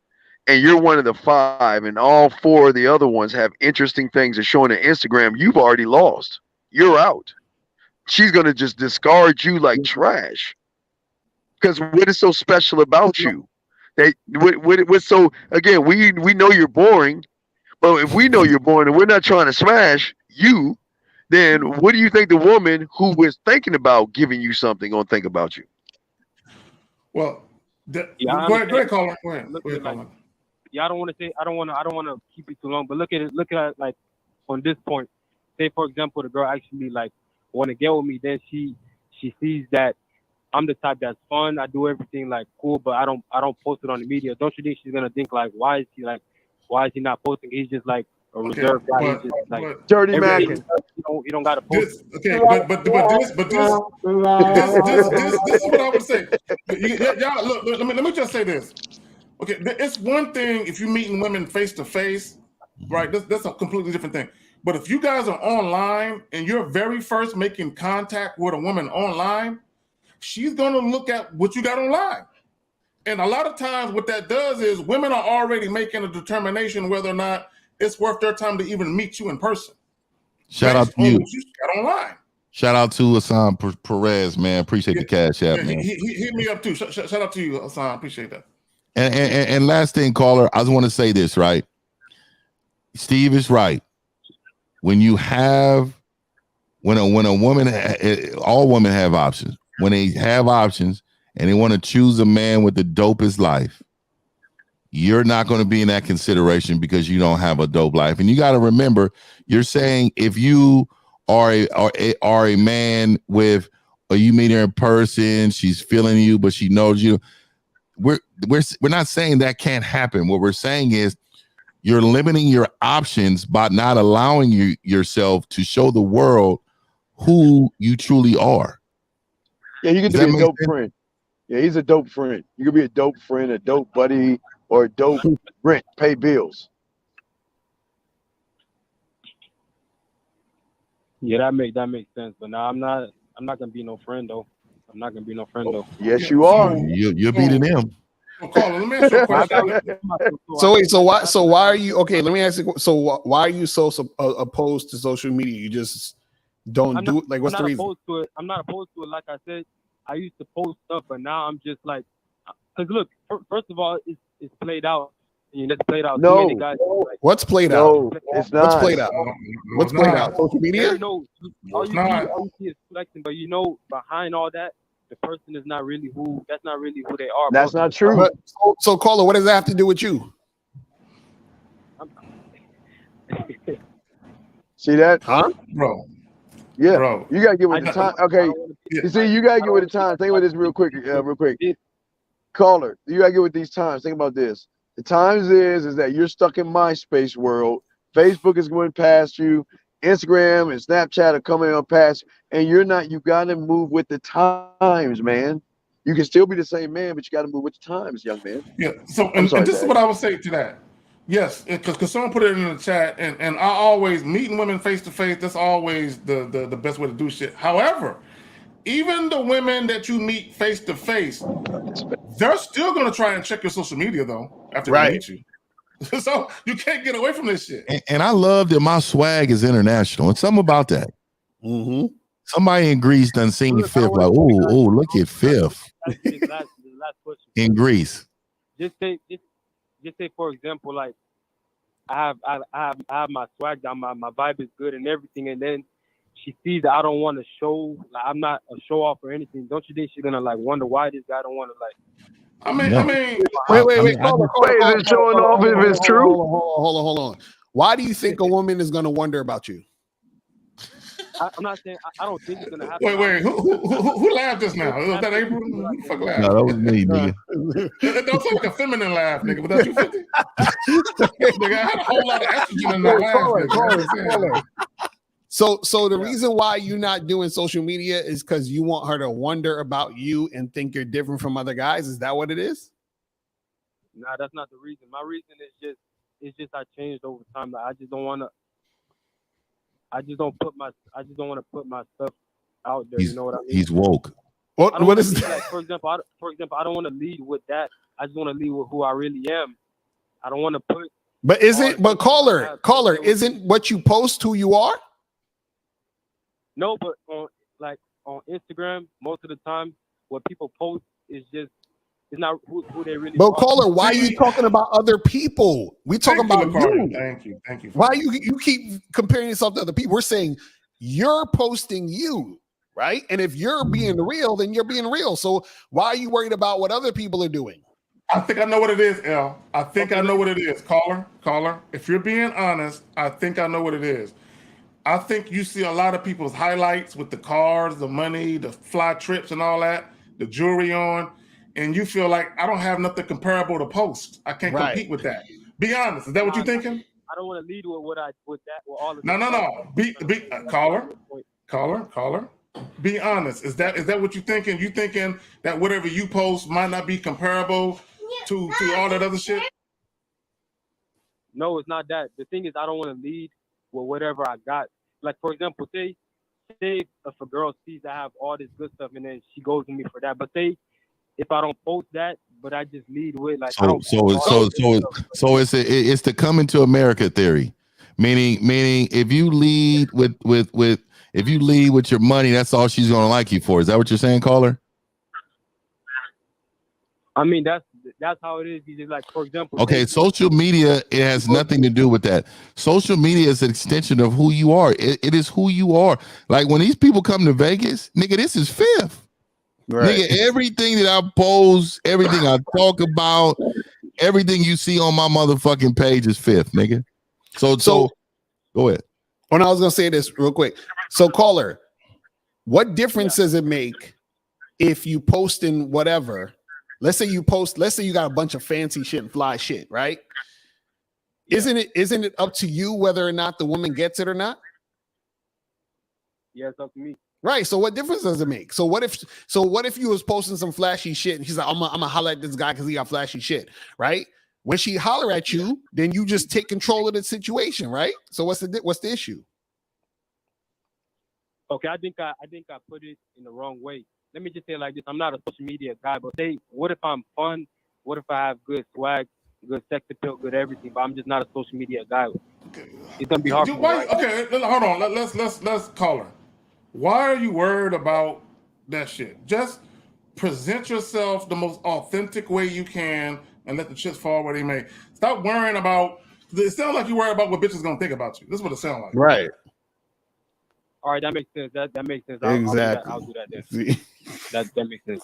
and you're one of the 5, and all 4 of the other ones have interesting things to show on Instagram, you've already lost. You're out. She's gonna just discard you like trash. Because what is so special about you? What's so, again, we know you're boring, but if we know you're boring and we're not trying to smash you, then what do you think the woman who was thinking about giving you something gonna think about you? Well, go ahead, caller. Go ahead, caller. Yeah, I don't want to keep it too long, but look at it like on this point. Say for example, the girl actually like want to get with me, then she sees that I'm the type that's fun. I do everything like cool, but I don't post it on the media. Don't you think she's gonna think like, why is he not posting? He's just like a reserved guy. He's just like dirty Mackin. You don't gotta post. This is what I would say. Y'all look. Let me just say this. Okay, it's one thing if you're meeting women face to face, right? That's a completely different thing. But if you guys are online and you're very first making contact with a woman online, she's gonna look at what you got online. And a lot of times what that does is women are already making a determination whether or not it's worth their time to even meet you in person. Shout out to you. What you got online. Shout out to Hassan Perez, man. Appreciate the cash app, man. He hit me up too. Shout out to you, Hassan. Appreciate that. And last thing, caller, I just want to say this, right? Steve is right. When a woman, all women have options. When they have options and they want to choose a man with the dopest life, you're not going to be in that consideration because you don't have a dope life. And you got to remember, you're saying if you are a man with, or you meet her in person, she's feeling you, but she knows you. We're not saying that can't happen. What we're saying is you're limiting your options by not allowing yourself to show the world who you truly are. Yeah, you can be a dope friend. Yeah, he's a dope friend. You can be a dope friend, a dope buddy, or a dope rent, pay bills. Yeah, that makes sense. But now I'm not gonna be no friend though. I'm not gonna be no friend though. Yes, you are. You're beating him. Let me ask you a question. So why are you okay? Let me ask you. So why are you so opposed to social media? You just don't do it. Like, what's the reason? I'm not opposed to it. Like I said, I used to post stuff, but now I'm just like, because look, first of all, it's played out. You know, it's played out. No. Guys, like, What's played no, out? it's not. What's played out? What's played out? Social media? All you see is flexing, but you know, behind all that, the person is not really who. That's not really who they are. That's not true. But, so caller, what does that have to do with you? See that? Huh? Bro. Yeah. Bro. You gotta get with the time. Okay. You see, you gotta get with the time. Think about this real quick. Caller, you gotta get with these times. Think about this. The times is that you're stuck in MySpace world. Facebook is going past you. Instagram and Snapchat are coming on past, and you're not. You gotta move with the times, man. You can still be the same man, but you gotta move with the times, young man. Yeah. So, and this is what I would say to that. Yes, because someone put it in the chat, and I always meeting women face to face. That's always the best way to do shit. However, even the women that you meet face to face, they're still gonna try and check your social media though after they meet you. So you can't get away from this shit. And I love that my swag is international. It's something about that. Mm-hmm. Somebody in Greece done seen Fifth like, oh, look at Fifth last question. in Greece. Just say for example, like I have my swag down, my vibe is good and everything, and then she sees that I don't want to show, like I'm not a show off or anything. Don't you think she's gonna like wonder why this guy don't want to like? I mean, wait. Is it showing off if it's true? Hold on. Why do you think a woman is gonna wonder about you? I'm not saying I don't think it's gonna happen. Wait. Who laughed just now? Was that April? Who the fuck laughed? No, that was me, nigga. It don't sound like a feminine laugh, nigga. But that's you 50. Nigga, I had a whole lot of estrogen in that laugh. So the reason why you're not doing social media is because you want her to wonder about you and think you're different from other guys. Is that what it is? Nah, that's not the reason. My reason is just I changed over time. Like, I just don't want to put my stuff out there. You know what I mean? He's woke. What is that? Like, for example, I don't want to lead with that. I just want to lead with who I really am. I don't want to put. But caller, isn't what you post who you are? No, but on Instagram, most of the time, what people post is just it's not who they really. But are. caller, why are you talking about other people? We talking about you. Thank you. Why you keep comparing yourself to other people? We're saying you're posting you, right? And if you're being real, then you're being real. So why are you worried about what other people are doing? I think I know what it is, L. I think I know what it is. Caller. If you're being honest, I think I know what it is. I think you see a lot of people's highlights with the cars, the money, the fly trips and all that, the jewelry on, and you feel like I don't have nothing comparable to post. I can't compete with that. Be honest. Is that what you're thinking? I don't want to lead with all of No. Caller. Be honest. Is that what you're thinking? You thinking that whatever you post might not be comparable to all that other shit? No, it's not that. The thing is, I don't want to lead with whatever I got. Like, for example, say if a girl sees I have all this good stuff and then she goes to me for that. But say if I don't post that, but I just lead with like So it's the coming to America theory, meaning if you lead with your money, that's all she's gonna like you for. Is that what you're saying, caller? I mean, that's how it is. You just, like, for example. Okay, social media, it has nothing to do with that. Social media is an extension of who you are. It is who you are. Like when these people come to Vegas, nigga, this is fifth. Right. Nigga, everything that I post, everything I talk about, everything you see on my motherfucking page is fifth, nigga. So go ahead. When I was gonna say this real quick. So caller, what difference does it make if you post in whatever? Let's say you got a bunch of fancy shit and fly shit, right? Yeah. Isn't it up to you whether or not the woman gets it or not? Yeah, it's up to me. Right. So what difference does it make? So what if you was posting some flashy shit and she's like, I'm gonna holler at this guy because he got flashy shit, right? When she holler at you, then you just take control of the situation, right? So what's the issue? Okay, I think I put it in the wrong way. Let me just say it like this. I'm not a social media guy, but what if I'm fun? What if I have good swag, good sex appeal, good everything, but I'm just not a social media guy? It's gonna be hard for me, right? Okay, hold on. Let's call her. Why are you worried about that shit? Just present yourself the most authentic way you can and let the chips fall where they may. Stop worrying about. It sounds like you worry about what bitches gonna think about you. This is what it sounds like. Right. All right, that makes sense. That makes sense. Exactly. I'll do that then. That makes sense.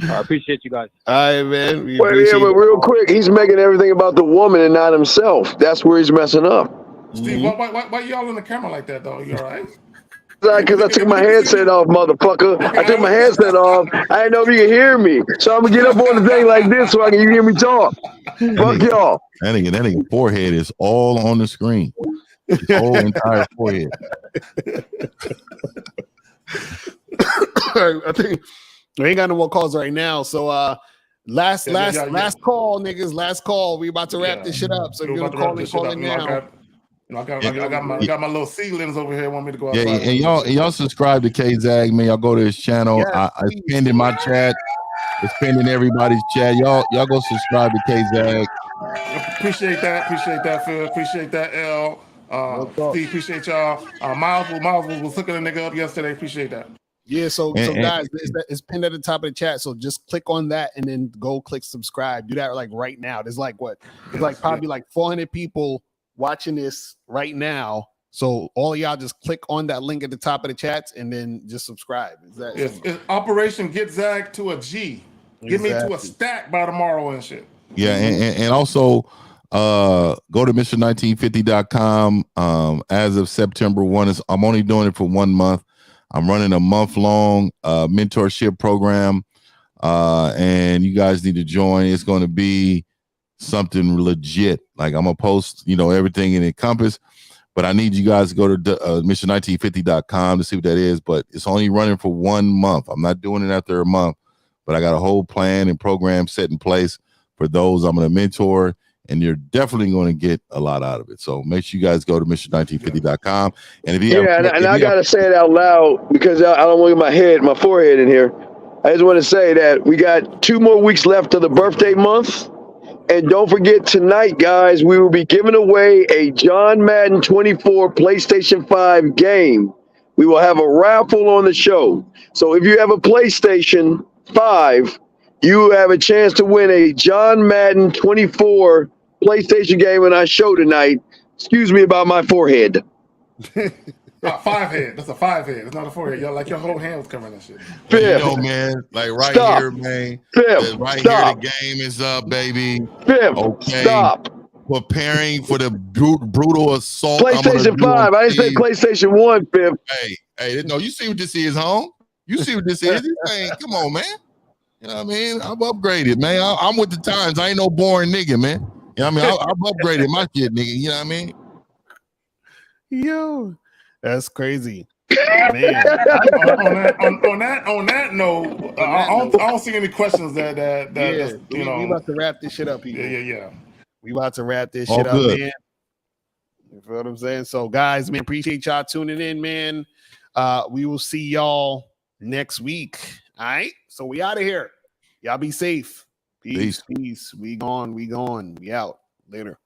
I appreciate you guys. All right, man. But real quick, he's making everything about the woman and not himself. That's where he's messing up. Steve, why y'all in the camera like that though? You all right? Because I took my headset off, motherfucker. I took my headset off. I didn't know if you could hear me. So I'm going to get up on the thing like this so you hear me talk. Fuck y'all. That nigga forehead is all on the screen. His whole entire forehead. I think we ain't got no more calls right now. So last call, niggas. Last call. We about to wrap this shit up. So if you're gonna call in now. I got my little seedlings over here. Want me to go outside? Yeah, and y'all subscribe to K-Zag, man. Y'all go to his channel. I pinned in my chat. It's pinned in everybody's chat. Y'all go subscribe to K-Zag. Appreciate that, Phil. Appreciate that, L. Steve, appreciate y'all. Miles was hooking a nigga up yesterday. Appreciate that. Yeah, so guys, it's pinned at the top of the chat. So just click on that and then go click subscribe. Do that like right now. There's like probably like 400 people watching this right now. So all of y'all just click on that link at the top of the chats and then just subscribe. It's Operation Get Zag to a G. Get me to a stack by tomorrow and shit. Yeah, and also go to Mr1950.com. As of September 1, I'm only doing it for 1 month. I'm running a month-long mentorship program, and you guys need to join. It's going to be something legit. Like I'm gonna post, everything in Encompass, But I need you guys to go to mission1950.com to see what that is. But it's only running for 1 month. I'm not doing it after a month, but I got a whole plan and program set in place for those I'm going to mentor, and you're definitely going to get a lot out of it. So make sure you guys go to mission1950.com. And if you I got to say it out loud because I don't want to get my forehead in here. I just want to say that we got 2 more weeks left of the birthday month. And don't forget tonight, guys, we will be giving away a John Madden 24 PlayStation 5 game. We will have a raffle on the show. So if you have a PlayStation 5, you have a chance to win a John Madden 24 PlayStation game in our show tonight. Excuse me about my forehead. 5 head. That's a 5 head. It's not a 4 head. Y'all like your whole hand was covering that shit. You know, man, like right Stop. here, man. Fifth. Right Stop. here, the game is up, baby. Fifth. Okay. Stop. Preparing for the brutal assault. PlayStation 5. I didn't say PlayStation 1, Fifth. Hey, no, you see what this is, home? You see what this is? This ain't, come on, man. You know what I mean? I'm upgraded, man. I'm with the times. I ain't no boring nigga, man. You know what I mean? I'm upgraded my shit, nigga. You know what I mean? Yo, that's crazy. Man. on that note, I don't see any questions that we about to wrap this shit up, people. Yeah. We about to wrap this All shit up, good. man. You feel what I'm saying? So, guys, man, appreciate y'all tuning in, man. We will see y'all next week. All right. So we out of here. Y'all be safe. Peace. We gone. We out. Later.